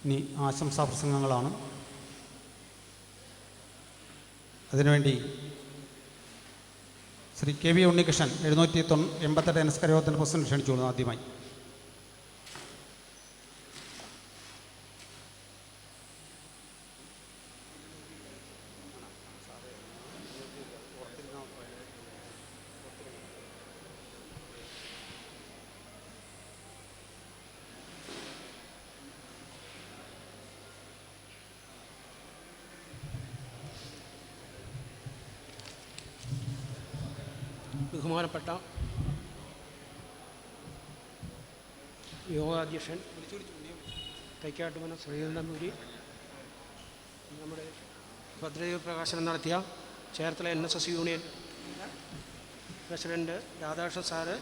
ഇനി ആശംസാ പ്രസംഗങ്ങളാണ്. അതിനുവേണ്ടി Shri K V Unnikrishnan 788 NS കരയോഗത്തിൻ്റെ പ്രസിഡന്റ് ക്ഷണിച്ചുകൊള്ളുന്നു. ആദ്യമായി ബഹുമാനപ്പെട്ട യോഗാധ്യക്ഷൻ തൈക്കാട്ടുമന ശ്രീകണ്ഠനൂരി, നമ്മുടെ ഭദ്രദീപ പ്രകാശനം നടത്തിയ Cherthala NSS union president Radhakrishnan sir,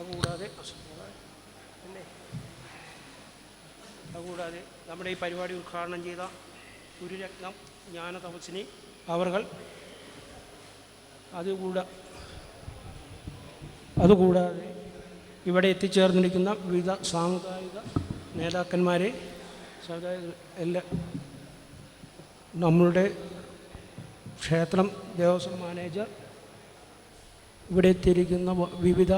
അതുകൂടാതെ നമ്മുടെ ഈ പരിപാടി ഉദ്ഘാടനം ചെയ്ത ഗുരുരത്നം ജ്ഞാനതപസ്വിനി അവർകൾ, അതുകൂടാതെ ഇവിടെ എത്തിച്ചേർന്നിരിക്കുന്ന വിവിധ സാമുദായിക നേതാക്കന്മാരെ, നമ്മളുടെ ക്ഷേത്രം ദേവസ്വം മാനേജർ, ഇവിടെ എത്തിയിരിക്കുന്ന വിവിധ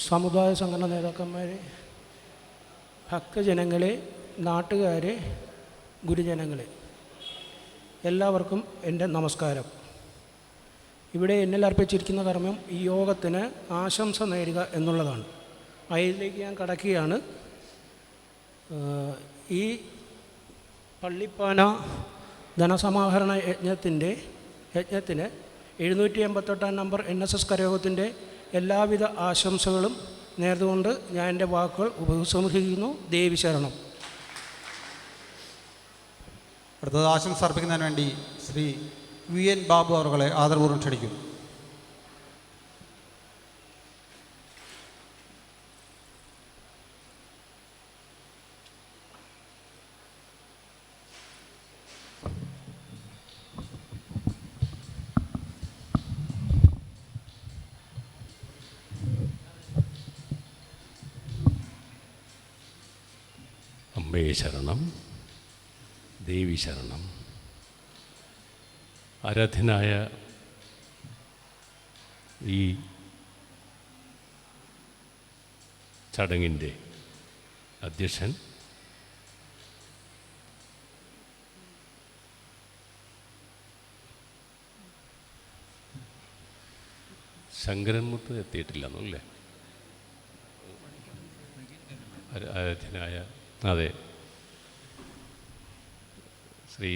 സമുദായ സംഘടനാ നേതാക്കന്മാരെ, ഭക്തജനങ്ങളെ, നാട്ടുകാരെ, ഗുരുജനങ്ങളെ, എല്ലാവർക്കും എൻ്റെ നമസ്കാരം. ഇവിടെ എന്നിൽ അർപ്പിച്ചിരിക്കുന്ന കർമ്മം ഈ യോഗത്തിന് ആശംസ നേരുക എന്നുള്ളതാണ്. അതിലേക്ക് ഞാൻ കടക്കുകയാണ്. ഈ പള്ളിപ്പാന ധനസമാഹരണ യജ്ഞത്തിന് 788 നമ്പർ NSS കരയോഗത്തിൻ്റെ എല്ലാവിധ ആശംസകളും നേർന്നുകൊണ്ട് ഞാൻ എൻ്റെ വാക്കുകൾ ഉപസംഹരിക്കുന്നു. ദേവി ശരണം. അടുത്തത് ആശംസ അർപ്പിക്കുന്നതിന് വേണ്ടി ശ്രീ VN ബാബു അവരെ ആദരപൂർവ്വം ക്ഷണിക്കുന്നു. അമ്മേ ശരണം, ദേവി ശരണം. ആരാധ്യനായ ഈ ചടങ്ങിൻ്റെ അധ്യക്ഷൻ, ശങ്കരൻമുത്ത് എത്തിയിട്ടില്ലെന്നല്ലേ? ആരാധ്യനായ അതെ ശ്രീ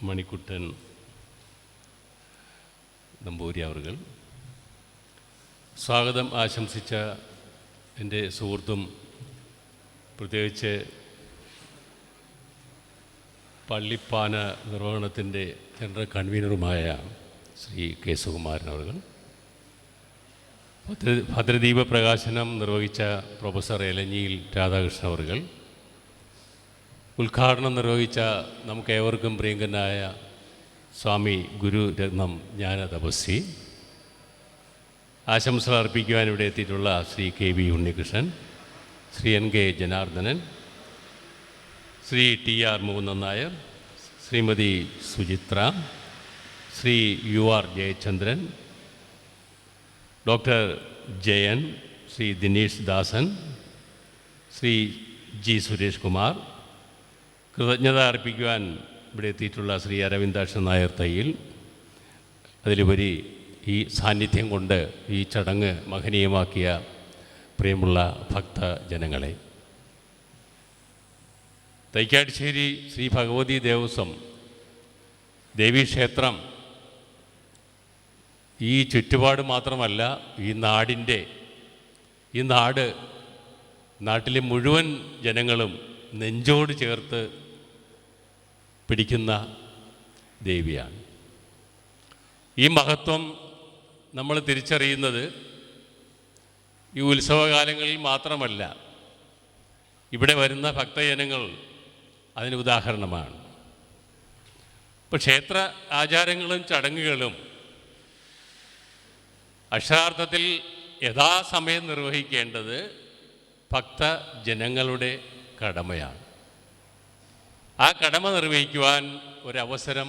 മണിക്കുട്ടൻ നമ്പൂരി അവർകൾ, സ്വാഗതം ആശംസിച്ച എൻ്റെ സുഹൃത്തും പ്രത്യേകിച്ച് പള്ളിപ്പാന നിർവഹണത്തിൻ്റെ ജനറൽ കൺവീനറുമായ ശ്രീ കെ സുകുമാരൻ അവർകൾ, ഭദ്രദീപ പ്രകാശനം നിർവഹിച്ച പ്രൊഫസർ എലഞ്ഞിയിൽ രാധാകൃഷ്ണൻ അവർകൾ, ഉദ്ഘാടനം നിർവഹിച്ച നമുക്കേവർക്കും പ്രിയങ്കനായ സ്വാമി ഗുരുരത്നം ജ്ഞാന തപസ്വി, ആശംസകൾ അർപ്പിക്കുവാൻ ഇവിടെ എത്തിയിട്ടുള്ള Shri K V Unnikrishnan, Shri N K Janardhanan, Shri T R Mukundan Nair, Shrimati Suchitra, Shri U R Jayachandran, doctor Jayan, Shri Dinesh Dasan, Shri G Suresh Kumar, കൃതജ്ഞത അർപ്പിക്കുവാൻ ഇവിടെ എത്തിയിട്ടുള്ള ശ്രീ അരവിന്ദാക്ഷൻ നായർ തയ്യിൽ, അതിലുപരി ഈ സാന്നിധ്യം കൊണ്ട് ഈ ചടങ്ങ് മഹനീയമാക്കിയ പ്രിയമുള്ള ഭക്തജനങ്ങളെ, തൈക്കാട്ടുശ്ശേരി ശ്രീ ഭഗവതി ദേവസ്വം ദേവീക്ഷേത്രം ഈ ചുറ്റുപാട് മാത്രമല്ല, ഈ നാട്ടിലെ മുഴുവൻ ജനങ്ങളും നെഞ്ചോട് ചേർത്ത് പിടിക്കുന്ന ദേവിയാണ്. ഈ മഹത്വം നമ്മൾ തിരിച്ചറിയുന്നത് ഈ ഉത്സവകാലങ്ങളിൽ മാത്രമല്ല, ഇവിടെ വരുന്ന ഭക്തജനങ്ങൾ അതിന് ഉദാഹരണമാണ്. ഇപ്പോൾ ക്ഷേത്ര ആചാരങ്ങളും ചടങ്ങുകളും അക്ഷരാർത്ഥത്തിൽ യഥാസമയം നിർവഹിക്കേണ്ടത് ഭക്തജനങ്ങളുടെ കടമയാണ്. ആ കടമ നിർവഹിക്കുവാൻ ഒരവസരം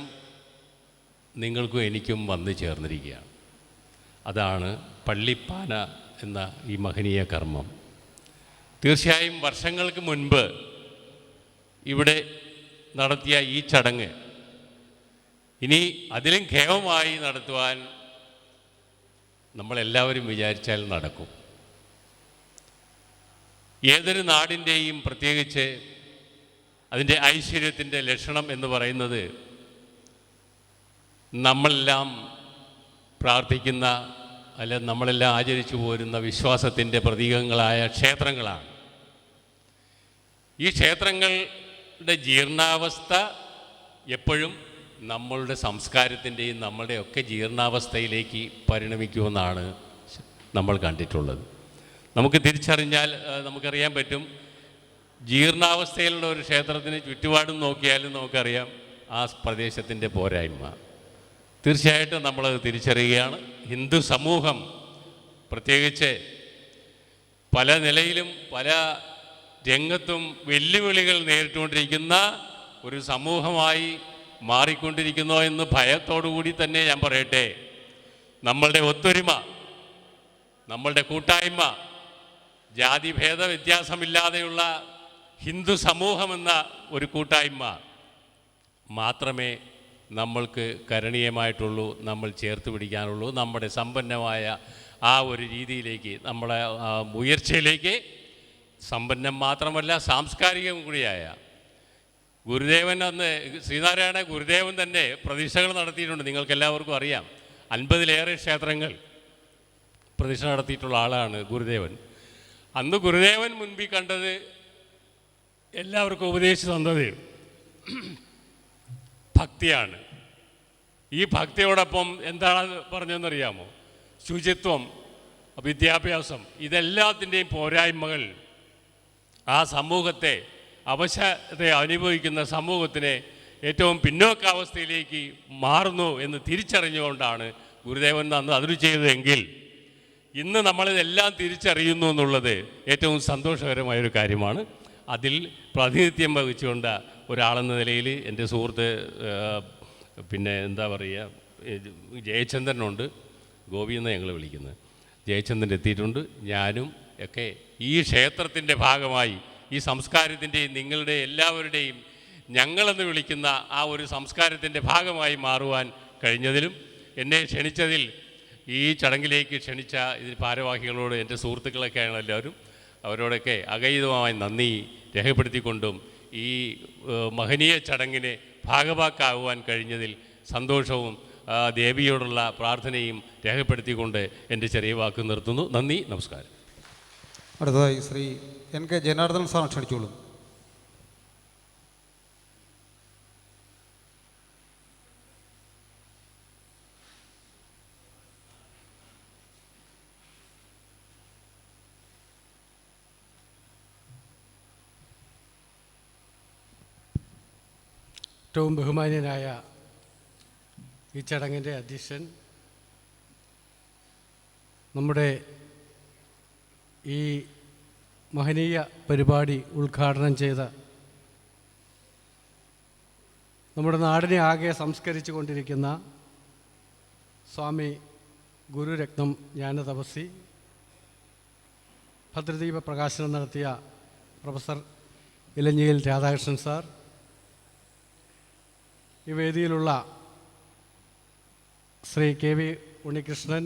നിങ്ങൾക്കും എനിക്കും വന്നു ചേർന്നിരിക്കുകയാണ്. അതാണ് പള്ളിപ്പാന എന്ന ഈ മഹനീയ കർമ്മം. തീർച്ചയായും വർഷങ്ങൾക്ക് മുൻപ് ഇവിടെ നടത്തിയ ഈ ചടങ്ങ് ഇനി അതിലും ഖേമമായി നടത്തുവാൻ നമ്മളെല്ലാവരും വിചാരിച്ചാൽ നടക്കും. ഏതൊരു നാടിൻ്റെയും പ്രത്യേകിച്ച് അതിൻ്റെ ഐശ്വര്യത്തിൻ്റെ ലക്ഷണം എന്ന് പറയുന്നത് നമ്മളെല്ലാം പ്രാർത്ഥിക്കുന്ന അല്ല നമ്മളെല്ലാം ആചരിച്ചു പോരുന്ന വിശ്വാസത്തിൻ്റെ പ്രതീകങ്ങളായ ക്ഷേത്രങ്ങളാണ്. ഈ ക്ഷേത്രങ്ങളുടെ ജീർണാവസ്ഥ എപ്പോഴും നമ്മളുടെ സംസ്കാരത്തിൻ്റെയും നമ്മളുടെയൊക്കെ ജീർണാവസ്ഥയിലേക്ക് പരിണമിക്കുമെന്നാണ് നമ്മൾ കണ്ടിട്ടുള്ളത്. നമുക്ക് തിരിച്ചറിഞ്ഞാൽ നമുക്കറിയാൻ പറ്റും, ജീർണാവസ്ഥയിലുള്ള ഒരു ക്ഷേത്രത്തിന് ചുറ്റുപാടും നോക്കിയാലും നമുക്കറിയാം ആ പ്രദേശത്തിൻ്റെ പോരായ്മ. തീർച്ചയായിട്ടും നമ്മളത് തിരിച്ചറിയുകയാണ്. ഹിന്ദു സമൂഹം പ്രത്യേകിച്ച് പല നിലയിലും പല രംഗത്തും വെല്ലുവിളികൾ നേരിട്ടുകൊണ്ടിരിക്കുന്ന ഒരു സമൂഹമായി മാറിക്കൊണ്ടിരിക്കുന്നോ എന്ന് ഭയത്തോടുകൂടി തന്നെ ഞാൻ പറയട്ടെ, നമ്മളുടെ ഒത്തൊരുമ, നമ്മളുടെ കൂട്ടായ്മ, ജാതിഭേദ വ്യത്യാസമില്ലാതെയുള്ള ഹിന്ദു സമൂഹമെന്ന ഒരു കൂട്ടായ്മ മാത്രമേ നമ്മൾക്ക് കരണീയമായിട്ടുള്ളൂ, നമ്മൾ ചേർത്ത് പിടിക്കാനുള്ളൂ. നമ്മുടെ സമ്പന്നമായ ആ ഒരു രീതിയിലേക്ക്, നമ്മളെ ഉയർച്ചയിലേക്ക്, സമ്പന്നം മാത്രമല്ല സാംസ്കാരികം കൂടിയായ ഗുരുദേവൻ, അന്ന് ശ്രീനാരായണ ഗുരുദേവൻ തന്നെ പ്രതിഷ്ഠകൾ നടത്തിയിട്ടുണ്ട്. നിങ്ങൾക്കെല്ലാവർക്കും അറിയാം, 50-ലേറെ ക്ഷേത്രങ്ങൾ പ്രതിഷ്ഠ നടത്തിയിട്ടുള്ള ആളാണ് ഗുരുദേവൻ. അന്ന് ഗുരുദേവൻ മുൻപിൽ കണ്ടത്, എല്ലാവർക്കും ഉപദേശിച്ചു തന്നത് ഭക്തിയാണ്. ഈ ഭക്തിയോടൊപ്പം എന്താണ് പറഞ്ഞതെന്നറിയാമോ? ശുചിത്വം, വിദ്യാഭ്യാസം, ഇതെല്ലാത്തിൻ്റെയും പോരായ്മകൾ ആ സമൂഹത്തെ, അവശത അനുഭവിക്കുന്ന സമൂഹത്തിനെ ഏറ്റവും പിന്നോക്കാവസ്ഥയിലേക്ക് മാറുന്നു എന്ന് തിരിച്ചറിഞ്ഞുകൊണ്ടാണ് ഗുരുദേവൻ അന്ന് അതിന് ചെയ്തതെങ്കിൽ ഇന്ന് നമ്മളിതെല്ലാം തിരിച്ചറിയുന്നു എന്നുള്ളത് ഏറ്റവും സന്തോഷകരമായൊരു കാര്യമാണ്. അതിൽ പ്രാതിനിധ്യം വഹിച്ചുകൊണ്ട് ഒരാളെന്ന നിലയിൽ എൻ്റെ സുഹൃത്ത് പിന്നെ എന്താ പറയുക, ജയചന്ദ്രനുണ്ട്, ഗോപി എന്ന് ഞങ്ങൾ വിളിക്കുന്നത്, ജയചന്ദ്രൻ എത്തിയിട്ടുണ്ട്. ഞാനും ഒക്കെ ഈ ക്ഷേത്രത്തിൻ്റെ ഭാഗമായി ഈ സംസ്കാരത്തിൻ്റെയും നിങ്ങളുടെ എല്ലാവരുടെയും ഞങ്ങളെന്ന് വിളിക്കുന്ന ആ ഒരു സംസ്കാരത്തിൻ്റെ ഭാഗമായി മാറുവാൻ കഴിഞ്ഞതിലും എന്നെ ക്ഷണിച്ചതിൽ ഈ ചടങ്ങിലേക്ക് ക്ഷണിച്ച ഇതിന് ഭാരവാഹികളോട് എൻ്റെ സുഹൃത്തുക്കളൊക്കെയാണ് എല്ലാവരും, അവരോടൊക്കെ അഗൈതമായി നന്ദി രേഖപ്പെടുത്തിക്കൊണ്ടും ഈ മഹനീയ ചടങ്ങിന് ഭാഗവാക്കാകുവാൻ കഴിഞ്ഞതിൽ സന്തോഷവും ദേവിയോടുള്ള പ്രാർത്ഥനയും രേഖപ്പെടുത്തിക്കൊണ്ട് എൻ്റെ ചെറിയ വാക്ക് നിർത്തുന്നു. നന്ദി, നമസ്കാരം. അടുത്തതായി ശ്രീ NK ജനാർദ്ദനൻ സാർ ക്ഷണിച്ചോളൂ. ഏറ്റവും ബഹുമാന്യനായ ഈ ചടങ്ങിൻ്റെ അധ്യക്ഷൻ, നമ്മുടെ ഈ മഹനീയ പരിപാടി ഉദ്ഘാടനം ചെയ്ത നമ്മുടെ നാടിനെ ആകെ സംസ്കരിച്ചു കൊണ്ടിരിക്കുന്ന സ്വാമി ഗുരുരത്നം ജ്ഞാനതപസ്വി, ഭദ്രദീപ പ്രകാശനം നടത്തിയ പ്രൊഫസർ ഇലഞ്ഞിയിൽ രാധാകൃഷ്ണൻ സാർ, ഈ വേദിയിലുള്ള ശ്രീ KV ഉണ്ണികൃഷ്ണൻ,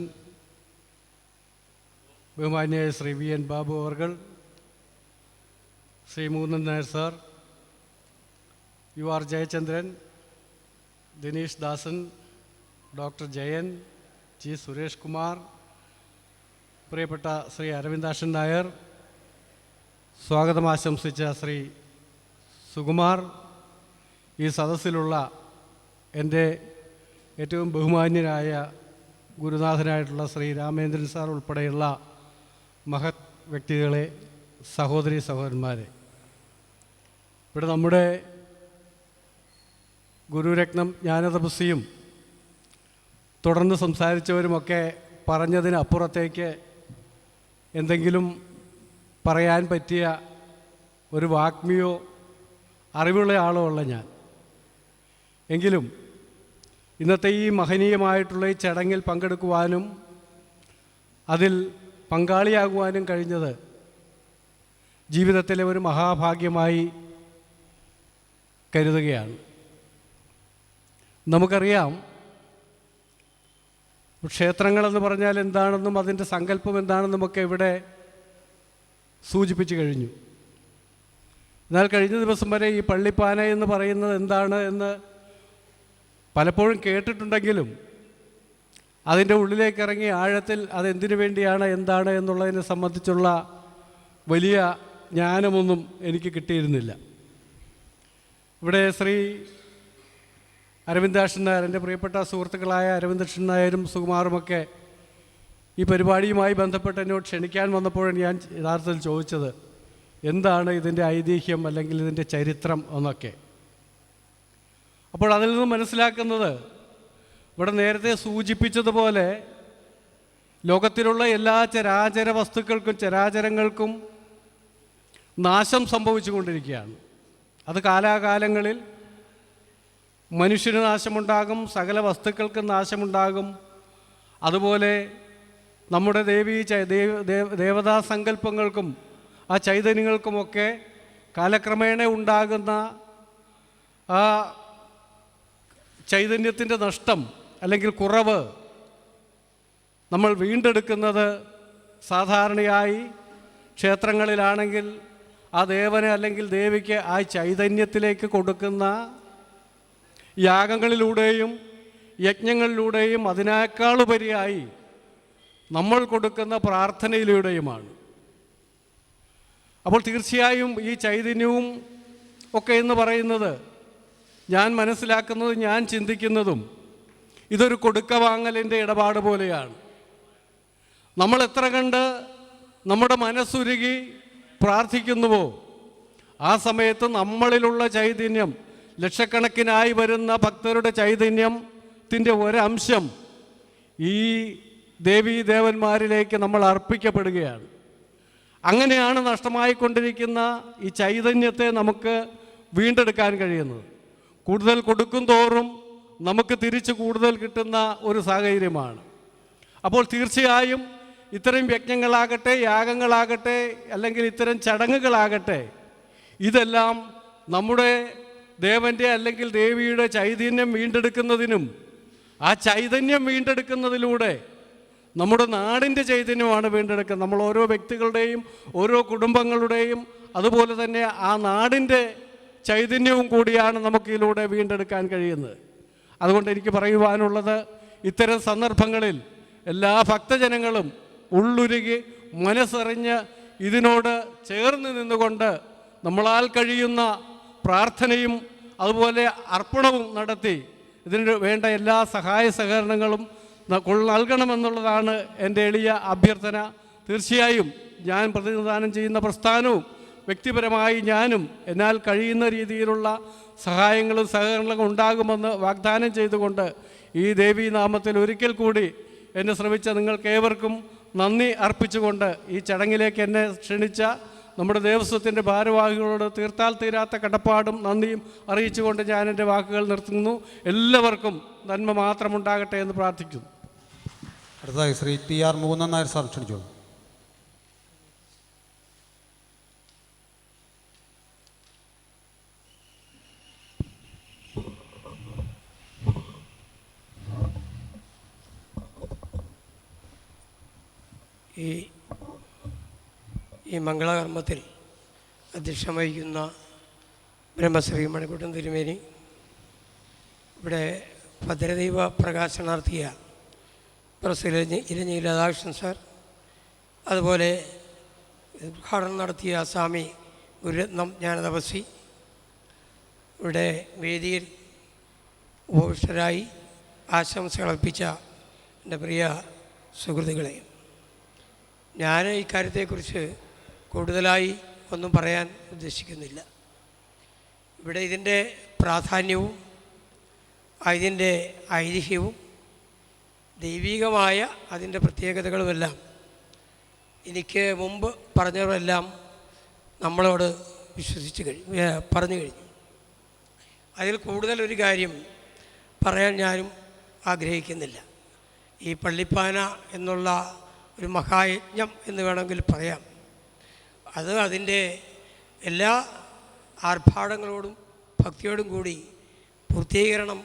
ബഹുമാന്യായ ശ്രീ VN ബാബു അവർകൾ, Shri Moonnan Nair sir, UR Jayachandran, Dinesh Dasan, doctor Jayan, G Suresh Kumar, പ്രിയപ്പെട്ട ശ്രീ അരവിന്ദാക്ഷൻ നായർ, സ്വാഗതം ആശംസിച്ച ശ്രീ സുകുമാർ, ഈ സദസ്സിലുള്ള എൻ്റെ ഏറ്റവും ബഹുമാന്യനായ ഗുരുനാഥനായിട്ടുള്ള ശ്രീ രാമേന്ദ്രൻ സാർ ഉൾപ്പെടെയുള്ള മഹത് വ്യക്തികളെ, സഹോദരി സഹോദരന്മാരെ, ഇവിടെ നമ്മുടെ ഗുരുരത്നം ജ്ഞാനതപസ്വിയും തുടർന്ന് സംസാരിച്ചവരുമൊക്കെ പറഞ്ഞതിനപ്പുറത്തേക്ക് എന്തെങ്കിലും പറയാൻ പറ്റിയ ഒരു വാഗ്മിയോ അറിവുള്ള ആളോ അല്ല ഞാൻ. എങ്കിലും ഇന്നത്തെ ഈ മഹനീയമായിട്ടുള്ള ഈ ചടങ്ങിൽ പങ്കെടുക്കുവാനും അതിൽ പങ്കാളിയാകുവാനും കഴിഞ്ഞത് ജീവിതത്തിലെ ഒരു മഹാഭാഗ്യമായി കരുതുകയാണ്. നമുക്കറിയാം, ക്ഷേത്രങ്ങളെന്ന് പറഞ്ഞാൽ എന്താണെന്നും അതിൻ്റെ സങ്കല്പം എന്താണെന്നുമൊക്കെ ഇവിടെ സൂചിപ്പിച്ചു കഴിഞ്ഞു. എന്നാൽ കഴിഞ്ഞ ദിവസം വരെ ഈ പള്ളിപ്പാന എന്ന് പറയുന്നത് എന്താണ് എന്ന് പലപ്പോഴും കേട്ടിട്ടുണ്ടെങ്കിലും അതിൻ്റെ ഉള്ളിലേക്ക് ഇറങ്ങി ആഴത്തിൽ അതെന്തിനു വേണ്ടിയാണ്, എന്താണ് എന്നുള്ളതിനെ സംബന്ധിച്ചുള്ള വലിയ ജ്ഞാനമൊന്നും എനിക്ക് കിട്ടിയിരുന്നില്ല. ഇവിടെ ശ്രീ അരവിന്ദാക്ഷൻ നായർ, എൻ്റെ പ്രിയപ്പെട്ട സുഹൃത്തുക്കളായ അരവിന്ദാക്ഷൻ നായരും സുകുമാറുമൊക്കെ ഈ പരിപാടിയുമായി ബന്ധപ്പെട്ട് എന്നോട് ക്ഷണിക്കാൻ വന്നപ്പോഴാണ് ഞാൻ യഥാർത്ഥത്തിൽ ചോദിച്ചത് എന്താണ് ഇതിൻ്റെ ഐതിഹ്യം അല്ലെങ്കിൽ ഇതിൻ്റെ ചരിത്രം എന്നൊക്കെ. അപ്പോൾ അതിൽ നിന്ന് മനസ്സിലാക്കുന്നത്, ഇവിടെ നേരത്തെ സൂചിപ്പിച്ചതുപോലെ ലോകത്തിലുള്ള എല്ലാ ചരാചര വസ്തുക്കൾക്കും ചരാചരങ്ങൾക്കും നാശം സംഭവിച്ചു കൊണ്ടിരിക്കുകയാണ്. അത് കാലാകാലങ്ങളിൽ മനുഷ്യന് നാശമുണ്ടാകും, സകല വസ്തുക്കൾക്കും നാശമുണ്ടാകും. അതുപോലെ നമ്മുടെ ദേവതാ സങ്കല്പങ്ങൾക്കും ആ ചൈതന്യങ്ങൾക്കുമൊക്കെ കാലക്രമേണ ഉണ്ടാകുന്ന ആ ചൈതന്യത്തിൻ്റെ നഷ്ടം അല്ലെങ്കിൽ കുറവ് നമ്മൾ വീണ്ടെടുക്കുന്നത് സാധാരണയായി ക്ഷേത്രങ്ങളിലാണെങ്കിൽ ആ ദേവന് അല്ലെങ്കിൽ ദേവിക്ക് ആ ചൈതന്യത്തിലേക്ക് കൊടുക്കുന്ന യാഗങ്ങളിലൂടെയും യജ്ഞങ്ങളിലൂടെയും അതിനേക്കാളുപരിയായി നമ്മൾ കൊടുക്കുന്ന പ്രാർത്ഥനയിലൂടെയുമാണ്. അപ്പോൾ തീർച്ചയായും ഈ ചൈതന്യവും ഒക്കെ എന്ന് പറയുന്നത്, ഞാൻ മനസ്സിലാക്കുന്നതും ഞാൻ ചിന്തിക്കുന്നതും ഇതൊരു കൊടുക്കവാങ്ങലിൻ്റെ ഇടപാട് പോലെയാണ്. നമ്മൾ എത്ര കണ്ട് നമ്മുടെ മനസ്സുരുകി പ്രാർത്ഥിക്കുന്നുവോ ആ സമയത്ത് നമ്മളിലുള്ള ചൈതന്യം, ലക്ഷക്കണക്കിനായി വരുന്ന ഭക്തരുടെ ചൈതന്യത്തിൻ്റെ ഒരംശം ഈ ദേവീദേവന്മാരിലേക്ക് നമ്മൾ അർപ്പിക്കപ്പെടുകയാണ്. അങ്ങനെയാണ് നഷ്ടമായിക്കൊണ്ടിരിക്കുന്ന ഈ ചൈതന്യത്തെ നമുക്ക് വീണ്ടെടുക്കാൻ കഴിയുന്നത്. കൂടുതൽ കൊടുക്കും തോറും നമുക്ക് തിരിച്ച് കൂടുതൽ കിട്ടുന്ന ഒരു സാഹചര്യമാണ്. അപ്പോൾ തീർച്ചയായും ഇത്തരം യജ്ഞങ്ങളാകട്ടെ, യാഗങ്ങളാകട്ടെ, അല്ലെങ്കിൽ ഇത്തരം ചടങ്ങുകളാകട്ടെ, ഇതെല്ലാം നമ്മുടെ ദേവൻ്റെ അല്ലെങ്കിൽ ദേവിയുടെ ചൈതന്യം വീണ്ടെടുക്കുന്നതിനും ആ ചൈതന്യം വീണ്ടെടുക്കുന്നതിലൂടെ നമ്മുടെ നാടിൻ്റെ ചൈതന്യമാണ് വീണ്ടെടുക്കുന്നത്. നമ്മൾ ഓരോ വ്യക്തികളുടെയും ഓരോ കുടുംബങ്ങളുടെയും അതുപോലെ തന്നെ ആ നാടിൻ്റെ ചൈതന്യവും കൂടിയാണ് നമുക്കിതിലൂടെ വീണ്ടെടുക്കാൻ കഴിയുന്നത്. അതുകൊണ്ട് എനിക്ക് പറയുവാനുള്ളത്, ഇത്തരം സന്ദർഭങ്ങളിൽ എല്ലാ ഭക്തജനങ്ങളും ഉള്ളുരുകി മനസ്സറിഞ്ഞ് ഇതിനോട് ചേർന്ന് നിന്നുകൊണ്ട് നമ്മളാൽ കഴിയുന്ന പ്രാർത്ഥനയും അതുപോലെ അർപ്പണവും നടത്തി ഇതിന് വേണ്ട എല്ലാ സഹായ സഹകരണങ്ങളും നൽകണമെന്നുള്ളതാണ് എൻ്റെ എളിയ അഭ്യർത്ഥന. തീർച്ചയായും ഞാൻ പ്രതിനിധാനം ചെയ്യുന്ന പ്രസ്ഥാനവും വ്യക്തിപരമായി ഞാനും എന്നാൽ കഴിയുന്ന രീതിയിലുള്ള സഹായങ്ങളും സഹകരണങ്ങളും ഉണ്ടാകുമെന്ന് വാഗ്ദാനം ചെയ്തുകൊണ്ട് ഈ ദേവീനാമത്തിൽ ഒരിക്കൽ കൂടി എന്നെ ശ്രമിച്ച നിങ്ങൾക്കേവർക്കും നന്ദി അർപ്പിച്ചുകൊണ്ട് ഈ ചടങ്ങിലേക്ക് എന്നെ ക്ഷണിച്ച നമ്മുടെ ദേവസ്വത്തിൻ്റെ ഭാരവാഹികളോട് തീർത്താൽ തീരാത്ത കടപ്പാടും നന്ദിയും അറിയിച്ചുകൊണ്ട് ഞാൻ എൻ്റെ വാക്കുകൾ നിർത്തുന്നു. എല്ലാവർക്കും നന്മ മാത്രമുണ്ടാകട്ടെ എന്ന് പ്രാർത്ഥിക്കുന്നു. അടുത്തതായി ശ്രീ TR മൂന്നൻ നായർ സാർ ക്ഷണിച്ചോളൂ. ഈ മംഗളകർമ്മത്തിൽ അധ്യക്ഷം വഹിക്കുന്ന ബ്രഹ്മശ്രീ മണിക്കുട്ടൻ തിരുമേനി, ഇവിടെ ഭദ്രദൈവ പ്രകാശനം നടത്തിയ പ്രൊഫസർ ഇലഞ്ഞി രാധാകൃഷ്ണൻ സാർ, അതുപോലെ ഉദ്ഘാടനം നടത്തിയ സ്വാമി ഗുരുരത്നം ജ്ഞാനതപസ്വി, ഇവിടെ വേദിയിൽ ഉപവിഷ്ടരായി ആശംസകൾ അർപ്പിച്ച എൻ്റെ പ്രിയ സുഹൃത്തുക്കളെ, ഞാൻ ഈ കാര്യത്തെക്കുറിച്ച് കൂടുതലായി ഒന്നും പറയാൻ ഉദ്ദേശിക്കുന്നില്ല. ഇവിടെ ഇതിൻ്റെ പ്രാധാന്യവും അതിൻ്റെ ഐതിഹ്യവും ദൈവികമായ അതിൻ്റെ പ്രത്യേകതകളുമെല്ലാം എനിക്ക് മുമ്പ് പറഞ്ഞവരെല്ലാം നമ്മളോട് പറഞ്ഞു കഴിഞ്ഞു. അതിൽ കൂടുതൽ ഒരു കാര്യം പറയാൻ ഞാനും ആഗ്രഹിക്കുന്നില്ല. ഈ പള്ളിപ്പാന എന്നുള്ള ഒരു മഹായജ്ഞം എന്ന് വേണമെങ്കിൽ പറയാം. അത് അതിൻ്റെ എല്ലാ ആർഭാടങ്ങളോടും ഭക്തിയോടും കൂടി പൂർത്തീകരണം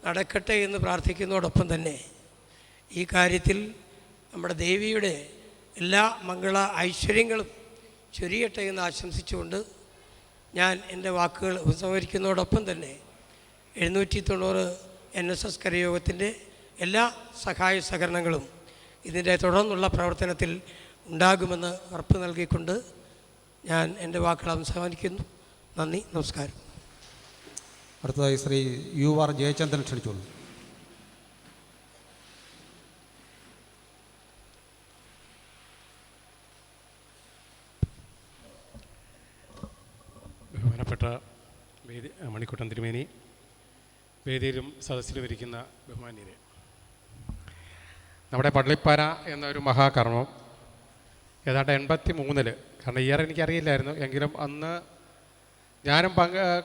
നടക്കട്ടെ എന്ന് പ്രാർത്ഥിക്കുന്നതോടൊപ്പം തന്നെ ഈ കാര്യത്തിൽ നമ്മുടെ ദേവിയുടെ എല്ലാ മംഗള ഐശ്വര്യങ്ങളും ചൊരിയട്ടെ എന്ന് ആശംസിച്ചുകൊണ്ട് ഞാൻ എൻ്റെ വാക്കുകൾ ഉപസംഹരിക്കുന്നതോടൊപ്പം തന്നെ 790 NSS കരയോഗത്തിൻ്റെ എല്ലാ സഹായ സഹകരണങ്ങളും ഇതിൻ്റെ തുടർന്നുള്ള പ്രവർത്തനത്തിൽ ഉണ്ടാകുമെന്ന് ഉറപ്പ് നൽകിക്കൊണ്ട് ഞാൻ എൻ്റെ വാക്കുകൾ അവസാനിക്കുന്നു. നന്ദി, നമസ്കാരം. അടുത്തതായി ശ്രീ UR ജയചന്ദ്രൻ ക്ഷണിച്ചോളൂ. ബഹുമാനപ്പെട്ട മണിക്കുട്ടൻ തിരുമേനി, വേദിയിലും സദസ്സിലും ഇരിക്കുന്ന ബഹുമാന്യരെ, നമ്മുടെ പള്ളിപ്പാന എന്നൊരു മഹാകർമ്മം ഏതാണ്ട് 83 കാരണം ഇയർ എനിക്കറിയില്ലായിരുന്നു, എങ്കിലും അന്ന് ഞാനും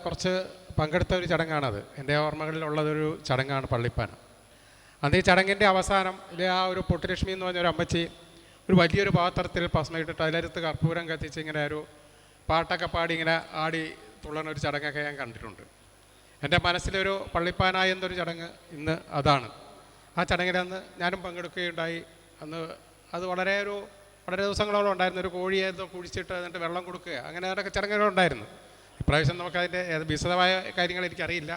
കുറച്ച് പങ്കെടുത്ത ഒരു ചടങ്ങാണത്. എൻ്റെ ഓർമ്മകളിലുള്ളതൊരു ചടങ്ങാണ് പള്ളിപ്പാന. അന്ന് ഈ ചടങ്ങിൻ്റെ അവസാനം ആ ഒരു പൊട്ടുലക്ഷ്മി എന്ന് പറഞ്ഞൊരു അമ്മച്ചി ഒരു വലിയൊരു പാത്രത്തിൽ ഭസ്മയിട്ടിട്ട് അതിലടുത്ത് കർപ്പൂരം കത്തിച്ച് ഇങ്ങനെ ഒരു പാട്ടൊക്കെ പാടി ഇങ്ങനെ ആടി തുള്ളണ ഒരു ചടങ്ങൊക്കെ ഞാൻ കണ്ടിട്ടുണ്ട്. എൻ്റെ മനസ്സിലൊരു പള്ളിപ്പാന എന്നൊരു ചടങ്ങ് ഇന്ന് അതാണ്. ആ ചടങ്ങിലന്ന് ഞാനും പങ്കെടുക്കുകയുണ്ടായി. അന്ന് അത് വളരെ ദിവസങ്ങളോളം ഉണ്ടായിരുന്നു. ഒരു കോഴിയെ കുഴിച്ചിട്ട് എന്നിട്ട് വെള്ളം കൊടുക്കുക, അങ്ങനെ അതൊക്കെ ചടങ്ങുകളുണ്ടായിരുന്നു. ഇപ്രാവശ്യം നമുക്കതിൻ്റെ വിശദമായ കാര്യങ്ങൾ എനിക്കറിയില്ല.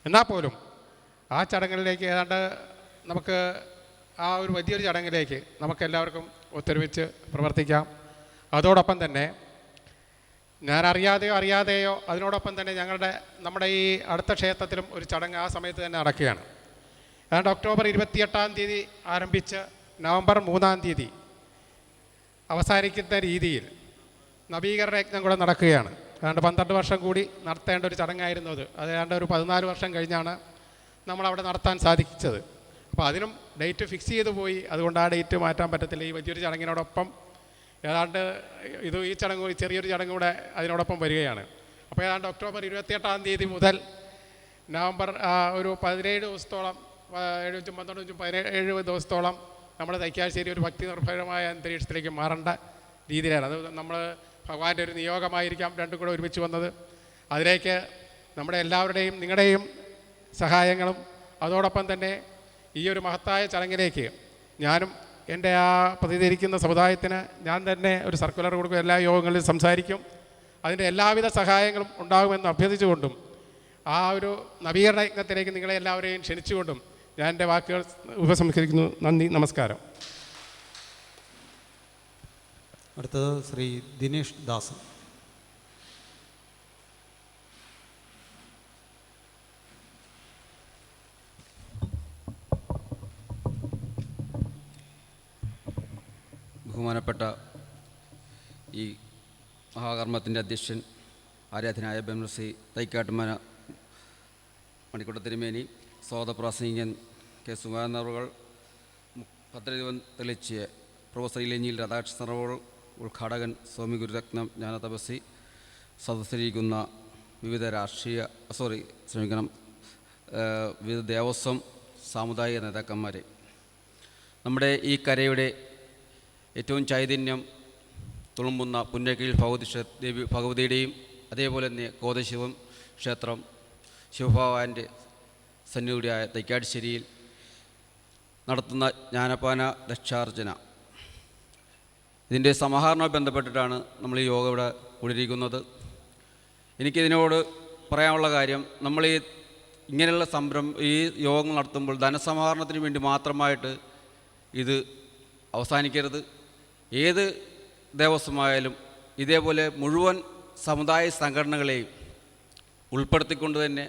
എന്നാൽ പോലും ആ ചടങ്ങിലേക്ക് ഏതാണ്ട് നമുക്ക് ആ ഒരു വലിയൊരു ചടങ്ങിലേക്ക് നമുക്കെല്ലാവർക്കും ഒത്തൊരുമിച്ച് പ്രവർത്തിക്കാം. അതോടൊപ്പം തന്നെ ഞാൻ അറിയാതെയോ അതിനോടൊപ്പം തന്നെ നമ്മുടെ ഈ അടുത്ത ക്ഷേത്രത്തിലും ഒരു ചടങ്ങ് ആ സമയത്ത് തന്നെ നടക്കുകയാണ്. ഏതാണ്ട് ഒക്ടോബർ 28 ആരംഭിച്ച് നവംബർ 3 അവസാനിക്കുന്ന രീതിയിൽ നവീകരണ യജ്ഞം കൂടെ നടക്കുകയാണ്. ഏതാണ്ട് 12 വർഷം കൂടി നടത്തേണ്ട ഒരു ചടങ്ങായിരുന്നു അത്. ഏതാണ്ട് ഒരു 14 വർഷം കഴിഞ്ഞാണ് നമ്മളവിടെ നടത്താൻ സാധിച്ചത്. അപ്പോൾ അതിനും ഡേറ്റ് ഫിക്സ് ചെയ്ത് പോയി. അതുകൊണ്ട് ആ ഡേറ്റ് മാറ്റാൻ പറ്റത്തില്ല. ഈ വലിയൊരു ചടങ്ങിനോടൊപ്പം ഏതാണ്ട് ഈ ചടങ്ങ് ചെറിയൊരു ചടങ്ങ് കൂടെ അതിനോടൊപ്പം വരികയാണ്. അപ്പോൾ ഏതാണ്ട് ഒക്ടോബർ 28 മുതൽ നവംബർ ഒരു 17 ദിവസത്തോളം 17 ദിവസത്തോളം നമ്മുടെ തൈക്കാശ്ശേരി ഒരു ഭക്തി നിർഭരമായ അന്തരീക്ഷത്തിലേക്ക് മാറേണ്ട രീതിയിലാണ്. അത് നമ്മൾ ഭഗവാന്റെ ഒരു നിയോഗമായിരിക്കാം രണ്ടും കൂടെ ഒരുമിച്ച് വന്നത്. അതിലേക്ക് നമ്മുടെ എല്ലാവരുടെയും നിങ്ങളുടെയും സഹായങ്ങളും അതോടൊപ്പം തന്നെ ഈ ഒരു മഹത്തായ ചടങ്ങിലേക്ക് ഞാനും എൻ്റെ ആ പ്രതിനിധീകരിക്കുന്ന സമുദായത്തിന് ഞാൻ തന്നെ ഒരു സർക്കുലർ കൊടുക്കും, എല്ലാ യോഗങ്ങളിലും സംസാരിക്കും. അതിൻ്റെ എല്ലാവിധ സഹായങ്ങളും ഉണ്ടാകുമെന്ന് അഭ്യർത്ഥിച്ചുകൊണ്ടും ആ ഒരു നവീകരണ യജ്ഞത്തിലേക്ക് നിങ്ങളെ എല്ലാവരെയും ക്ഷണിച്ചുകൊണ്ടും ഞാൻ എൻ്റെ വാക്കുകൾ ഉപസംഹരിക്കുന്നു. നന്ദി, നമസ്കാരം. അടുത്തത് ശ്രീ ദിനേഷ് ദാസ്. ബഹുമാനപ്പെട്ട ഈ മഹാകർമ്മത്തിൻ്റെ അധ്യക്ഷൻ ആരാധനായ ബ്രഹ്മശ്രീ തൈക്കാട്ടുമന മണിക്കുട്ട തിരുമേനി, സ്വാഗതപ്രാസംഗികൻ കെ സുമാനവറുകൾ, ഭദ്രദീപം തെളിച്ച് പ്രൊഫസർ ഇലഞ്ഞിയിൽ രാധാകൃഷ്ണൻ, ഉദ്ഘാടകൻ സ്വാമി ഗുരുരത്നം ജ്ഞാനതപസ്വി, സദസ്സിലിരിക്കുന്ന വിവിധ വിവിധ ദേവസ്വം സാമുദായിക നേതാക്കന്മാരെ, നമ്മുടെ ഈ കരയുടെ ഏറ്റവും ചൈതന്യം തുളുമ്പുന്ന പുന്നക്കീഴ് ഭഗവതിയുടെയും അതേപോലെ തന്നെ കോതശിവം ക്ഷേത്രം ശിവഭഗവാന്റെ സന്നിധിയായ തൈക്കാട്ടുശ്ശേരിയിൽ നടത്തുന്ന ജ്ഞാനപാന ദക്ഷാർച്ചന, ഇതിൻ്റെ സമാഹരണവുമായി ബന്ധപ്പെട്ടിട്ടാണ് നമ്മൾ ഈ യോഗം ഇവിടെ കൂടിയിരിക്കുന്നത്. എനിക്കിതിനോട് പറയാനുള്ള കാര്യം, നമ്മൾ ഈ ഇങ്ങനെയുള്ള ഈ യോഗങ്ങൾ നടത്തുമ്പോൾ ധനസമാഹരണത്തിന് വേണ്ടി മാത്രമായിട്ട് ഇത് അവസാനിക്കരുത്. ഏത് ദേവസ്വമായാലും ഇതേപോലെ മുഴുവൻ സമുദായ സംഘടനകളെയും ഉൾപ്പെടുത്തിക്കൊണ്ട് തന്നെ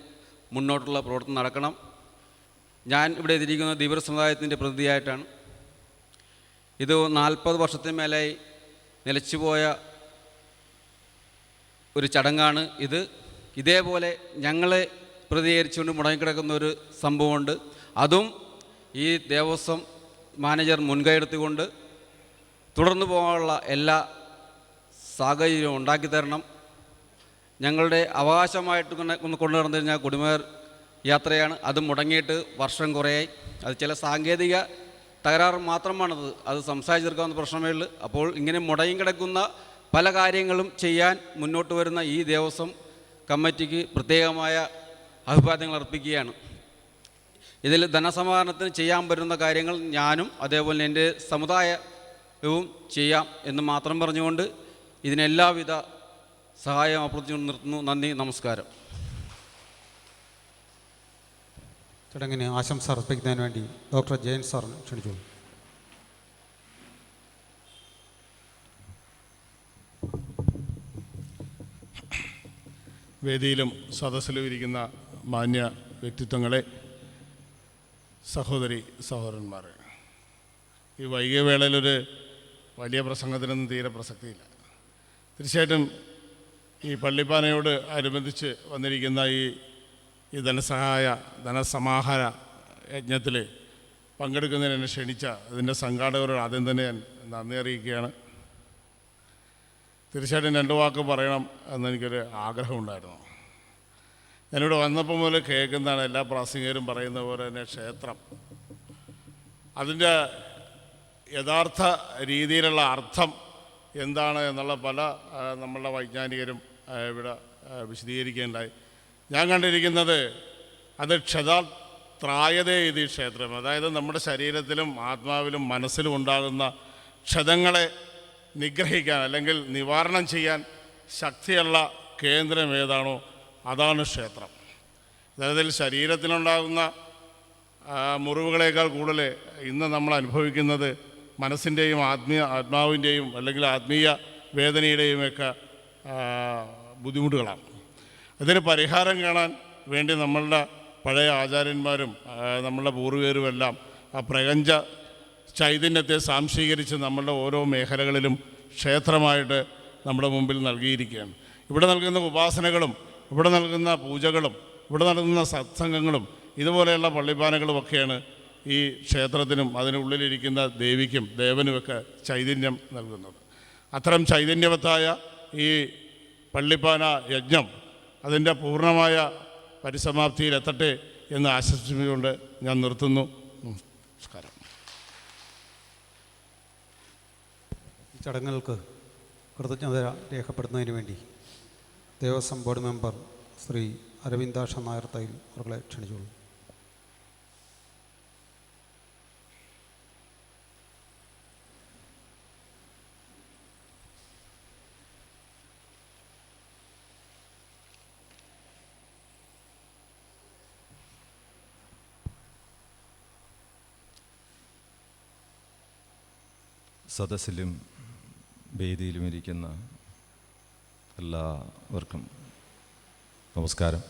മുന്നോട്ടുള്ള പ്രവർത്തനം നടക്കണം. ഞാൻ ഇവിടെ എത്തിയിരിക്കുന്ന ധീവര സമുദായത്തിൻ്റെ പ്രതിനിധിയായിട്ടാണ്. ഇത് 40 വർഷത്തിന് മേലായി നിലച്ചുപോയ ഒരു ചടങ്ങാണ് ഇത്. ഇതേപോലെ ഞങ്ങളെ പ്രതികരിച്ചുകൊണ്ട് മുടങ്ങിക്കിടക്കുന്ന ഒരു സംഭവമുണ്ട്. അതും ഈ ദേവസ്വം മാനേജർ മുൻകൈയെടുത്തുകൊണ്ട് തുടർന്നു പോകാനുള്ള എല്ലാ സാഹചര്യവും ഉണ്ടാക്കി തരണം. ഞങ്ങളുടെ അവകാശമായിട്ട് കൊണ്ടു നടന്നിരുന്ന കുടിമേർ യാത്രയാണ്. അത് മുടങ്ങിയിട്ട് വർഷം കുറേയായി. അത് ചില സാങ്കേതിക തകരാറ് മാത്രമാണത്. അത് സംസാരിച്ച് തീർക്കാവുന്ന പ്രശ്നമേ ഉള്ളൂ. അപ്പോൾ ഇങ്ങനെ മുടങ്ങി കിടക്കുന്ന പല കാര്യങ്ങളും ചെയ്യാൻ മുന്നോട്ട് വരുന്ന ഈ ദേവസ്വം കമ്മിറ്റിക്ക് പ്രത്യേകമായ അഭിപ്രായങ്ങൾ അർപ്പിക്കുകയാണ്. ഇതിൽ ധനസമാഹരണത്തിന് ചെയ്യാൻ പറ്റുന്ന കാര്യങ്ങൾ ഞാനും അതേപോലെ എൻ്റെ സമുദായവും ചെയ്യാം എന്ന് മാത്രം പറഞ്ഞുകൊണ്ട് ഇതിനെല്ലാവിധ സഹായം അഭ്യർത്ഥിച്ചുകൊണ്ട് നിർത്തുന്നു. നന്ദി, നമസ്കാരം. ചടങ്ങിന് ആശംസ അർപ്പിക്കുന്നതിന് വേണ്ടി ഡോക്ടർ ജയൻ സാറിന് ക്ഷണിച്ചു. വേദിയിലും സദസ്സിലും ഇരിക്കുന്ന മാന്യ വ്യക്തിത്വങ്ങളെ, സഹോദരി സഹോദരന്മാരെ, ഈ വൈകിയ വേളയിലൊരു വലിയ പ്രസംഗത്തിനൊന്നും തീരെ പ്രസക്തിയില്ല. തീർച്ചയായിട്ടും ഈ പള്ളിപ്പാനയോട് അനുബന്ധിച്ച് വന്നിരിക്കുന്ന ഈ ധനസമാഹാര യജ്ഞത്തിൽ പങ്കെടുക്കുന്നതിന് എന്നെ ക്ഷണിച്ച അതിൻ്റെ സംഘാടകരോട് ആദ്യം തന്നെ ഞാൻ നന്ദി അറിയിക്കുകയാണ്. തീർച്ചയായിട്ടും 2 വാക്ക് പറയണം എന്നെനിക്കൊരു ആഗ്രഹമുണ്ടായിരുന്നു. ഞാനിവിടെ വന്നപ്പോൾ മുതൽ കേൾക്കുന്നതാണ് എല്ലാ പ്രാസംഗികരും പറയുന്ന പോലെ തന്നെ ക്ഷേത്രം, അതിൻ്റെ യഥാർത്ഥ രീതിയിലുള്ള അർത്ഥം എന്താണ് എന്നുള്ള പല നമ്മളുടെ വൈജ്ഞാനികരും ഇവിടെ വിശദീകരിക്കുകയുണ്ടായി. ഞാൻ കണ്ടിരിക്കുന്നത് അത് ക്ഷതാത്രായതേ ഇത് ക്ഷേത്രം, അതായത് നമ്മുടെ ശരീരത്തിലും ആത്മാവിലും മനസ്സിലും ഉണ്ടാകുന്ന ക്ഷതങ്ങളെ നിഗ്രഹിക്കാൻ അല്ലെങ്കിൽ നിവാരണം ചെയ്യാൻ ശക്തിയുള്ള കേന്ദ്രം ഏതാണോ അതാണ് ക്ഷേത്രം. അതായത് ശരീരത്തിലുണ്ടാകുന്ന മുറിവുകളേക്കാൾ കൂടുതൽ ഇന്ന് നമ്മൾ അനുഭവിക്കുന്നത് മനസ്സിൻ്റെയും ആത്മാവിൻ്റെയും അല്ലെങ്കിൽ ആത്മീയ വേദനയുടെയുമൊക്കെ ബുദ്ധിമുട്ടുകളാണ്. അതിന് പരിഹാരം കാണാൻ വേണ്ടി നമ്മളുടെ പഴയ ആചാര്യന്മാരും നമ്മളുടെ പൂർവികരുമെല്ലാം ആ പ്രപഞ്ച ചൈതന്യത്തെ സാംശീകരിച്ച് നമ്മളുടെ ഓരോ മേഖലകളിലും ക്ഷേത്രമായിട്ട് നമ്മുടെ മുമ്പിൽ നൽകിയിരിക്കുകയാണ്. ഇവിടെ നൽകുന്ന ഉപാസനകളും ഇവിടെ നൽകുന്ന പൂജകളും ഇവിടെ നൽകുന്ന സത്സംഗങ്ങളും ഇതുപോലെയുള്ള പള്ളിപ്പാനകളുമൊക്കെയാണ് ഈ ക്ഷേത്രത്തിനും അതിനുള്ളിലിരിക്കുന്ന ദേവിക്കും ദേവനുമൊക്കെ ചൈതന്യം നൽകുന്നത്. അത്തരം ചൈതന്യവത്തായ ഈ പള്ളിപ്പാന യജ്ഞം അതിൻ്റെ പൂർണ്ണമായ പരിസമാപ്തിയിലെത്തട്ടെ എന്ന് ആശംസിച്ചുകൊണ്ട് ഞാൻ നിർത്തുന്നു. നമസ്കാരം. ചടങ്ങുകൾക്ക് കൃതജ്ഞത രേഖപ്പെടുത്തുന്നതിന് വേണ്ടി ദേവസ്വം ബോർഡ് മെമ്പർ ശ്രീ അരവിന്ദാക്ഷ നായർ തൈൽ അവരെ ക്ഷണിച്ചോളൂ. സദസ്സിലും വേദിയിലും ഇരിക്കുന്ന എല്ലാവർക്കും നമസ്കാരം.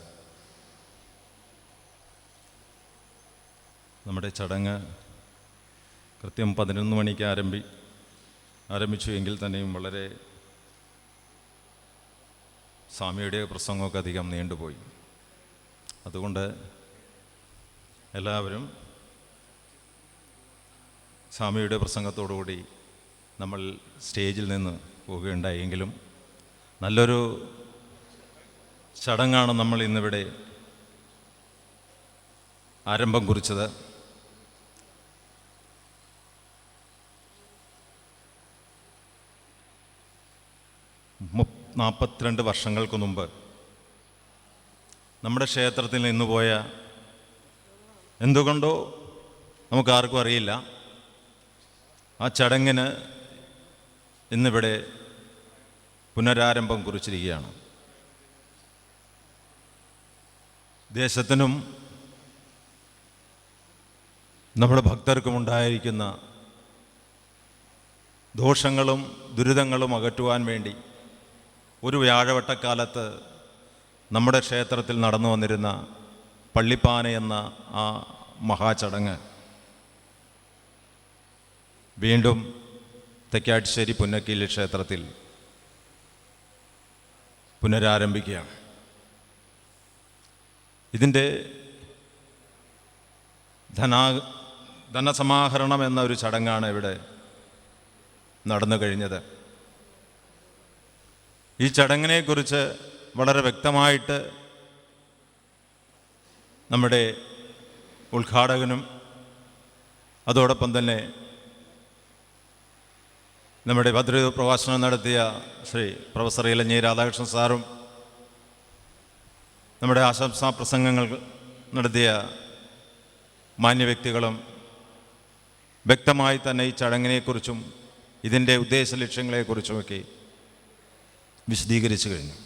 നമ്മുടെ ചടങ്ങ് കൃത്യം 11 മണിക്ക് ആരംഭിച്ചു എങ്കിൽ തന്നെയും വളരെ സ്വാമിയുടെ പ്രസംഗമൊക്കെ അധികം നീണ്ടുപോയി. അതുകൊണ്ട് എല്ലാവരും സ്വാമിയുടെ പ്രസംഗത്തോടുകൂടി നമ്മൾ സ്റ്റേജിൽ നിന്ന് പോവുകയുണ്ടായെങ്കിലും നല്ലൊരു ചടങ്ങാണ് നമ്മൾ ഇന്നിവിടെ ആരംഭം കുറിച്ചത്. നാൽപ്പത്തിരണ്ട് വർഷങ്ങൾക്ക് മുമ്പ് നമ്മുടെ ക്ഷേത്രത്തിൽ നിന്നുപോയ, എന്തുകൊണ്ടോ നമുക്കാർക്കും അറിയില്ല, ആ ചടങ്ങിന് ഇന്നിവിടെ പുനരാരംഭം കുറിച്ചിരിക്കുകയാണ്. ദേശത്തിനും നമ്മുടെ ഭക്തർക്കും ഉണ്ടായിരിക്കുന്ന ദോഷങ്ങളും ദുരിതങ്ങളും അകറ്റുവാൻ വേണ്ടി ഒരു വ്യാഴവട്ടക്കാലത്ത് നമ്മുടെ ക്ഷേത്രത്തിൽ നടന്നു വന്നിരുന്ന പള്ളിപ്പാന എന്ന ആ മഹാചടങ്ങ് വീണ്ടും തെക്കാട്ടുശ്ശേരി പുന്നക്കീല് ക്ഷേത്രത്തിൽ പുനരാരംഭിക്കുകയാണ്. ഇതിൻ്റെ ധനസമാഹരണം എന്ന ഒരു ചടങ്ങാണ് ഇവിടെ നടന്നു കഴിഞ്ഞത്. ഈ ചടങ്ങിനെക്കുറിച്ച് വളരെ വ്യക്തമായിട്ട് നമ്മുടെ ഉദ്ഘാടകനും അതോടൊപ്പം തന്നെ നമ്മുടെ ഭദ്ര പ്രഭാഷണം നടത്തിയ ശ്രീ പ്രൊഫസർ ഇലഞ്ഞി രാധാകൃഷ്ണൻ സാറും നമ്മുടെ ആശംസാ പ്രസംഗങ്ങൾ നടത്തിയ മാന്യവ്യക്തികളും വ്യക്തമായി തന്നെ ഈ ചടങ്ങിനെക്കുറിച്ചും ഇതിൻ്റെ ഉദ്ദേശ ലക്ഷ്യങ്ങളെക്കുറിച്ചുമൊക്കെ വിശദീകരിച്ചു കഴിഞ്ഞു.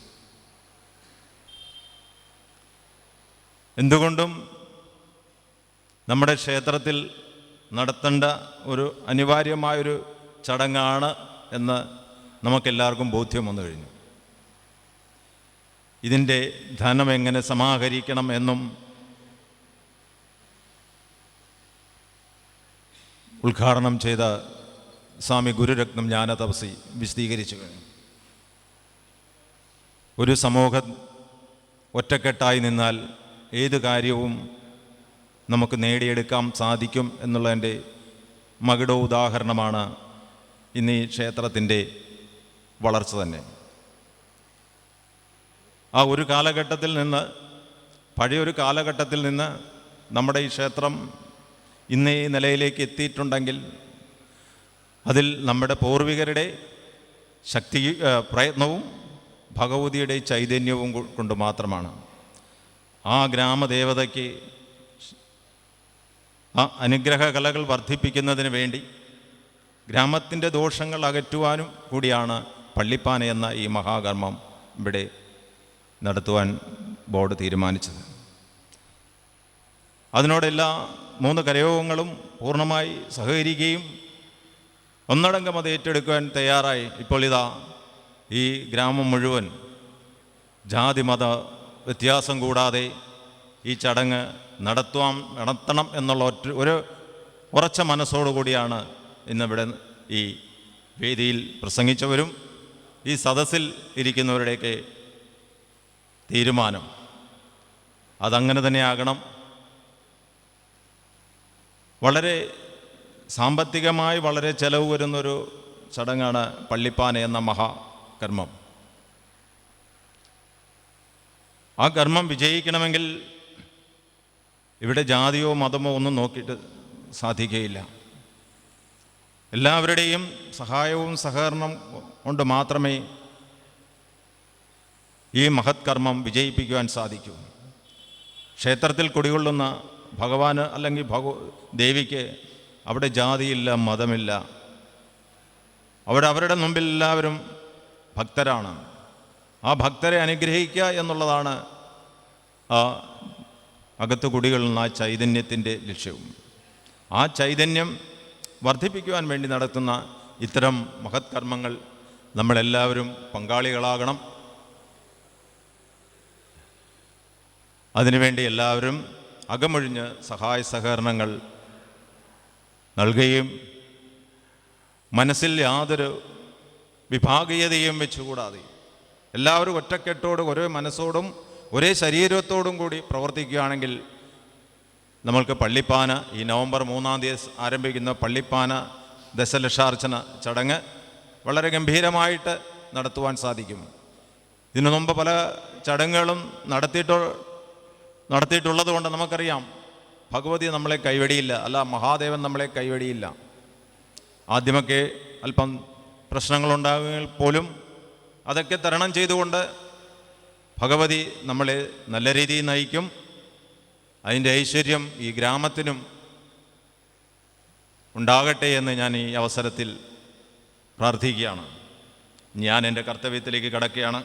എന്തുകൊണ്ടും നമ്മുടെ ക്ഷേത്രത്തിൽ നടത്തേണ്ട ഒരു അനിവാര്യമായൊരു ചടങ്ങാണ് എന്ന് നമുക്കെല്ലാവർക്കും ബോധ്യം വന്നു കഴിഞ്ഞു. ഇതിൻ്റെ ധനം എങ്ങനെ സമാഹരിക്കണം എന്നും ഉദ്ഘാടനം ചെയ്ത സ്വാമി ഗുരുരത്നം ജ്ഞാനതപസി വിശദീകരിച്ചു കഴിഞ്ഞു. ഒരു സമൂഹം ഒറ്റക്കെട്ടായി നിന്നാൽ ഏത് കാര്യവും നമുക്ക് നേടിയെടുക്കാൻ സാധിക്കും എന്നുള്ളതിൻ്റെ മകുട ഉദാഹരണമാണ് ഇന്ന് ഈ ക്ഷേത്രത്തിൻ്റെ വളർച്ച തന്നെ. ആ ഒരു കാലഘട്ടത്തിൽ നിന്ന്, പഴയൊരു കാലഘട്ടത്തിൽ നിന്ന് നമ്മുടെ ഈ ക്ഷേത്രം ഇന്ന് ഈ നിലയിലേക്ക് എത്തിയിട്ടുണ്ടെങ്കിൽ അതിൽ നമ്മുടെ പൂർവികരുടെ ശക്തി പ്രയത്നവും ഭഗവതിയുടെ ചൈതന്യവും കൊണ്ട് മാത്രമാണ്. ആ ഗ്രാമദേവതയ്ക്ക് ആ അനുഗ്രഹ കലകൾ വർദ്ധിപ്പിക്കുന്നതിന് വേണ്ടി ഗ്രാമത്തിൻ്റെ ദോഷങ്ങൾ അകറ്റുവാനും കൂടിയാണ് പള്ളിപ്പാന എന്ന ഈ മഹാകർമ്മം ഇവിടെ നടത്തുവാൻ ബോർഡ് തീരുമാനിച്ചത്. അതിനോടെല്ലാ 3 കരയോഗങ്ങളും പൂർണ്ണമായി സഹകരിക്കുകയും ഒന്നടങ്കം അത് ഏറ്റെടുക്കുവാൻ തയ്യാറായി. ഇപ്പോൾ ഇതാ ഈ ഗ്രാമം മുഴുവൻ ജാതി മത വ്യത്യാസം കൂടാതെ ഈ ചടങ്ങ് നടത്തണം എന്നുള്ള ഒരു ഉറച്ച മനസ്സോടുകൂടിയാണ് ഇന്നിവിടെ ഈ വേദിയിൽ പ്രസംഗിച്ചവരും ഈ സദസ്സിൽ ഇരിക്കുന്നവരുടെയൊക്കെ തീരുമാനം. അതങ്ങനെ തന്നെയാകണം. വളരെ സാമ്പത്തികമായി വളരെ ചെലവ് വരുന്നൊരു ചടങ്ങാണ് പള്ളിപ്പാന എന്ന മഹാകർമ്മം. ആ കർമ്മം വിജയിക്കണമെങ്കിൽ ഇവിടെ ജാതിയോ മതമോ ഒന്നും നോക്കിയിട്ട് സാധിക്കുകയില്ല. എല്ലാവരുടെയും സഹായവും സഹകരണം കൊണ്ട് മാത്രമേ ഈ മഹത് കർമ്മം വിജയിപ്പിക്കുവാൻ സാധിക്കൂ. ക്ഷേത്രത്തിൽ കുടികൊള്ളുന്ന ഭഗവാന് അല്ലെങ്കിൽ ദേവിക്ക് അവിടെ ജാതിയില്ല, മതമില്ല. അവിടെ അവരുടെ മുമ്പിൽ എല്ലാവരും ഭക്തരാണ്. ആ ഭക്തരെ അനുഗ്രഹിക്കുക എന്നുള്ളതാണ് ആ അകത്ത് കുടികൊള്ളുന്ന ആ ചൈതന്യത്തിൻ്റെ ലക്ഷ്യവും. ആ ചൈതന്യം വർദ്ധിപ്പിക്കുവാൻ വേണ്ടി നടത്തുന്ന ഇത്തരം മഹത് കർമ്മങ്ങൾ നമ്മളെല്ലാവരും പങ്കാളികളാകണം. അതിനുവേണ്ടി എല്ലാവരും അകമൊഴിഞ്ഞ് സഹായ സഹകരണങ്ങൾ നൽകുകയും മനസ്സിൽ യാതൊരു വിഭാഗീയതയും വെച്ചുകൂടാതെ എല്ലാവരും ഒറ്റക്കെട്ടോടും ഒരേ മനസ്സോടും ഒരേ ശരീരത്തോടും കൂടി പ്രവർത്തിക്കുകയാണെങ്കിൽ നമ്മൾക്ക് പള്ളിപ്പാന ഈ നവംബർ 3-ാം തീയതി ആരംഭിക്കുന്ന പള്ളിപ്പാന ദശലക്ഷാർച്ചന ചടങ്ങ് വളരെ ഗംഭീരമായിട്ട് നടത്തുവാൻ സാധിക്കും. ഇതിനു മുമ്പ് പല ചടങ്ങുകളും നടത്തിയിട്ടുള്ളത് കൊണ്ട് നമുക്കറിയാം ഭഗവതി നമ്മളെ കൈവെടിയില്ല, അല്ല മഹാദേവൻ നമ്മളെ കൈവെടിയില്ല. ആദ്യമൊക്കെ അല്പം പ്രശ്നങ്ങളുണ്ടാകുമെങ്കിൽ പോലും അതൊക്കെ തരണം ചെയ്തുകൊണ്ട് ഭഗവതി നമ്മളെ നല്ല രീതിയിൽ നയിക്കും. അതിൻ്റെ ഐശ്വര്യം ഈ ഗ്രാമത്തിനും ഉണ്ടാകട്ടെ എന്ന് ഞാൻ ഈ അവസരത്തിൽ പ്രാർത്ഥിക്കുകയാണ്. ഞാൻ എൻ്റെ കർത്തവ്യത്തിലേക്ക് കടക്കുകയാണ്.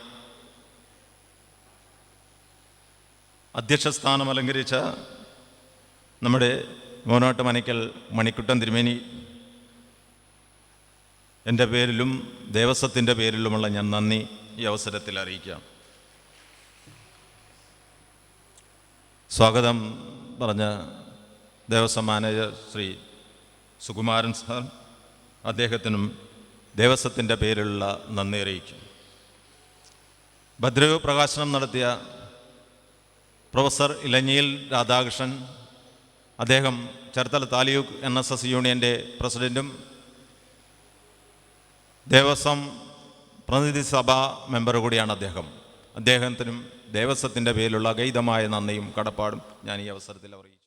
അധ്യക്ഷസ്ഥാനം അലങ്കരിച്ച നമ്മുടെ മോനോട്ട് മനയ്ക്കൽ മണിക്കുട്ടൻ തിരുമേനി എൻ്റെ പേരിലും ദേവസ്വത്തിൻ്റെ പേരിലുമുള്ള ഞാൻ നന്ദി ഈ അവസരത്തിൽ അറിയിക്കാം. സ്വാഗതം പറഞ്ഞ ദേവസ്വം മാനേജർ ശ്രീ സുകുമാരൻ സാർ, അദ്ദേഹത്തിനും ദേവസ്വത്തിൻ്റെ പേരിലുള്ള നന്ദി അറിയിക്കും. ഭദ്രവ് പ്രകാശനം നടത്തിയ പ്രൊഫസർ ഇലഞ്ഞിയിൽ രാധാകൃഷ്ണൻ, അദ്ദേഹം ചേർത്തല താലൂക്ക് NSS യൂണിയൻ്റെ പ്രസിഡൻറ്റും ദേവസ്വം പ്രതിനിധി സഭാ മെമ്പർ കൂടിയാണ് അദ്ദേഹത്തിനും ദേവസ്വത്തിൻ്റെ പേരിലുള്ള അഗൈതമായ നന്ദിയും കടപ്പാടും ഞാൻ ഈ അവസരത്തിൽ അറിയിക്കും.